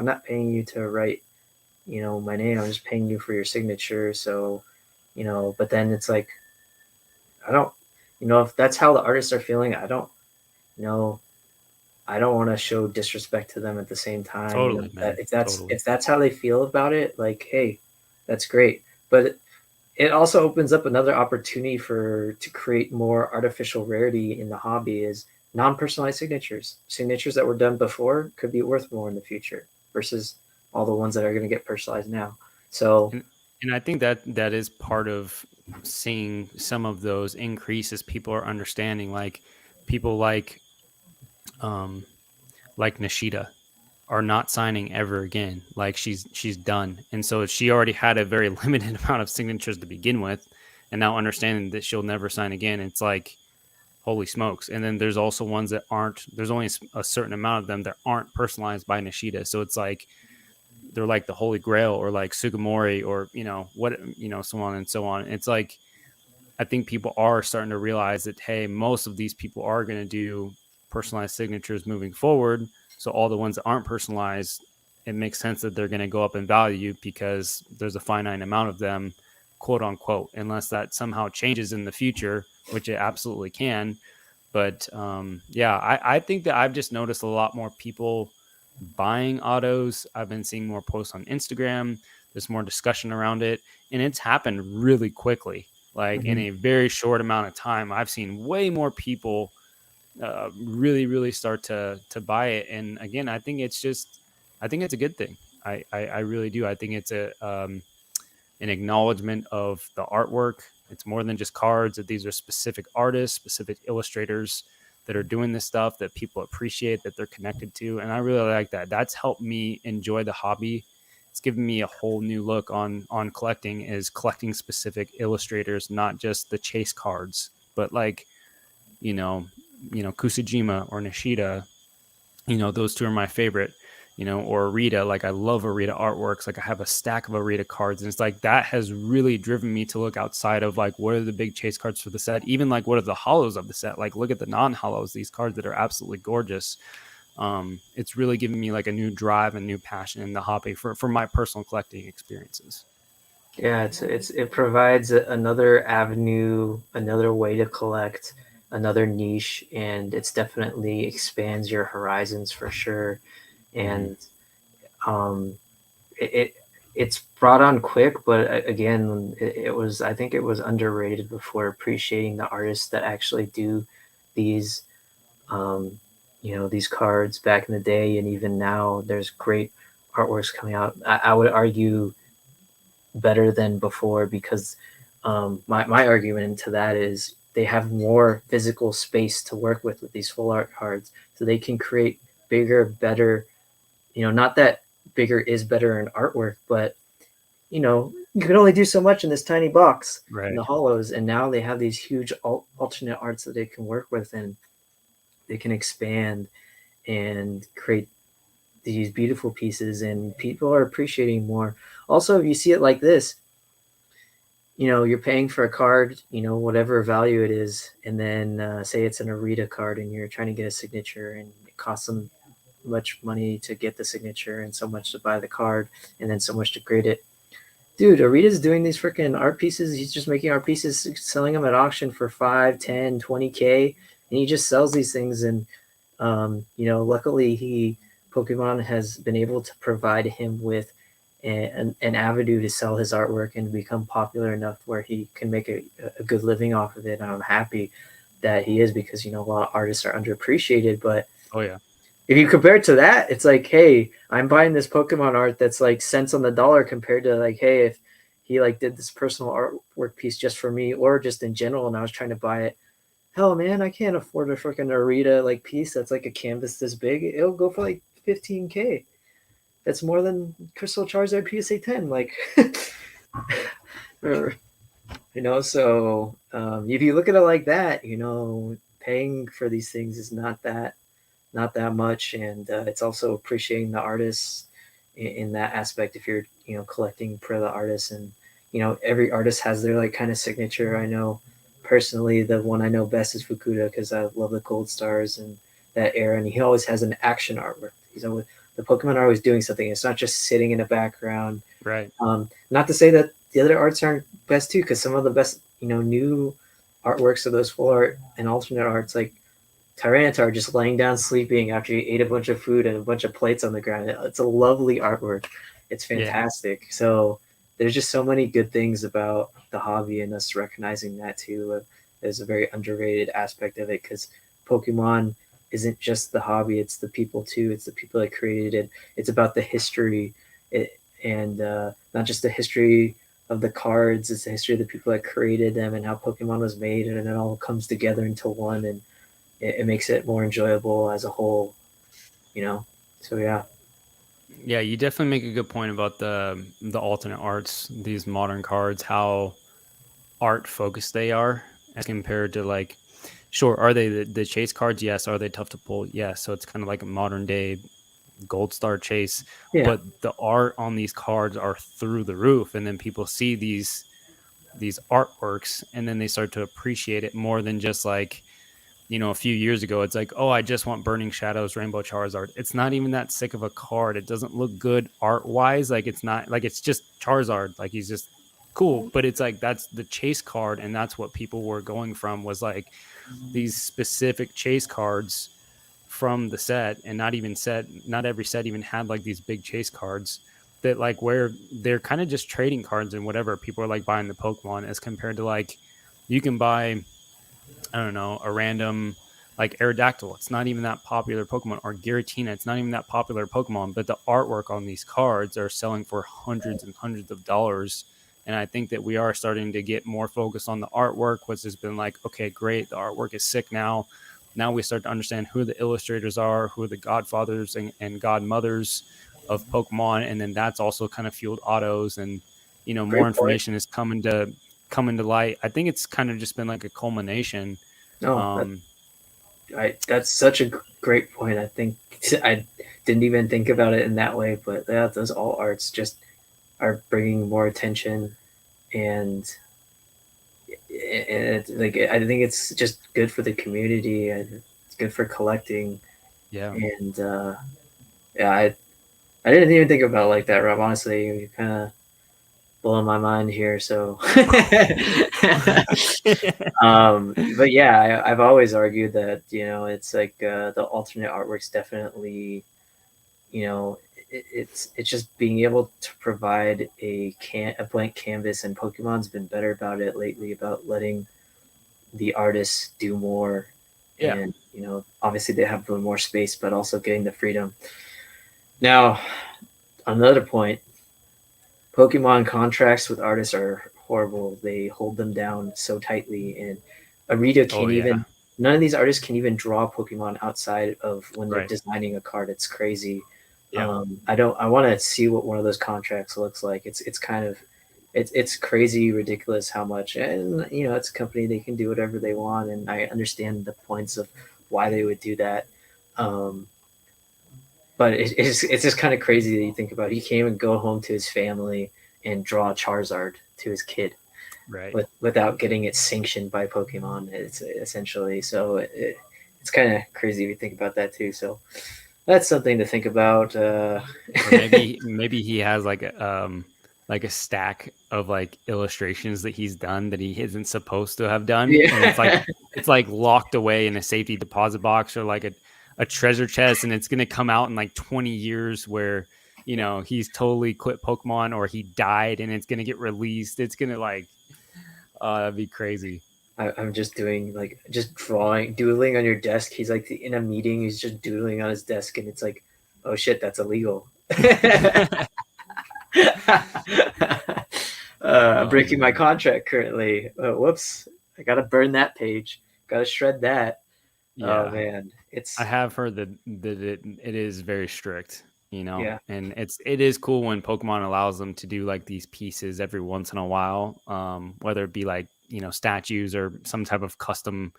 not paying you to write, my name. I'm just paying you for your signature. So, but then it's like, I don't, if that's how the artists are feeling, I don't want to show disrespect to them at the same time. Totally, man. If that's how they feel about it, like, hey, that's great. But it also opens up another opportunity to create more artificial rarity in the hobby is non-personalized signatures. Signatures that were done before could be worth more in the future versus all the ones that are going to get personalized now. So, and I think that is part of seeing some of those increases. People are understanding, like people like Nishida are not signing ever again. Like she's done. And so she already had a very limited amount of signatures to begin with. And now understanding that she'll never sign again, it's like, holy smokes. And then there's also ones that there's only a certain amount of them that aren't personalized by Nishida. So it's like, they're like the Holy Grail or like Sugimori or, so on and so on. It's like, I think people are starting to realize that, hey, most of these people are going to do personalized signatures moving forward. So all the ones that aren't personalized, it makes sense that they're going to go up in value because there's a finite amount of them, quote unquote, unless that somehow changes in the future, which it absolutely can. But I think that I've just noticed a lot more people buying autos. I've been seeing more posts on Instagram. There's more discussion around it, and it's happened really quickly. Like in a very short amount of time, I've seen way more people really, really start to buy it. And again, I think it's a good thing. I really do. I think it's an acknowledgement of the artwork. It's more than just cards, that these are specific artists, specific illustrators that are doing this stuff that people appreciate, that they're connected to. And I really like that. That's helped me enjoy the hobby. It's given me a whole new look on collecting, is collecting specific illustrators, not just the chase cards, but like, Kusujima or Nishida, those two are my favorite, or Arita. Like, I love Arita artworks. Like, I have a stack of Arita cards, and it's like that has really driven me to look outside of like, what are the big chase cards for the set? Even like, what are the hollows of the set? Like, look at the non-hollows, these cards that are absolutely gorgeous. It's really given me like a new drive and new passion in the hobby for my personal collecting experiences. Yeah, it provides another avenue, another way to collect, another niche, and it's definitely expands your horizons for sure. And it's brought on quick, but again, I think it was underrated before, appreciating the artists that actually do these these cards back in the day, and even now there's great artworks coming out. I would argue better than before, because my argument to that is they have more physical space to work with these full art cards, so they can create bigger, better, not that bigger is better in artwork, but you can only do so much in this tiny box, right, in the hollows, and now they have these huge alternate arts that they can work with, and they can expand and create these beautiful pieces, and people are appreciating more. Also, if you see it like this, you're paying for a card, whatever value it is, and then say it's an Arita card and you're trying to get a signature, and it costs them much money to get the signature and so much to buy the card and then so much to grade it. Dude, Arita's doing these freaking art pieces. He's just making art pieces, selling them at auction for 5, 10, 20K, and he just sells these things. And luckily Pokemon has been able to provide him with an avenue to sell his artwork and become popular enough where he can make a good living off of it. And I'm happy that he is, because a lot of artists are underappreciated. But oh yeah, if you compare it to that, it's like, hey, I'm buying this Pokemon art that's like cents on the dollar, compared to like, hey, if he like did this personal artwork piece just for me, or just in general, and I was trying to buy it. Hell, man, I can't afford a freaking Arita like piece that's like a canvas this big. It'll go for like 15K. That's more than Crystal Charizard PSA 10. Like, so if you look at it like that, paying for these things is not that much. And it's also appreciating the artists in that aspect. If you're, collecting for the artists, and, every artist has their like kind of signature. I know personally, the one I know best is Fukuda, because I love the Gold Stars and that era. And he always has an action artwork. He's always, the Pokemon are always doing something. It's not just sitting in the background. right. Not to say that the other arts aren't best too, because some of the best, new artworks of those full art and alternate arts, like Tyranitar just laying down sleeping after he ate a bunch of food and a bunch of plates on the ground. It's a lovely artwork. It's fantastic. Yeah. So there's just so many good things about the hobby, and us recognizing that too is a very underrated aspect of it, because Pokemon isn't just the hobby, it's the people too. It's the people that created it. It's about the history, and not just the history of the cards, it's the history of the people that created them and how Pokemon was made, and it all comes together into one, and it makes it more enjoyable as a whole, so yeah, you definitely make a good point about the alternate arts, these modern cards, how art focused they are as compared to like, sure, are they the chase cards? Yes. Are they tough to pull? Yes. So it's kind of like a modern day Gold Star chase, but the art on these cards are through the roof, and then people see these artworks, and then they start to appreciate it more than just like, a few years ago, it's like, oh, I just want Burning Shadows Rainbow Charizard. It's not even that sick of a card. It doesn't look good art wise. Like, it's not like, it's just Charizard. Like, he's just cool, but it's like, that's the chase card, and that's what people were going from, was like these specific chase cards from the set. And not every set even had like these big chase cards that like, where they're kind of just trading cards and whatever. People are like buying the Pokemon, as compared to like, you can buy, I don't know, a random like Aerodactyl, it's not even that popular Pokemon, or Giratina, it's not even that popular Pokemon, but the artwork on these cards are selling for hundreds and hundreds of dollars. And I think that we are starting to get more focused on the artwork, which has been like, okay, great, the artwork is sick now. Now we start to understand who the illustrators are, who are the godfathers and godmothers of Pokemon, and then that's also kind of fueled autos, and more information is coming to light. I think it's kind of just been like a culmination. That's such a great point. I think I didn't even think about it in that way, but yeah, those all arts just are bringing more attention, and like I think it's just good for the community, and it's good for collecting. Yeah. And I didn't even think about it like that, Rob. Honestly, you kind of blowing my mind here. So, but yeah, I've always argued that it's like the alternate artwork's definitely, it's just being able to provide a blank canvas, and Pokemon's been better about it lately, about letting the artists do more. Yeah. And obviously they have a little more space, but also getting the freedom. Now, another point, Pokemon contracts with artists are horrible. They hold them down so tightly, and a reader can't none of these artists can even draw Pokemon outside of when they're designing a card. It's crazy. Yeah. I want to see what one of those contracts looks like. It's kind of, it's crazy, ridiculous how much, and it's a company, they can do whatever they want. And I understand the points of why they would do that. But it's just kind of crazy that you think about it. He can't even go home to his family and draw Charizard to his kid, right? Without getting it sanctioned by Pokemon. It's essentially, so it's kind of crazy if you think about that too. So that's something to think about. Or maybe he has like a stack of like illustrations that he's done that he isn't supposed to have done, and it's like locked away in a safety deposit box, or like a treasure chest, and it's going to come out in like 20 years where he's totally quit Pokemon, or he died, and it's going to get released. It's going to that'd be crazy. I'm just doing just doodling on your desk. He's like in a meeting, he's just doodling on his desk, and it's like, oh shit, that's illegal. I'm breaking my contract currently. Whoops, I gotta burn that page, gotta shred that. Yeah. Oh man, I have heard that it is very strict, Yeah. And it is cool when Pokemon allows them to do like these pieces every once in a while, whether it be like statues or some type of custom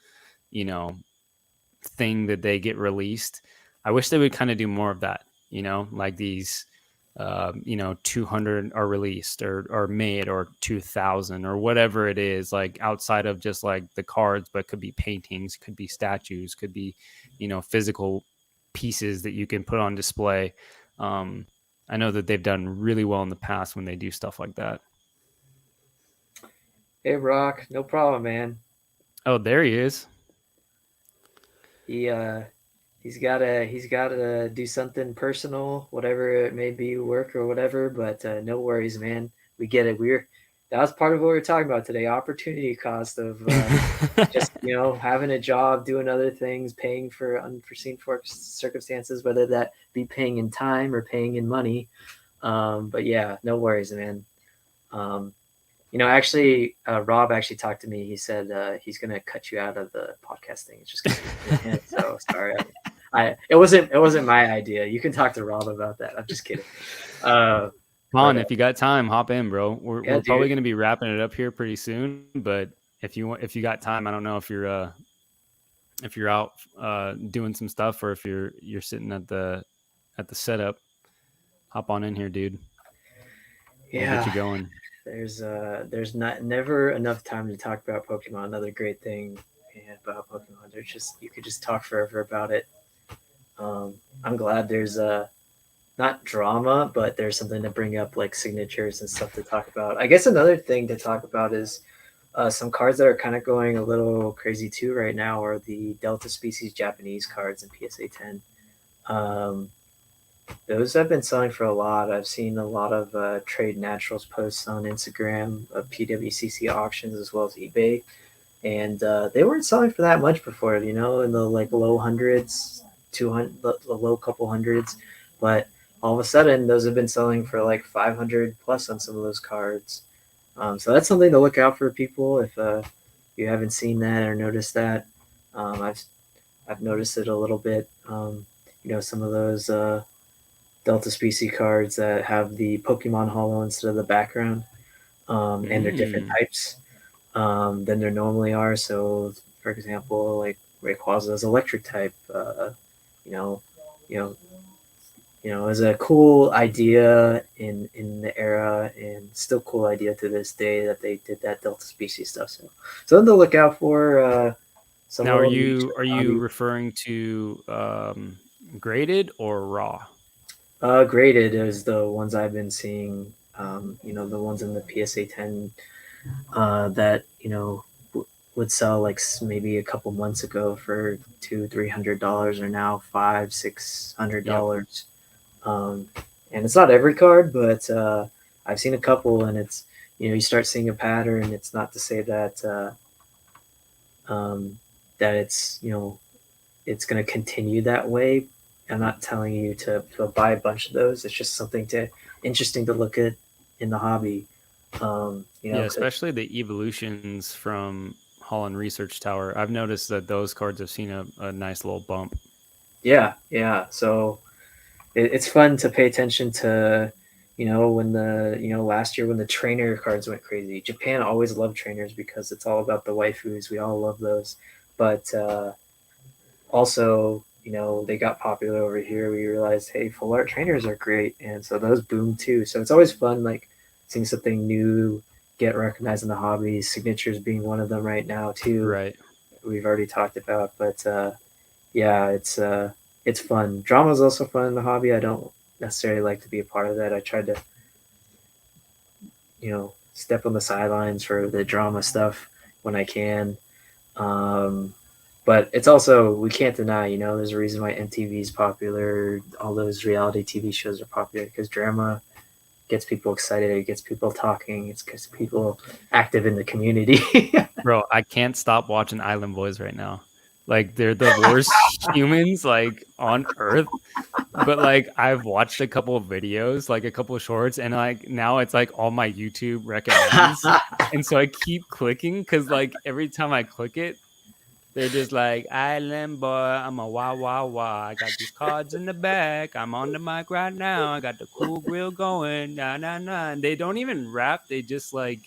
thing that they get released. I wish they would kind of do more of that, like these 200 are released or made, or 2000 or whatever it is, like outside of just like the cards, but could be paintings, could be statues, could be physical pieces that you can put on display. I know that they've done really well in the past when they do stuff like that. Hey Rock, no problem, man. Oh, there he is. He's gotta do something personal, whatever it may be, work or whatever. But no worries, man. We get it. That was part of what we were talking about today. Opportunity cost of just having a job, doing other things, paying for unforeseen circumstances, whether that be paying in time or paying in money. But yeah, no worries, man. Actually, Rob actually talked to me. He said he's gonna cut you out of the podcast thing. It's just so sorry. It wasn't my idea. You can talk to Rob about that. I'm just kidding. Come on, if you got time, hop in, bro. We're probably gonna be wrapping it up here pretty soon. But if you got time, I don't know if you're out doing some stuff, or if you're sitting at the setup. Hop on in here, dude. We'll get you going. There's never enough time to talk about Pokemon. Another great thing about Pokemon, you could just talk forever about it. I'm glad there's not drama, but there's something to bring up, like signatures and stuff to talk about. I guess another thing to talk about is some cards that are kind of going a little crazy too right now are the Delta species Japanese cards in PSA 10. Those have been selling for a lot. I've seen a lot of Trade Naturals posts on Instagram of PWCC auctions as well as eBay. and they weren't selling for that much before, in the like low hundreds, 200, the low couple hundreds, but all of a sudden those have been selling for like 500 plus on some of those cards. So that's something to look out for, people, if you haven't seen that or noticed that. I've noticed it a little bit. Some of those Delta Species cards that have the Pokemon holo instead of the background, and they're different types than there normally are. So, for example, like Rayquaza is electric type. You know, you know, is a cool idea in the era, and still cool idea to this day that they did that Delta Species stuff. So something to look out for. Now, are you referring to graded or raw? Graded is the ones I've been seeing. The ones in the PSA 10 that would sell like maybe a couple months ago for $200-$300 are now $500-$600. And it's not every card, but I've seen a couple, and it's you start seeing a pattern. It's not to say that that it's it's going to continue that way. I'm not telling you to buy a bunch of those. It's just something interesting to look at in the hobby. Especially the evolutions from Holland Research Tower. I've noticed that those cards have seen a nice little bump. Yeah. So it's fun to pay attention to, when last year when the trainer cards went crazy. Japan always loved trainers because it's all about the waifus. We all love those. But also, they got popular over here. We realized, hey, full art trainers are great. And so those boomed too. So it's always fun, like seeing something new get recognized in the hobby. Signatures being one of them right now too. Right. We've already talked about, but it's fun. Drama is also fun in the hobby. I don't necessarily like to be a part of that. I tried to, step on the sidelines for the drama stuff when I can. But it's also, we can't deny, there's a reason why MTV is popular. All those reality TV shows are popular because drama gets people excited. It gets people talking. It gets people active in the community. Bro, I can't stop watching Island Boys right now. Like, they're the worst humans, like, on Earth. But, like, I've watched a couple of videos, like, a couple of shorts, and, like, now it's, like, all my YouTube recommends. And so I keep clicking because, like, every time I click it, they're just like, Island Boy, I'm a wah, wah, wah. I got these cards in the back. I'm on the mic right now. I got the cool grill going. Nah, nah, nah. And they don't even rap. They just, like,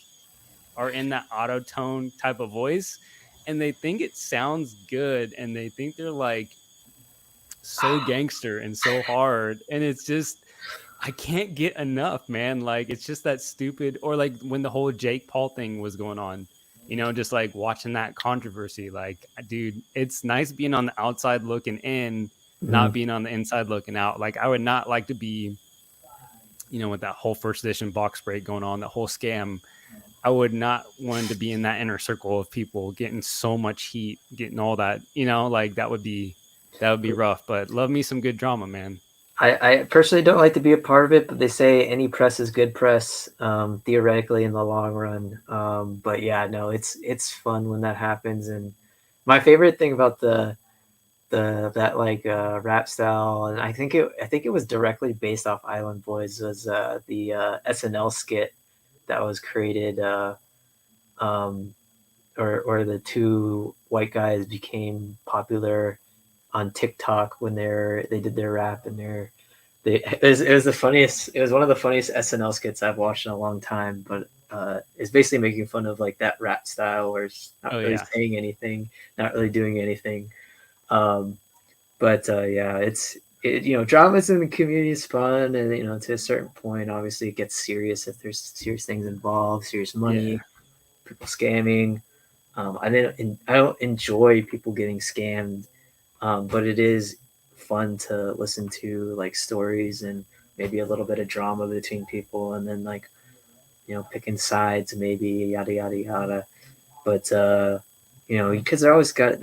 are in that auto tone type of voice. And they think it sounds good. And they think they're, like, so gangster and so hard. And it's just, I can't get enough, man. Like, it's just that stupid. Or, like, when the whole Jake Paul thing was going on. Just like watching that controversy, like, dude, it's nice being on the outside looking in, not being on the inside looking out. Like, I would not like to be, with that whole first edition box break going on, the whole scam. I would not want to be in that inner circle of people getting so much heat, getting all that, like that would be rough, but love me some good drama, man. I personally don't like to be a part of it, but they say any press is good press, theoretically in the long run. But yeah, no, it's fun when that happens. And my favorite thing about that like rap style, and I think it was directly based off Island Boys, was the SNL skit that was created, or the two white guys became popular on TikTok when they did their rap, and it was the funniest. It was one of the funniest SNL skits I've watched in a long time. But it's basically making fun of like that rap style where it's not really saying anything, not really doing anything. Dramas in the community is fun, and to a certain point, obviously it gets serious if there's serious things involved, serious money, people scamming. I don't enjoy people getting scammed. But it is fun to listen to like stories and maybe a little bit of drama between people, and then like, picking sides, maybe yada, yada, yada. But, because there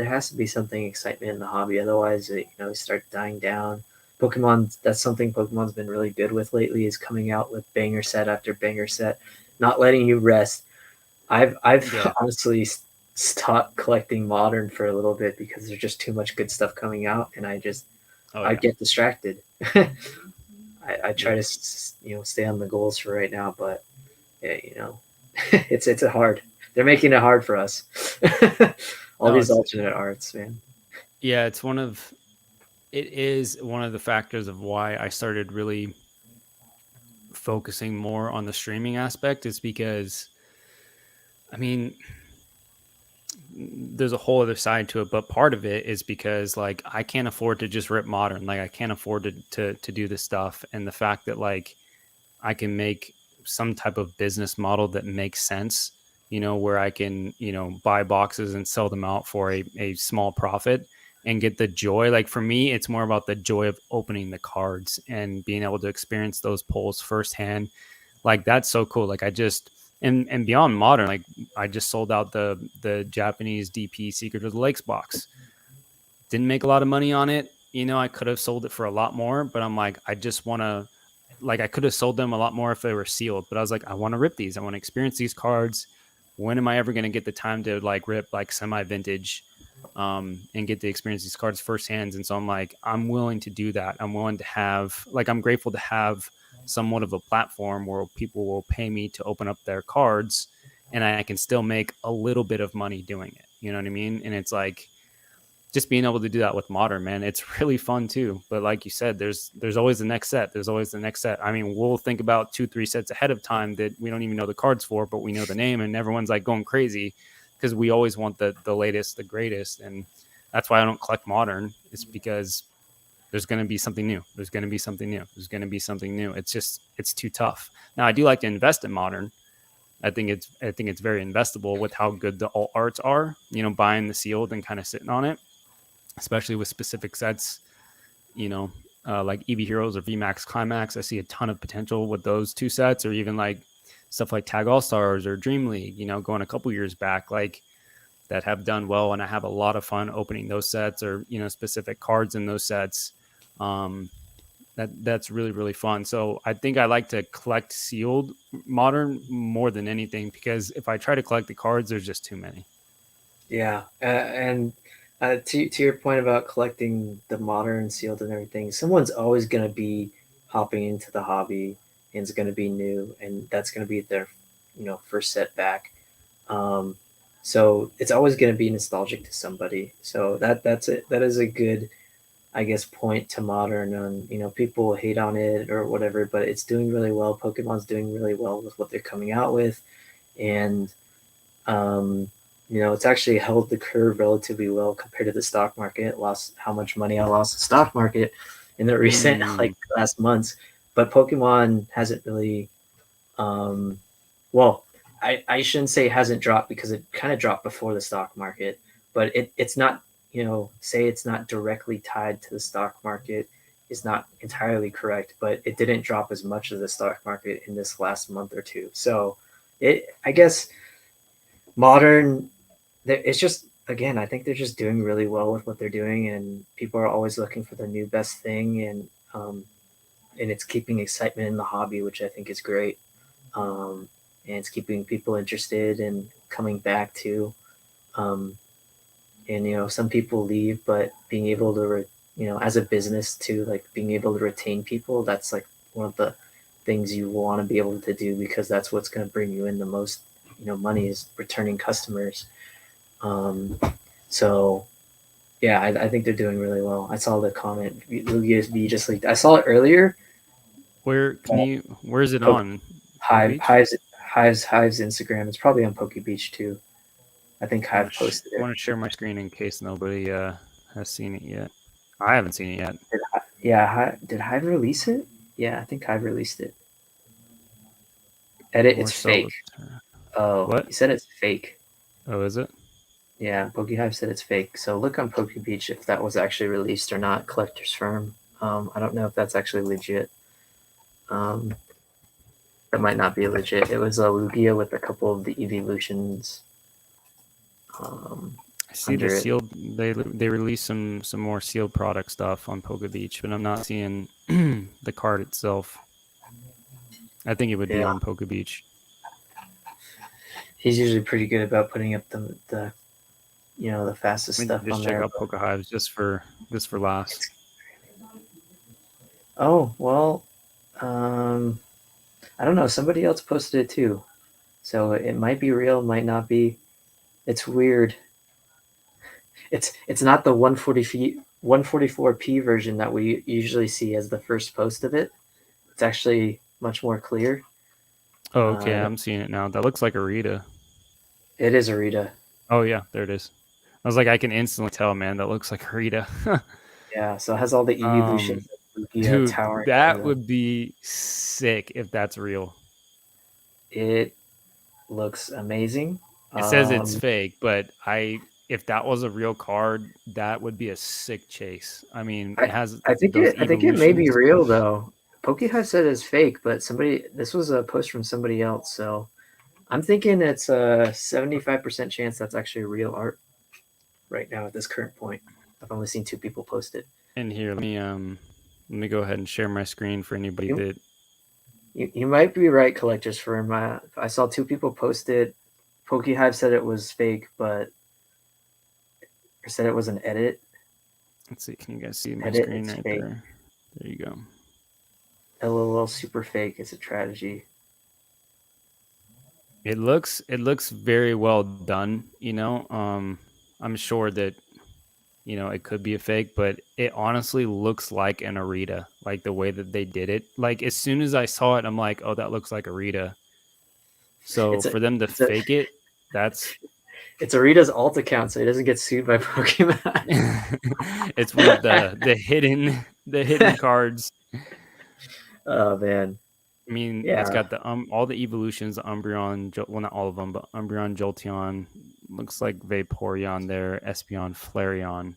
has to be something excitement in the hobby. Otherwise, it start dying down. Pokemon, that's something Pokemon's been really good with lately, is coming out with banger set after banger set, not letting you rest. I've honestly stop collecting modern for a little bit because there's just too much good stuff coming out, and I get distracted. I try to stay on the goals for right now, but yeah, it's hard. They're making it hard for us. All these alternate arts, man. Yeah, it is one of the factors of why I started really focusing more on the streaming aspect, is because, I mean, there's a whole other side to it, but part of it is because like I can't afford to just rip modern. Like I can't afford to do this stuff. And the fact that like I can make some type of business model that makes sense, where I can, buy boxes and sell them out for a small profit and get the joy. Like for me, it's more about the joy of opening the cards and being able to experience those pulls firsthand. Like that's so cool. Like I just, and beyond modern, like I just sold out the Japanese DP Secret of the Lakes box. Didn't make a lot of money on it. I could have sold it for a lot more, but I'm like, I just want to, like, I could have sold them a lot more if they were sealed, but I was like, I want to rip these. I want to experience these cards. When am I ever going to get the time to like rip like semi-vintage and get to experience these cards firsthand? And so I'm like, I'm willing to do that. I'm willing to have, like, I'm grateful to have somewhat of a platform where people will pay me to open up their cards and I can still make a little bit of money doing it. You know what I mean? And it's like, just being able to do that with modern, man, it's really fun too. But like you said, there's always the next set. There's always the next set. I mean, we'll think about 2-3 sets ahead of time that we don't even know the cards for, but we know the name, and everyone's like going crazy because we always want the latest, the greatest. And that's why I don't collect modern. It's because there's going to be something new. There's going to be something new. There's going to be something new. It's too tough. Now I do like to invest in modern. I think it's very investable with how good the alt arts are, buying the sealed and kind of sitting on it, especially with specific sets, like Eevee Heroes or VMAX Climax. I see a ton of potential with those two sets, or even like stuff like Tag All Stars or Dream League, going a couple years back, like that have done well. And I have a lot of fun opening those sets or, specific cards in those sets. That's really, really fun. So I think I like to collect sealed modern more than anything, because if I try to collect the cards, there's just too many. Yeah. And to your point about collecting the modern sealed and everything, someone's always going to be hopping into the hobby and it's going to be new, and that's going to be their first set back. So it's always going to be nostalgic to somebody. So that's it. That is a good, I guess, point to modern. On people hate on it or whatever, but it's doing really well. Pokemon's doing really well with what they're coming out with, and it's actually held the curve relatively well compared to the stock market. Lost how much money I lost in the stock market in the recent like last months, but Pokemon hasn't really. I shouldn't say it hasn't dropped, because it kind of dropped before the stock market, but it's not. Say it's not directly tied to the stock market is not entirely correct, but it didn't drop as much as the stock market in this last month or two. So I guess modern, it's just, again, I think they're just doing really well with what they're doing, and people are always looking for the new best thing, and it's keeping excitement in the hobby, which I think is great. And it's keeping people interested and coming back to, and some people leave, but being able to as a business too, like being able to retain people, that's like one of the things you want to be able to do, because that's what's going to bring you in the most money, is returning customers. So yeah, I think they're doing really well. I saw the comment Lugia just leaked. I saw it earlier. Where is it on? Hive's Instagram. It's probably on Poke Beach too. I think Hive posted it. I want to share my screen in case nobody has seen it yet. I haven't seen it yet. Did Hive release it? Yeah, I think Hive released it. Edit, it's fake. Oh, what? You said it's fake. Oh, is it? Yeah, PokeHive said it's fake. So look on Poke Beach if that was actually released or not. Collector's Firm. I don't know if that's actually legit. That might not be legit. It was a Lugia with a couple of the evolutions. I see the sealed. They released some more sealed product stuff on Poke Beach, but I'm not seeing the card itself. I think it would be on Poke Beach. He's usually pretty good about putting up the the fastest Let me stuff just on check there. out Poke Hives just for laughs. Oh, well, I don't know. Somebody else posted it too. So it might be real, might not be. It's weird. It's not the 144p version that we usually see as the first post of it. It's actually much more clear. Oh, okay, I'm seeing it now. That looks like a Rita. It is a Rita. Oh yeah, there it is. I was like, I can instantly tell, man. That looks like a Rita. Yeah, so it has all the evolutions of Lugia, Dude, Tower. that would be sick if that's real. It looks amazing. It says it's fake, but if that was a real card, that would be a sick chase. I mean, it has I think it may be real though. Pokehive said it's fake, but this was a post from somebody else, so I'm thinking it's a 75% chance that's actually real art right now at this current point. I've only seen 2 people post it. And here, let me go ahead and share my screen for anybody that you might be right, Collectors Firm. I saw 2 people post it. Pokehive said it was fake, but said it was an edit. Let's see. Can you guys see my screen right fake. There? There you go. LOL, super fake. It's a tragedy. It looks very well done. I'm sure that it could be a fake, but it honestly looks like an Arita, like the way that they did it. Like as soon as I saw it, I'm like, oh, that looks like Arita. So for them to fake it, it's Arita's alt account, so he doesn't get sued by Pokemon. It's one of the hidden cards. Oh man. I mean, yeah. It's got all the evolutions, Umbreon, well, not all of them, but Umbreon, Jolteon, looks like Vaporeon there, Espeon, Flareon.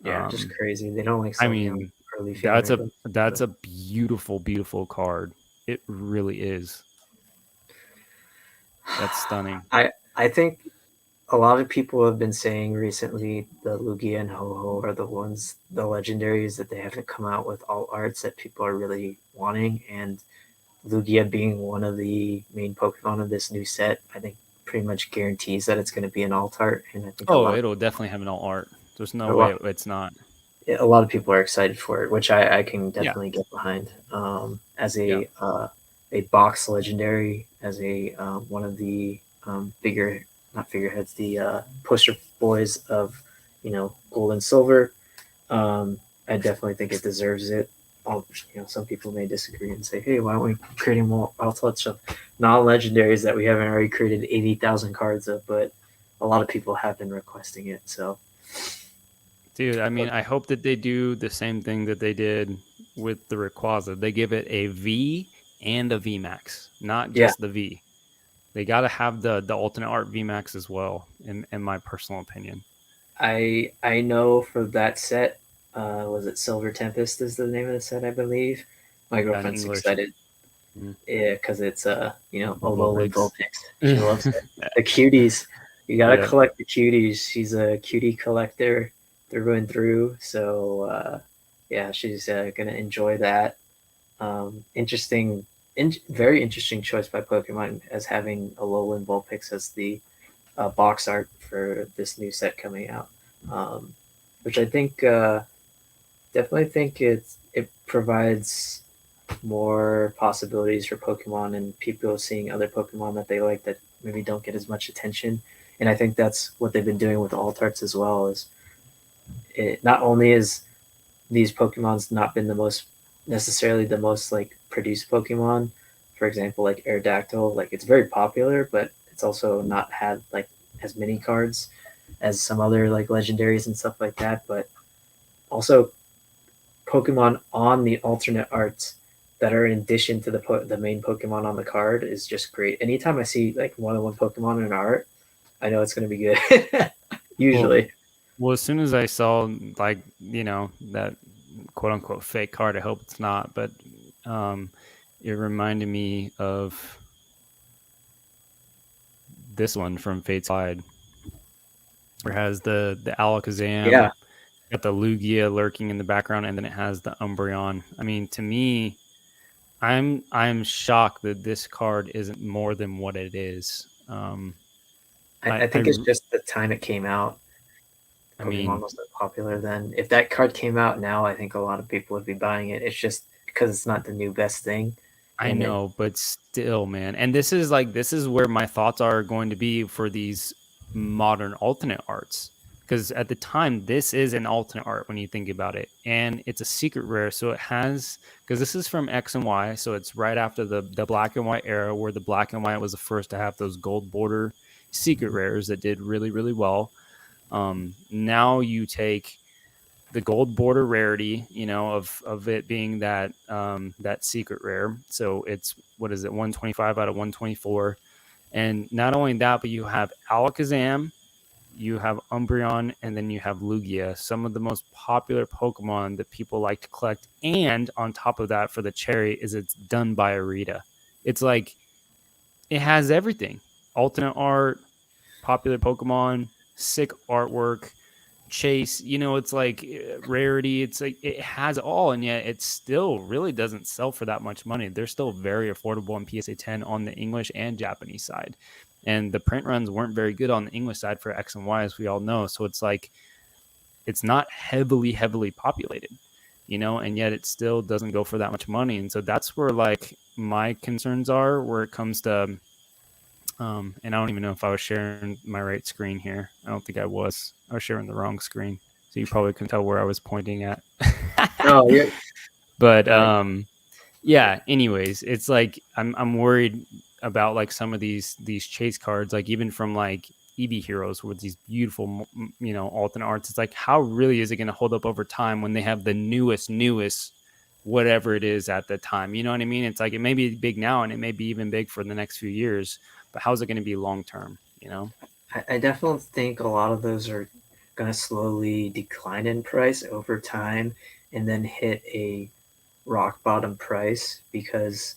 Yeah, just crazy. They don't like. I mean, that's a beautiful, beautiful card. It really is. That's stunning. I think a lot of people have been saying recently the Lugia and Ho-Oh are the legendaries that they haven't come out with all arts that people are really wanting, and Lugia being one of the main Pokemon of this new set, I think pretty much guarantees that it's going to be an alt art. And I think it'll definitely have an alt art. There's no way it's not. A lot of people are excited for it, which I can definitely get behind. As a box legendary, as a one of the bigger, not figureheads, the poster boys of gold and silver. I definitely think it deserves it. Some people may disagree and say, hey, why aren't we creating more outlets of non-legendaries that we haven't already created 80,000 cards of? But a lot of people have been requesting it. So, dude, I mean, I hope that they do the same thing that they did with the Rayquaza. They give it a V and a VMAX, not just the V. They got to have the alternate art VMAX as well, in my personal opinion. I know for that set, was it Silver Tempest is the name of the set, I believe. My girlfriend's excited. Yeah, because it's a Alolan Vulpix. She loves it. The cuties. You gotta collect the cuties. She's a cutie collector through and through. So she's gonna enjoy that. Very interesting choice by Pokemon as having Alolan Vulpix as the box art for this new set coming out. Which I think definitely think it provides more possibilities for Pokemon and people seeing other Pokemon that they like that maybe don't get as much attention. And I think that's what they've been doing with alt arts as well. Is it not only is these Pokemon's not been necessarily the most like produced Pokemon, for example, like Aerodactyl, like it's very popular, but it's also not had like as many cards as some other like legendaries and stuff like that. But also Pokemon on the alternate arts that are in addition to the main Pokemon on the card is just great. Anytime I see like more than one Pokemon in an art, I know it's going to be good. Usually. Well, as soon as I saw like, that quote unquote fake card, I hope it's not, but it reminded me of this one from Fate's Slide. It has the Alakazam. Yeah. Got the Lugia lurking in the background, and then it has the Umbreon. I mean, to me, I'm shocked that this card isn't more than what it is. I think it's just the time it came out. I Pokemon mean, wasn't popular then. If that card came out now, I think a lot of people would be buying it. It's just because it's not the new best thing. I know, but still, man. And this is where my thoughts are going to be for these modern alternate arts. Because at the time, this is an alternate art when you think about it. And it's a secret rare. So it has, because this is from X and Y. So it's right after the black and white era, where the black and white was the first to have those gold border secret rares that did really, really well. Now you take the gold border rarity, of it being that that secret rare. So it's, what is it, 125 out of 124. And not only that, but you have Alakazam, you have Umbreon, and then you have Lugia, some of the most popular Pokemon that people like to collect. And on top of that, for the cherry, is it's done by Arita. It's like, it has everything: alternate art, popular Pokemon, sick artwork, chase, it's like rarity. It's like it has all, and yet it still really doesn't sell for that much money. They're still very affordable on PSA 10 on the English and Japanese side, and the print runs weren't very good on the English side for X and Y, as we all know. So it's like, it's not heavily populated, and yet it still doesn't go for that much money. And so that's where like my concerns are, where it comes to and I don't even know if I was sharing my right screen here. I don't think I was. I was sharing the wrong screen. So you probably can tell where I was pointing at. Oh, yeah. But yeah, anyways, it's like I'm worried about like some of these chase cards, like even from like Eevee Heroes with these beautiful, alternate arts. It's like, how really is it going to hold up over time when they have the newest whatever it is at the time? You know what I mean? It's like, it may be big now and it may be even big for the next few years, but how's it going to be long term? I definitely think a lot of those are going to slowly decline in price over time and then hit a rock bottom price, because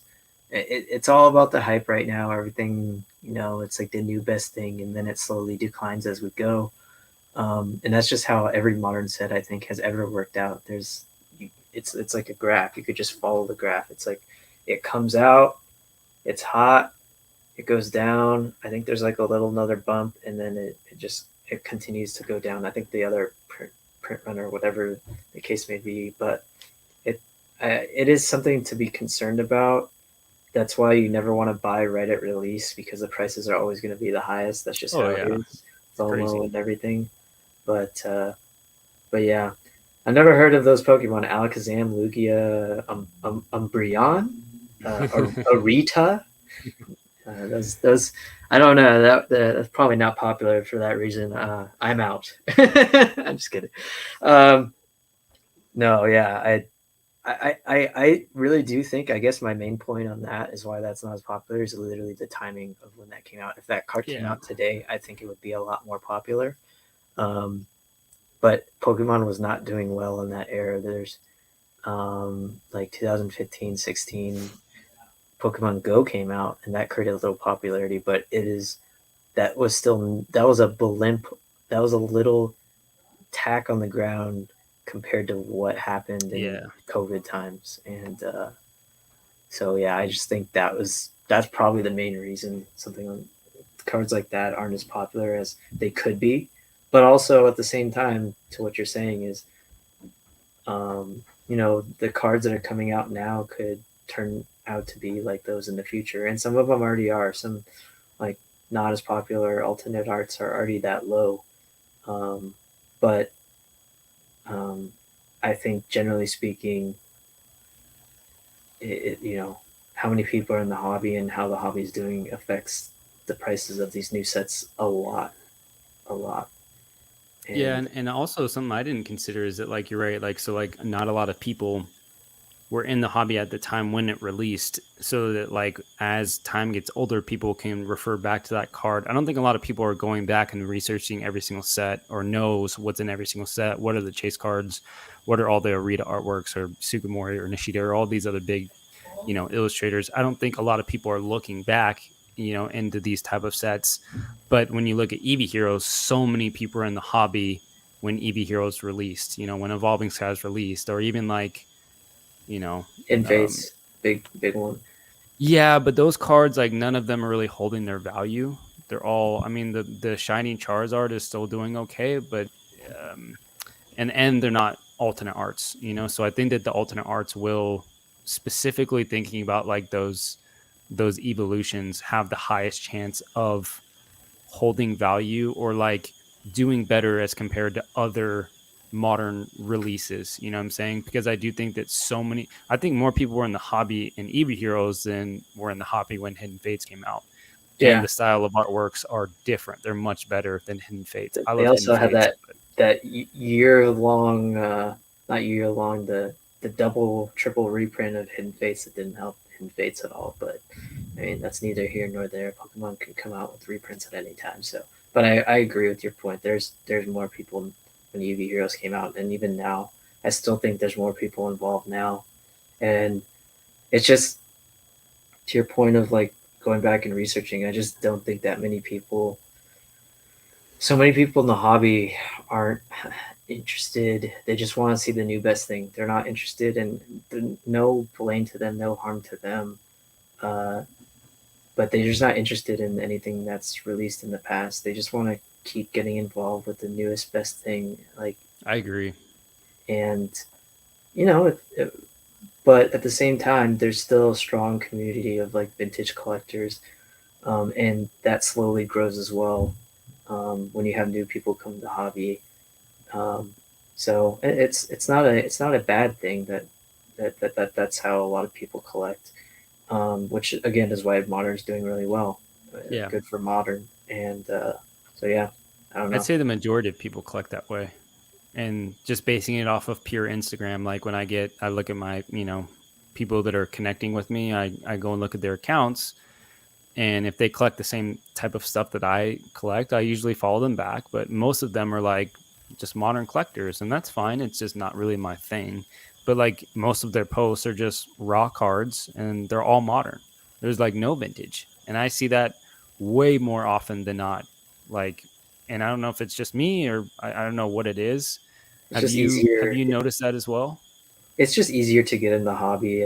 it's all about the hype right now. Everything, it's like the new best thing, and then it slowly declines as we go. And that's just how every modern set, I think, has ever worked out. It's like a graph. You could just follow the graph. It's like, it comes out, it's hot, it goes down. I think there's like another bump, and then it continues to go down. I think the other print run, or whatever the case may be, but it is something to be concerned about. That's why you never want to buy right at release, because the prices are always going to be the highest. That's just how it is. FOMO and everything. But yeah, I've never heard of those Pokemon: Alakazam, Lugia, Umbreon, Arita. Those I don't know. That's probably not popular for that reason. I'm out. I'm just kidding. No, yeah, I really do think, I guess my main point on that is why that's not as popular is literally the timing of when that came out. If that card came out today, I think it would be a lot more popular. But Pokemon was not doing well in that era. There's like 2015, 16, Pokemon Go came out, and that created a little popularity, but that was a blimp. That was a little tack on the ground compared to what happened in COVID times. And so, yeah, I just think that's probably the main reason cards like that aren't as popular as they could be. But also at the same time, to what you're saying is, the cards that are coming out now could turn out to be like those in the future. And some of them already are. Some like not as popular alternate arts are already that low. But I think generally speaking, how many people are in the hobby and how the hobby is doing affects the prices of these new sets a lot. And also something I didn't consider is that, like, you're right, like, so like not a lot of people were in the hobby at the time when it released, so that like as time gets older, people can refer back to that card. I don't think a lot of people are going back and researching every single set or knows what's in every single set. What are the chase cards? What are all the Arita artworks, or Sugimori or Nishida or all these other big, illustrators? I don't think a lot of people are looking back, into these type of sets. But when you look at Eevee Heroes, so many people are in the hobby when Eevee Heroes released, when Evolving Skies released, or even like, Invades, big one. Yeah, but those cards, like, none of them are really holding their value they're all. I mean, the shiny Charizard is still doing okay, but and they're not alternate arts, you know. So I think that the alternate arts will, specifically thinking about like those evolutions, have the highest chance of holding value or like doing better as compared to other modern releases. You know what I'm saying? Because I do think that I think more people were in the hobby in Eevee Heroes than were in the hobby when Hidden Fates came out. And the style of artworks are different. They're much better than Hidden Fates. I They love also Hidden had Fates, that year long, not year long, the double triple reprint of Hidden Fates that didn't help Hidden Fates at all. But I mean, that's neither here nor there. Pokemon can come out with reprints at any time. So, but I agree with your point. There's more people when Eevee Heroes came out, and even now, I still think there's more people involved now. And it's just to your point of like going back and researching. I just don't think that many people. So many people in the hobby aren't interested. They just want to see the new best thing. They're not interested, and no blame to them, no harm to them. But they're just not interested in anything that's released in the past. They just want to keep getting involved with the newest best thing. Like, I agree. And you know, but at the same time, there's still a strong community of like vintage collectors, and that slowly grows as well. When you have new people come to the hobby, so it's not a bad thing that's how a lot of people collect, which again is why Modern's doing really well. Yeah, good for Modern, and so yeah, I don't know. I'd say the majority of people collect that way, and just basing it off of pure Instagram. Like when I look at my people that are connecting with me, I go and look at their accounts. And if they collect the same type of stuff that I collect, I usually follow them back. But most of them are like just modern collectors, and that's fine. It's just not really my thing. But like most of their posts are just raw cards, and they're all modern. There's like no vintage, and I see that way more often than not. Like, and I don't know if it's just me or I don't know what it is. Have you noticed that as well? It's just easier to get in the hobby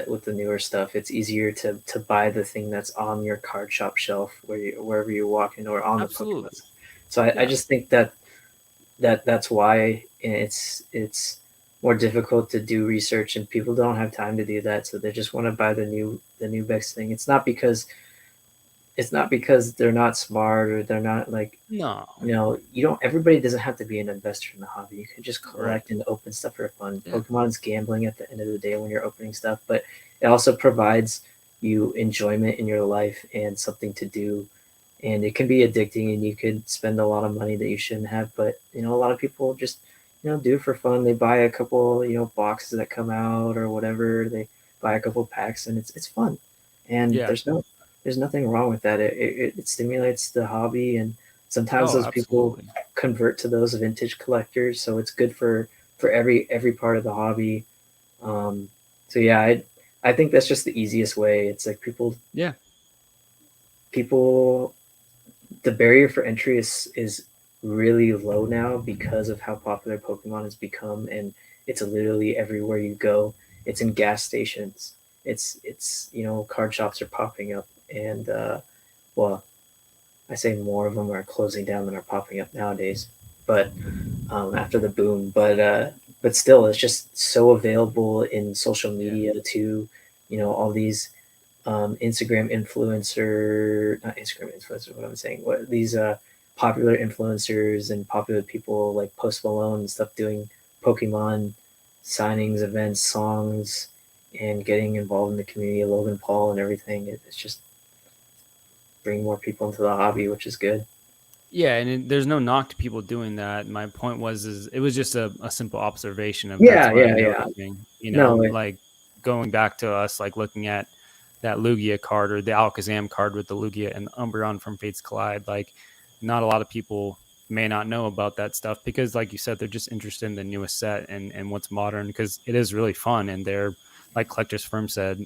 with the newer stuff. It's easier to buy the thing that's on your card shop shelf wherever you're walking or on Absolutely. the Pokemon. So I just think that's why it's more difficult to do research, and people don't have time to do that. So they just want to buy the new best thing. It's not because they're not smart or they're not like, no, everybody doesn't have to be an investor in the hobby. You can just collect and open stuff for fun. Yeah. Pokemon's gambling at the end of the day when you're opening stuff, but it also provides you enjoyment in your life and something to do. And it can be addicting, and you could spend a lot of money that you shouldn't have, but a lot of people just, do it for fun. They buy a couple, boxes that come out or whatever. They buy a couple packs, and it's fun. And there's nothing wrong with that. It stimulates the hobby, and sometimes those people convert to those vintage collectors. So it's good for every part of the hobby. So yeah, I think that's just the easiest way. It's like people, the barrier for entry is really low now because of how popular Pokemon has become, and it's literally everywhere you go. It's in gas stations. It's card shops are popping up. And well, I say more of them are closing down than are popping up nowadays, but after the boom, but still, it's just so available in social media to, all these Instagram influencer, not Instagram influencer, what I'm saying, these popular influencers and popular people like Post Malone and stuff doing Pokemon signings, events, songs, and getting involved in the community, Logan Paul and everything. It's just bring more people into the hobby, which is good. Yeah, and there's no knock to people doing that. My point was it was just a simple observation of noticing. Like going back to us, like looking at that Lugia card or the Alakazam card with the Lugia and the Umbreon from Fates Collide. Like, not a lot of people may not know about that stuff because, like you said, they're just interested in the newest set and what's modern, because it is really fun, and they're, like Collectors Firm said,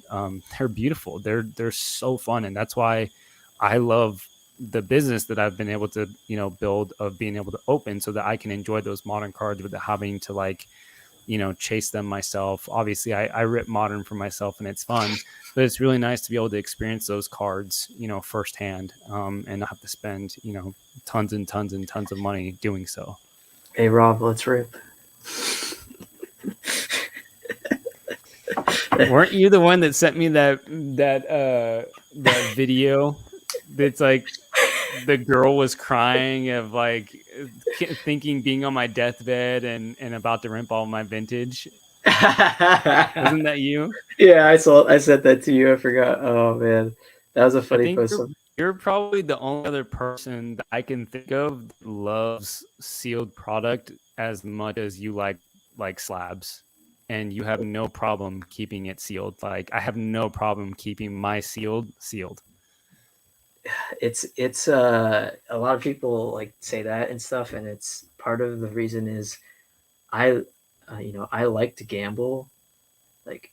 they're beautiful. They're so fun, and that's why I love the business that I've been able to, build, of being able to open so that I can enjoy those modern cards without having to like chase them myself. Obviously, I rip Modern for myself, and it's fun, but it's really nice to be able to experience those cards, firsthand, and not have to spend, tons and tons and tons of money doing so. Hey, Rob, let's rip. Weren't you the one that sent me that video that's like the girl was crying of like thinking being on my deathbed and about to rip all my vintage? Wasn't that you? Yeah, I said that to you. I forgot. Oh man, that was a funny post. You're probably the only other person that I can think of that loves sealed product as much as you like slabs. And you have no problem keeping it sealed. Like I have no problem keeping my sealed. It's a lot of people like say that and stuff, and it's part of the reason is I like to gamble. Like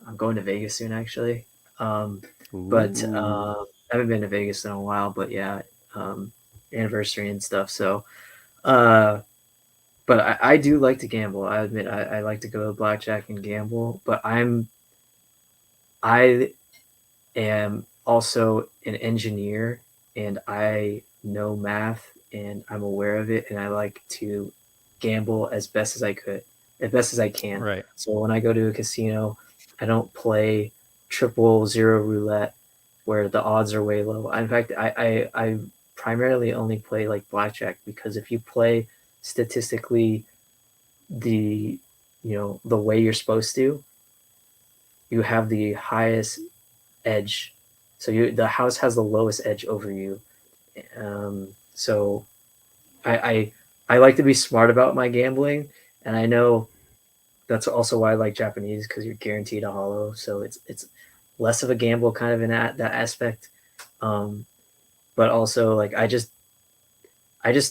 I'm going to Vegas soon actually, but I haven't been to Vegas in a while. But yeah, anniversary and stuff. So, but I do like to gamble. I admit I like to go to blackjack and gamble. But I am also an engineer, and I know math, and I'm aware of it, and I like to gamble as best as I can. Right. So when I go to a casino, I don't play 000 roulette where the odds are way low. In fact, I primarily only play like blackjack, because if you play statistically the way you're supposed to, you have the highest edge. So the house has the lowest edge over you. So I like to be smart about my gambling, and I know that's also why I like Japanese, because you're guaranteed a holo. So it's less of a gamble kind of in that aspect. But also like I just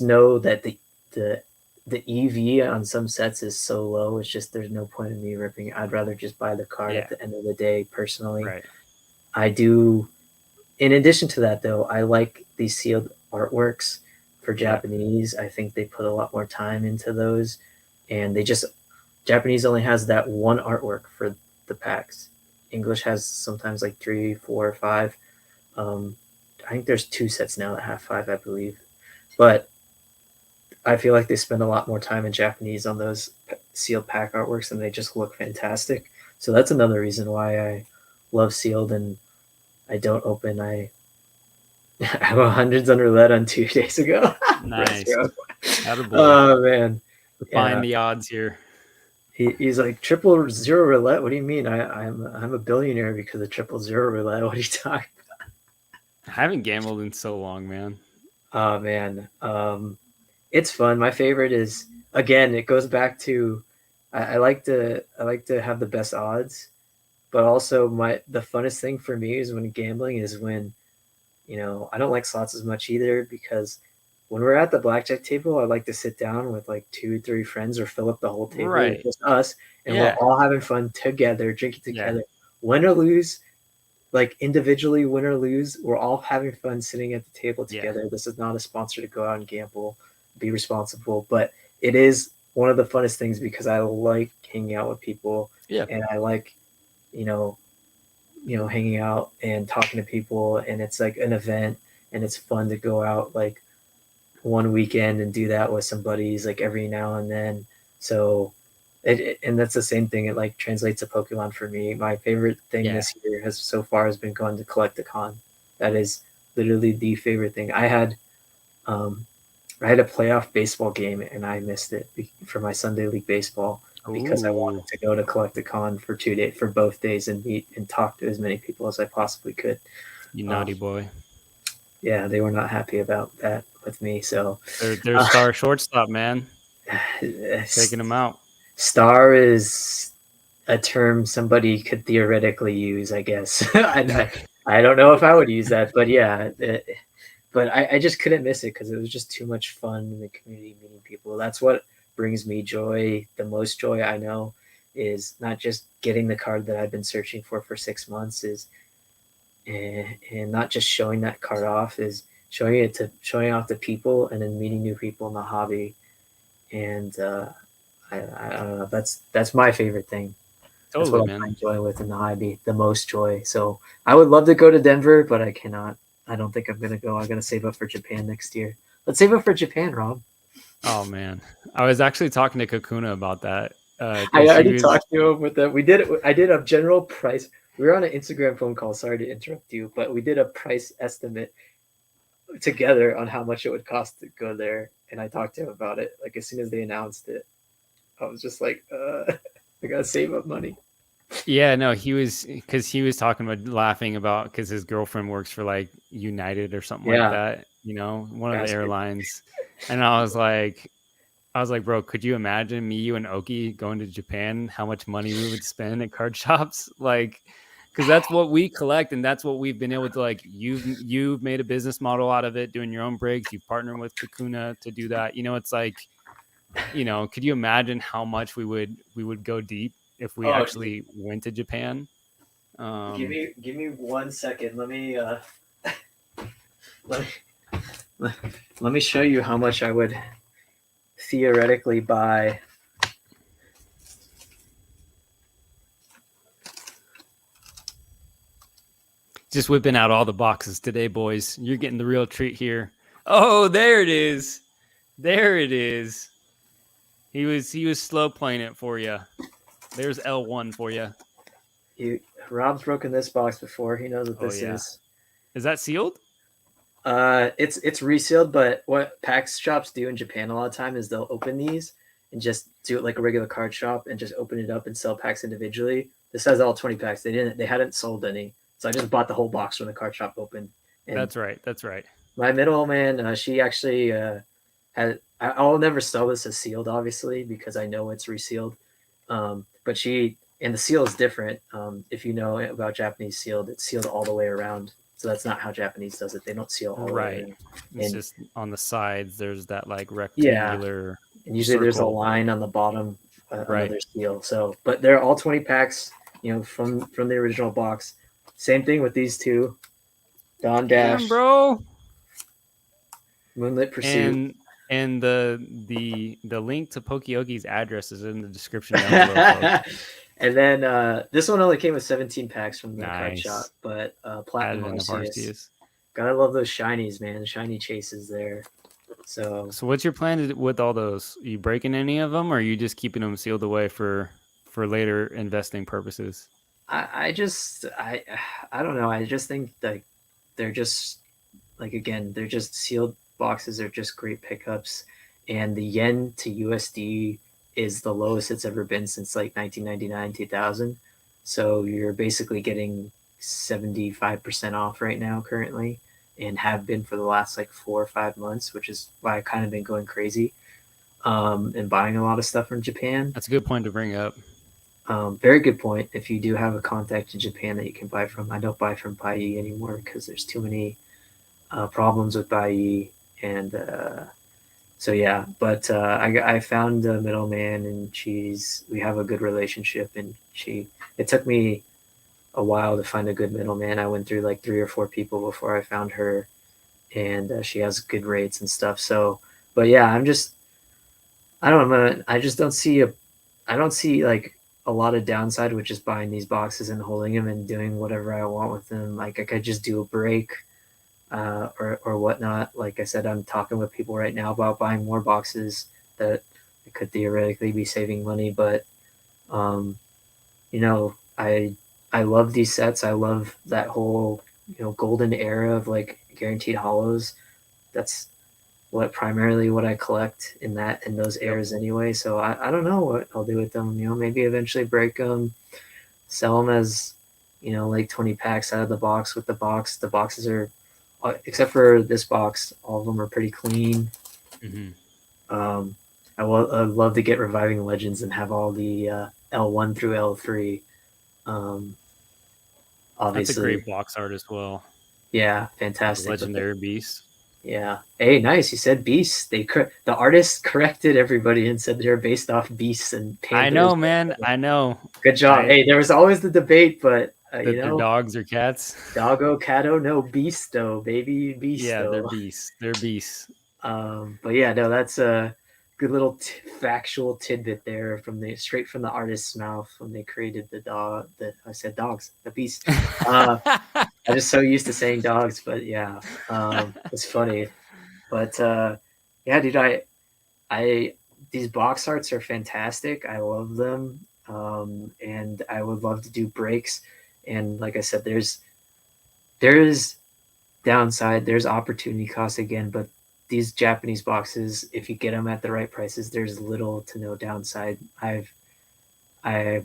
know that the EV on some sets is so low. It's just there's no point in me ripping. I'd rather just buy the card at the end of the day. Personally, right. I do. In addition to that, though, I like these sealed artworks for Japanese. I think they put a lot more time into those, and Japanese only has that one artwork for the packs. English has sometimes like 3, 4, 5. I think there's 2 sets now that have 5, I believe. But I feel like they spend a lot more time in Japanese on those sealed pack artworks, and they just look fantastic. So that's another reason why I love sealed, and I don't open. I have hundreds under lead on 2 days ago. Nice. Oh man, define the odds here. He's like 000 roulette. What do you mean? I'm a billionaire because of 000 roulette. What are you talking about? I haven't gambled in so long, man. Oh man, it's fun. My favorite is, again, it goes back to I like to have the best odds, but also the funnest thing for me is when gambling is when, I don't like slots as much either, because when we're at the blackjack table, I like to sit down with like 2, 3 friends, or fill up the whole table with just us, and we're all having fun together, drinking together. Win or lose, like individually, win or lose, we're all having fun sitting at the table together. This is not a sponsor to go out and gamble. Be responsible, but it is one of the funnest things because I like hanging out with people, and I like, hanging out and talking to people, and it's like an event, and it's fun to go out like one weekend and do that with some buddies like every now and then. So and that's the same thing. It like translates to Pokemon for me. My favorite thing this year has been going to Collect-a-Con. That is literally the favorite thing. I had a playoff baseball game, and I missed it for my Sunday League baseball because I wanted to go to Collect-a-Con for 2 days, for both days, and meet and talk to as many people as I possibly could. You naughty boy. Yeah, they were not happy about that with me. So they're star shortstop, man. Taking them out. Star is a term somebody could theoretically use, I guess. I don't know if I would use that, but yeah. But I just couldn't miss it because it was just too much fun in the community, meeting people. That's what brings me joy. The most joy I know is not just getting the card that I've been searching for 6 months, and not just showing that card off, is showing off to people, and then meeting new people in the hobby. And I don't know. That's my favorite thing. That's Totally, what I man. find joy with in the hobby, the most joy. So I would love to go to Denver, but I cannot. I don't think I'm gonna go. I'm gonna save up for Japan next year. Let's save up for Japan, Rob. Oh man, I was actually talking to Kakuna about that I because she already was. talked to him with that. We did. I did a general price. We were on an Instagram phone call. Sorry to interrupt you, but we did a price estimate together on how much it would cost to go there, and I talked to him about it. Like as soon as they announced it, I was just like, I gotta save up money. Yeah, no, he was because he was talking about laughing about because his girlfriend works for like United or something like Yeah, that, one of the bastard. airlines. And I was like, bro, could you imagine me, you, and Oki going to Japan? How much money we would spend at card shops? Like, because that's what we collect, and that's what we've been able to like. You've made a business model out of it, doing your own breaks. You've partnered with Kakuna to do that. It's like, could you imagine how much we would go deep if we Oh, actually went to Japan? give me 1 second. Let me let, let me show you how much I would theoretically buy. Just whipping out all the boxes today, boys. You're getting the real treat here. Oh, there it is. There it is. He was slow playing it for you. There's L1 for you. Rob's broken this box before. He knows what this is. Is that sealed? It's resealed, but what PAX shops do in Japan a lot of time is they'll open these and just do it like a regular card shop and just open it up and sell packs individually. This has all 20 packs. They hadn't sold any, so I just bought the whole box when the card shop opened. And that's right. My middleman, she actually had. I'll never sell this as sealed, obviously, because I know it's resealed. But the seal is different. If you know about Japanese sealed, it's sealed all the way around. So that's not how Japanese does it. They don't seal all the way around. It's just on the sides. There's that like rectangular. Yeah. And usually there's a line on the bottom, another seal. So, but they're all 20 packs, from the original box. Same thing with these two. Dawn Dash, bro. Moonlit Pursuit. And the link to Poke Oki's address is in the description down below. And then this one only came with 17 packs from the card shop, but Platinum Arceus. Gotta love those shinies, man. Shiny chases there. So what's your plan with all those? Are you breaking any of them, or are you just keeping them sealed away for later investing purposes? I don't know. I just think that they're just they're just sealed boxes. They're just great pickups, and the yen to USD is the lowest it's ever been since like 1999, 2000. So you're basically getting 75% off right now currently, and have been for the last like 4 or 5 months, which is why I've kind of been going crazy and buying a lot of stuff from Japan. That's a good point to bring up. Very good point. If you do have a contact in Japan that you can buy from, I don't buy from Bai anymore because there's too many problems with Bai, and so yeah. But I found a middleman, and we have a good relationship, and it took me a while to find a good middleman. I went through like 3 or 4 people before I found her, and she has good rates and stuff. So, but yeah, I don't know. I just don't see like a lot of downside with just buying these boxes and holding them and doing whatever I want with them. Like I could just do a break or whatnot. Like I said, I'm talking with people right now about buying more boxes that I could theoretically be saving money. But, I love these sets. I love that whole, golden era of like guaranteed hollows. That's primarily what I collect in those eras anyway. So I don't know what I'll do with them. Maybe eventually break them, sell them as, like 20 packs out of the box with the box. The boxes are, except for this box, all of them are pretty clean. Mm-hmm. I'd love to get Reviving Legends and have all the L1 through L3. Obviously, that's a great box art as well. Yeah, fantastic. Legendary Beast. Yeah. Hey, nice. You said beasts. The artist corrected everybody and said they're based off beasts and panthers. I know, man. I know. Good job. Hey, there was always the debate, but they're dogs or cats. Doggo, catto, no beasto, baby beasto. Yeah, they're beasts. They're beasts. But yeah, no, that's good little factual tidbit there straight from the artist's mouth when they created the dog. I said dogs, the beast. I'm just so used to saying dogs, but yeah, it's funny. But yeah, dude, I these box arts are fantastic. I love them, and I would love to do breaks. And like I said, there's downside, there's opportunity cost again, but these Japanese boxes, if you get them at the right prices, there's little to no downside. I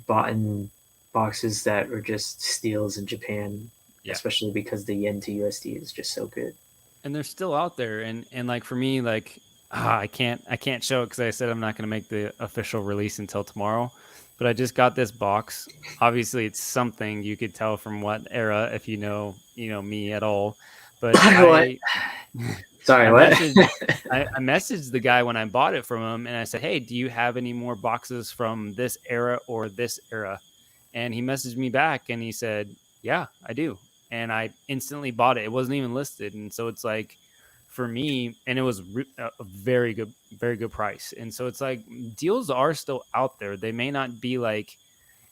bought in boxes that were just steals in Japan, especially because the yen to USD is just so good. And they're still out there, and like for me, like I can't show it because I said I'm not going to make the official release until tomorrow. But I just got this box. Obviously, it's something you could tell from what era if you know me at all. But Sorry, what? I messaged the guy when I bought it from him, and I said, "Hey, do you have any more boxes from this era or this era?" And he messaged me back, and he said, "Yeah, I do." And I instantly bought it. It wasn't even listed, and so it's like, for me, and it was a very good price. And so it's like deals are still out there. They may not be like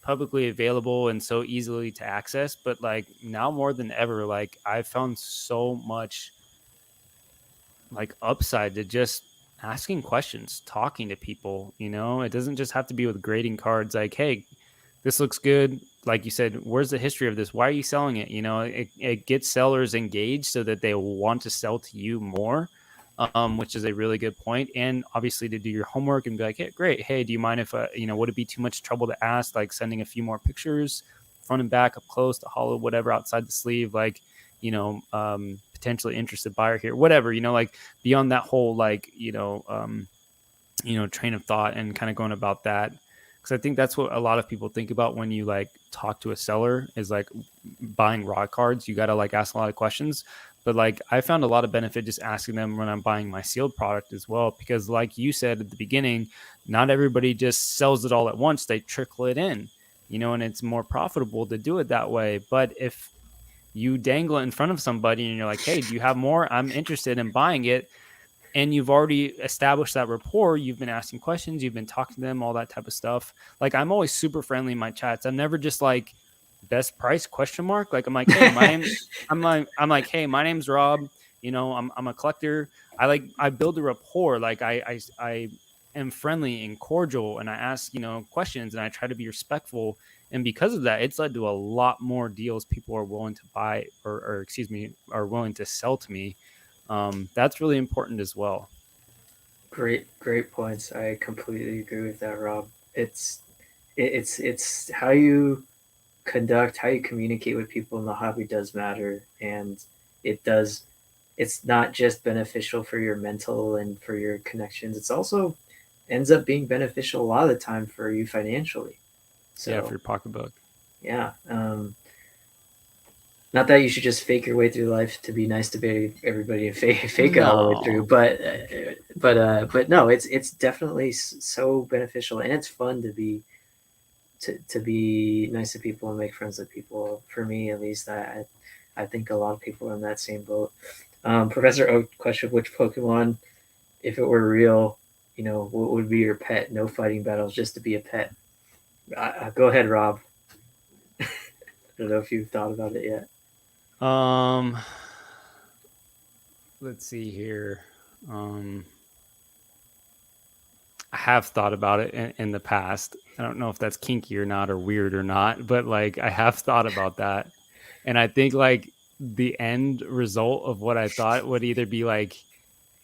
publicly available and so easily to access, but like now more than ever, like I've found so much like upside to just asking questions, talking to people. It doesn't just have to be with grading cards like, hey, this looks good. Like you said, where's the history of this? Why are you selling it? It gets sellers engaged so that they want to sell to you more, which is a really good point. And obviously to do your homework and be like, hey, great. Hey, do you mind if, would it be too much trouble to ask, like sending a few more pictures front and back, up close, to hollow, whatever, outside the sleeve, like, potentially interested buyer here, whatever, like beyond that whole, like, train of thought and kind of going about that. Because I think that's what a lot of people think about when you like talk to a seller is like buying raw cards. You got to like ask a lot of questions. But like I found a lot of benefit just asking them when I'm buying my sealed product as well. Because like you said at the beginning, not everybody just sells it all at once. They trickle it in, and it's more profitable to do it that way. But if you dangle it in front of somebody and you're like, hey, do you have more? I'm interested in buying it. And you've already established that rapport. You've been asking questions. You've been talking to them, all that type of stuff. Like I'm always super friendly in my chats. I'm never just like best price ? Like I'm like, hey, I'm like, hey, my name's Rob. I'm a collector. I build a rapport. Like I am friendly and cordial, and I ask questions, and I try to be respectful. And because of that, it's led to a lot more deals people are willing to buy or excuse me, are willing to sell to me. That's really important as well. Great points. I completely agree with that, Rob. It's how you conduct, how you communicate with people in the hobby does matter, and it's not just beneficial for your mental and for your connections. It's also ends up being beneficial a lot of the time for you financially. So yeah, for your pocketbook. Yeah. Not that you should just fake your way through life to be nice to everybody and fake it all the way through, but no, it's definitely so beneficial, and it's fun to be nice to people and make friends with people. For me, at least, I think a lot of people are in that same boat. Professor Oak question: which Pokemon, if it were real, what would be your pet? No fighting battles, just to be a pet. Go ahead, Rob. I don't know if you've thought about it yet. Let's see here. I have thought about it in the past. I don't know if that's kinky or not, or weird or not, but like I have thought about that. And I think like the end result of what I thought would either be like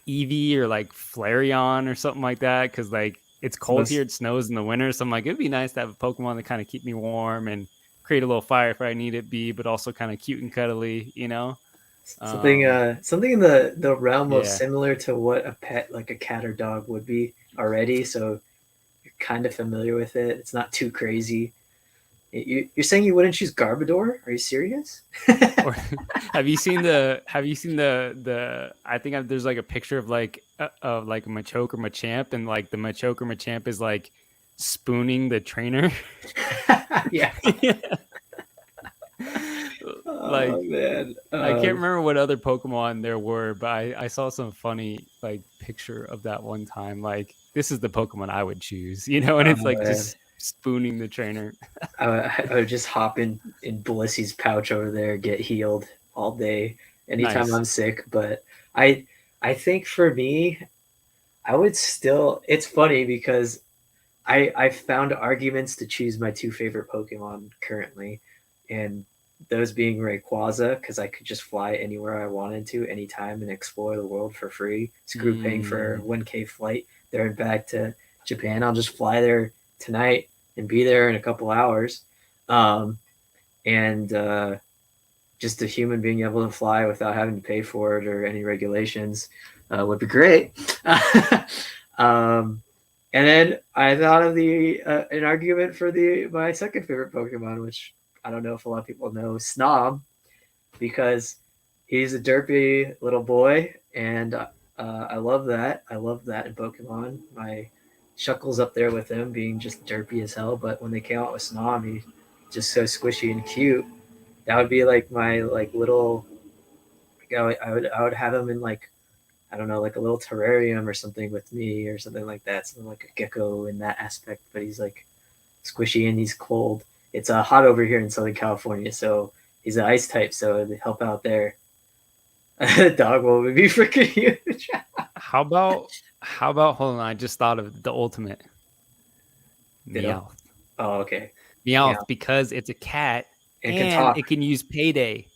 Eevee or like Flareon or something like that. Cause like it's cold here. It snows in the winter. So I'm like, it'd be nice to have a Pokemon to kind of keep me warm and create a little fire if I need it be, but also kind of cute and cuddly, Something in the realm of similar to what a pet like a cat or dog would be already. So you're kind of familiar with it. It's not too crazy. You're saying you wouldn't choose Garbodor? Are you serious? Or, have you seen the I think there's like a picture of like a Machoke or Machamp, and like the Machoke or Machamp is like spooning the trainer. Yeah. Like, oh man, I can't remember what other Pokemon there were, but I saw some funny like picture of that one time. Like, this is the Pokemon I would choose, you know, and it's like man. just spooning the trainer. I would just hop in Blissy's pouch over there, get healed all day, anytime Nice. I'm sick. But I think for me, I would still. It's funny because I found arguments to choose my two favorite Pokemon currently, and those being Rayquaza because I could just fly anywhere I wanted to anytime and explore the world for free. Screw paying for 1K flight there and back to Japan. I'll just fly there tonight and be there in a couple hours. And just a human being able to fly without having to pay for it or any regulations would be great. And then I thought of an argument for my second favorite Pokemon, which I don't know if a lot of people know, Snob, because he's a derpy little boy, and I love that. I love that in Pokemon. My Shuckle's up there with him, being just derpy as hell. But when they came out with Snob, he's just so squishy and cute. That would be like my little. I would have him in I don't know, like a little terrarium or something with me or something like that. Something like a gecko in that aspect, but he's like squishy and he's cold. It's hot over here in Southern California, so he's an ice type, so it'd help out there. Dog would be freaking huge. How about hold on, I just thought of the ultimate. Meowth. Oh, okay. Meowth, because it's a cat and it can use payday.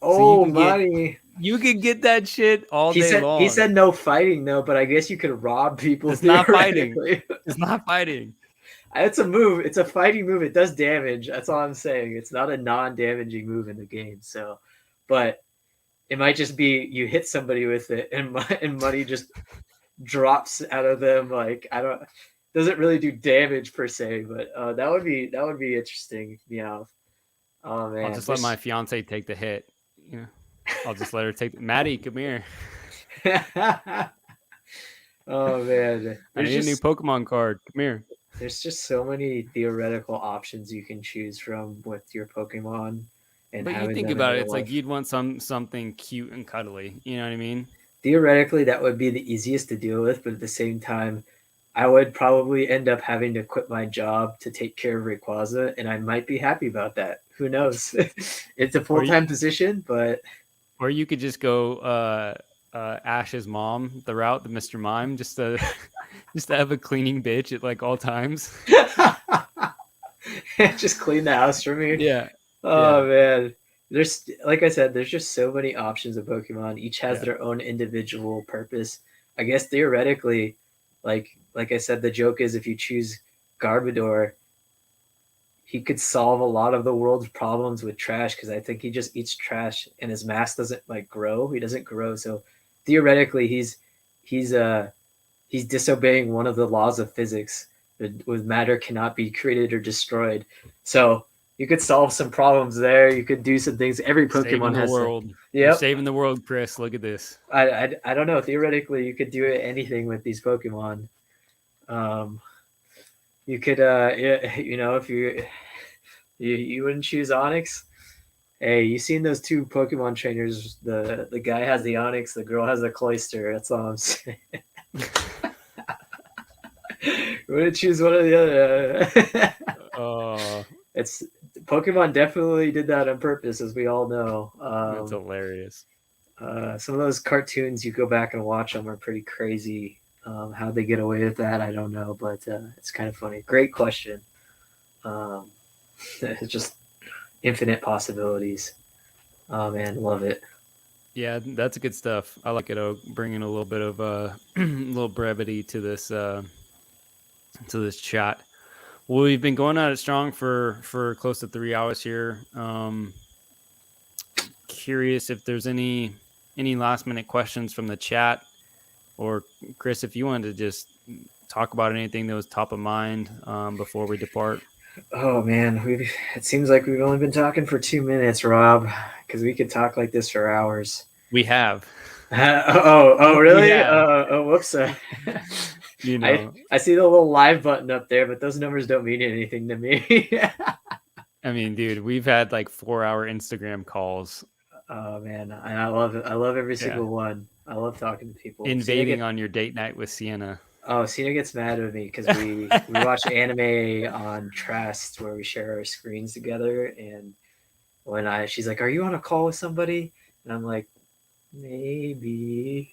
Oh, money. You can get that shit all day long. He said no fighting, though, but I guess you could rob people. It's not fighting. It's not fighting. It's a move. It's a fighting move. It does damage. That's all I'm saying. It's not a non-damaging move in the game. So, but it might just be you hit somebody with it and money just drops out of them. Like, doesn't really do damage per se, but that would be interesting. Yeah. Oh man. I'll just let my fiance take the hit. Yeah. I'll just let her take. Maddie, come here. Oh man. I need a new Pokemon card. Come here. There's just so many theoretical options you can choose from with your Pokemon. But you think about it, it's like you'd want something cute and cuddly. You know what I mean? Theoretically, that would be the easiest to deal with, but at the same time, I would probably end up having to quit my job to take care of Rayquaza, and I might be happy about that. Who knows? It's a full-time position, but... Or you could just go Ash's mom, the route, the Mr. Mime, just to have a cleaning bitch at like all times. Just clean the house for me. Yeah. Oh man. There's, like I said, there's just so many options of Pokemon. Each has their own individual purpose. I guess theoretically, like I said, the joke is if you choose Garbodor, he could solve a lot of the world's problems with trash because I think he just eats trash and his mass doesn't grow. He doesn't grow, so theoretically he's disobeying one of the laws of physics. With matter cannot be created or destroyed. So you could solve some problems there. You could do some things. Every Pokemon has the world. Yeah, saving the world, Chris. Look at this. I don't know. Theoretically, you could do anything with these Pokemon. You could, if you wouldn't choose Onyx. Hey, you seen those two Pokemon trainers? The guy has the Onyx, the girl has the Cloyster. That's all I'm saying. Wouldn't choose one or the other. It's Pokemon definitely did that on purpose, as we all know. That's hilarious. Some of those cartoons, you go back and watch them, are pretty crazy. How they get away with that, I don't know, but it's kind of funny. Great question. It's just infinite possibilities. Oh man, love it. Yeah, that's good stuff. I like it. Bringing a little bit of little brevity to this chat. Well, we've been going at it strong for close to 3 hours here. Curious if there's any last minute questions from the chat, or Chris, if you wanted to just talk about anything that was top of mind before we depart. Oh man, it seems like we've only been talking for 2 minutes, Rob, because we could talk like this for hours. We have. Really? Whoops. You know, I see the little live button up there, but those numbers don't mean anything to me. I mean, dude, we've had like 4-hour Instagram calls. Oh man, I love it. I love every Yeah. single one. I love talking to people. Invading on your date night with Sienna. Oh, Cena gets mad at me because we watch anime on Trust where we share our screens together, and when she's like, "Are you on a call with somebody?" and I'm like, maybe.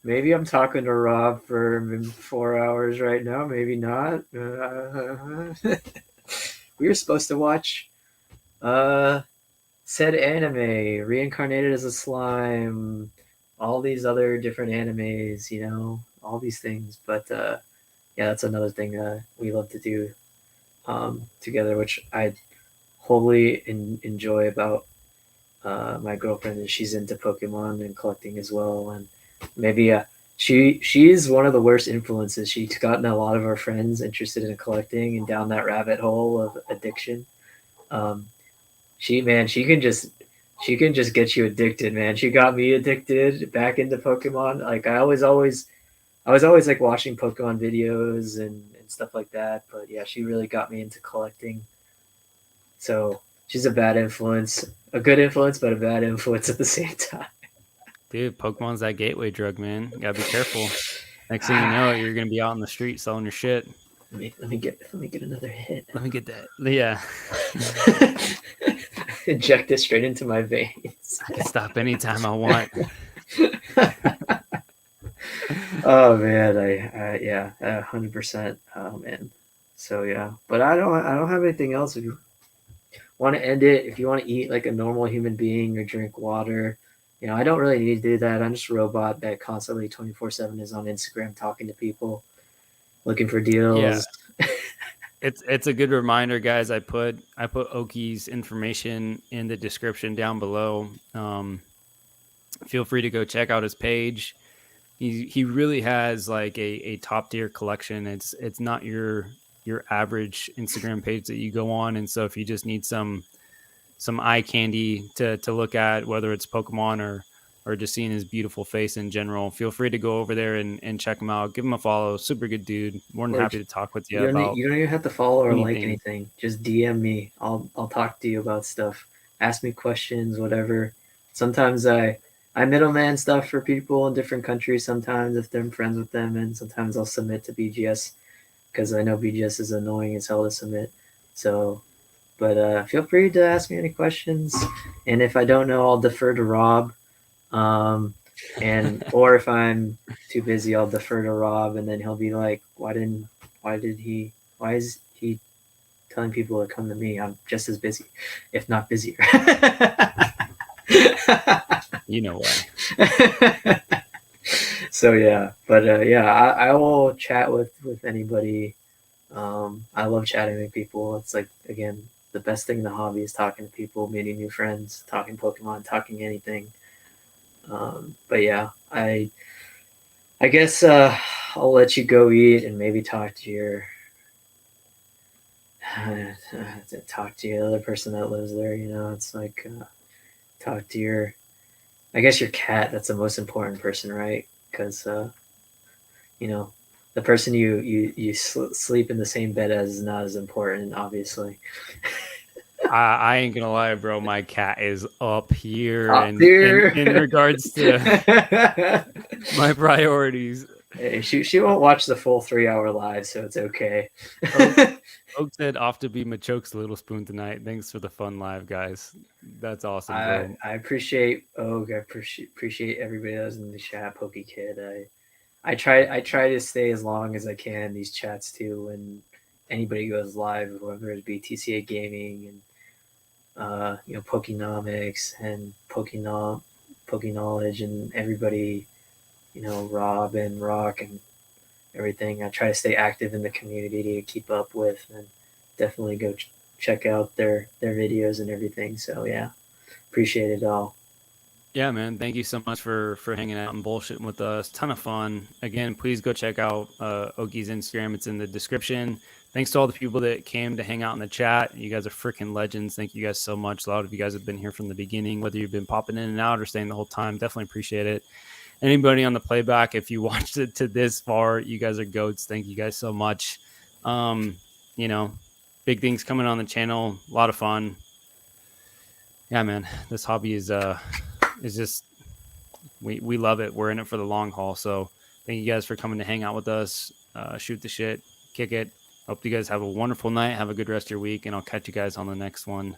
Maybe I'm talking to Rob for 4 hours right now. Maybe not. We were supposed to watch said anime, Reincarnated as a Slime, all these other different animes, all these things. But yeah, that's another thing we love to do together, which I wholly enjoy about my girlfriend, and she's into Pokemon and collecting as well. And maybe she's one of the worst influences. She's gotten a lot of our friends interested in collecting and down that rabbit hole of addiction. She can just get you addicted, man. She got me addicted back into Pokemon. Like I was always like watching Pokemon videos and stuff like that. But yeah, she really got me into collecting. So she's a bad influence, a good influence, but a bad influence at the same time. Dude, Pokemon's that gateway drug, man. You gotta be careful. Next thing you know, you're gonna be out on the street selling your shit. Let me get another hit. Let me get that. Yeah. Inject it straight into my veins. I can stop anytime I want. Oh man, I yeah, 100%. Oh man. So yeah, but I don't have anything else. If you want to end it, if you want to eat like a normal human being or drink water, I don't really need to do that. I'm just a robot that constantly 24/7 is on Instagram talking to people, looking for deals. Yeah. It's a good reminder, guys. I put Oki's information in the description down below. Feel free to go check out his page. He really has like a top tier collection. It's not your average Instagram page that you go on. And so if you just need some eye candy to look at, whether it's Pokemon or just seeing his beautiful face in general, feel free to go over there and check him out. Give him a follow. Super good dude. More than happy to talk with you about. You don't even have to follow or like anything. Just DM me. I'll talk to you about stuff. Ask me questions, whatever. Sometimes I middleman stuff for people in different countries. Sometimes if I'm friends with them, and sometimes I'll submit to BGS because I know BGS is annoying as hell to submit. So, but feel free to ask me any questions, and if I don't know, I'll defer to Rob. Or if I'm too busy, I'll defer to Rob, and then he'll be like, why is he telling people to come to me? I'm just as busy, if not busier. You know why. So yeah, but yeah, I will chat with anybody. I love chatting with people. It's like, again, the best thing in the hobby is talking to people, meeting new friends, talking Pokemon, talking anything. But yeah, I guess I'll let you go eat and maybe talk to your other person that lives there. It's like talk to your, I guess, your cat. That's the most important person, right? Because the person you sleep in the same bed as is not as important, obviously. I ain't gonna lie, bro. My cat is up here, in regards to my priorities. Hey, she won't watch the full 3-hour live, so it's okay. Oak said off to be Machoke's little spoon tonight. Thanks for the fun live, guys. That's awesome, bro. I appreciate Oak. I appreciate everybody that's in the chat. Poke Kid. I try to stay as long as I can in these chats too. When anybody goes live, whether it be TCA Gaming and Pokenomics and Pokeknowledge and everybody, Rob and Rock and everything. I try to stay active in the community to keep up with, and definitely go check out their videos and everything. So yeah, appreciate it all. Yeah, man. Thank you so much for hanging out and bullshitting with us. Ton of fun. Again, please go check out Oki's Instagram. It's in the description. Thanks to all the people that came to hang out in the chat. You guys are freaking legends. Thank you guys so much. A lot of you guys have been here from the beginning, whether you've been popping in and out or staying the whole time. Definitely appreciate it. Anybody on the playback, if you watched it to this far, you guys are goats. Thank you guys so much. If big things coming on the channel. A lot of fun. Yeah, man, this hobby is just we love it. We're in it for the long haul. So thank you guys for coming to hang out with us, shoot the shit, kick it. Hope you guys have a wonderful night. Have a good rest of your week, and I'll catch you guys on the next one.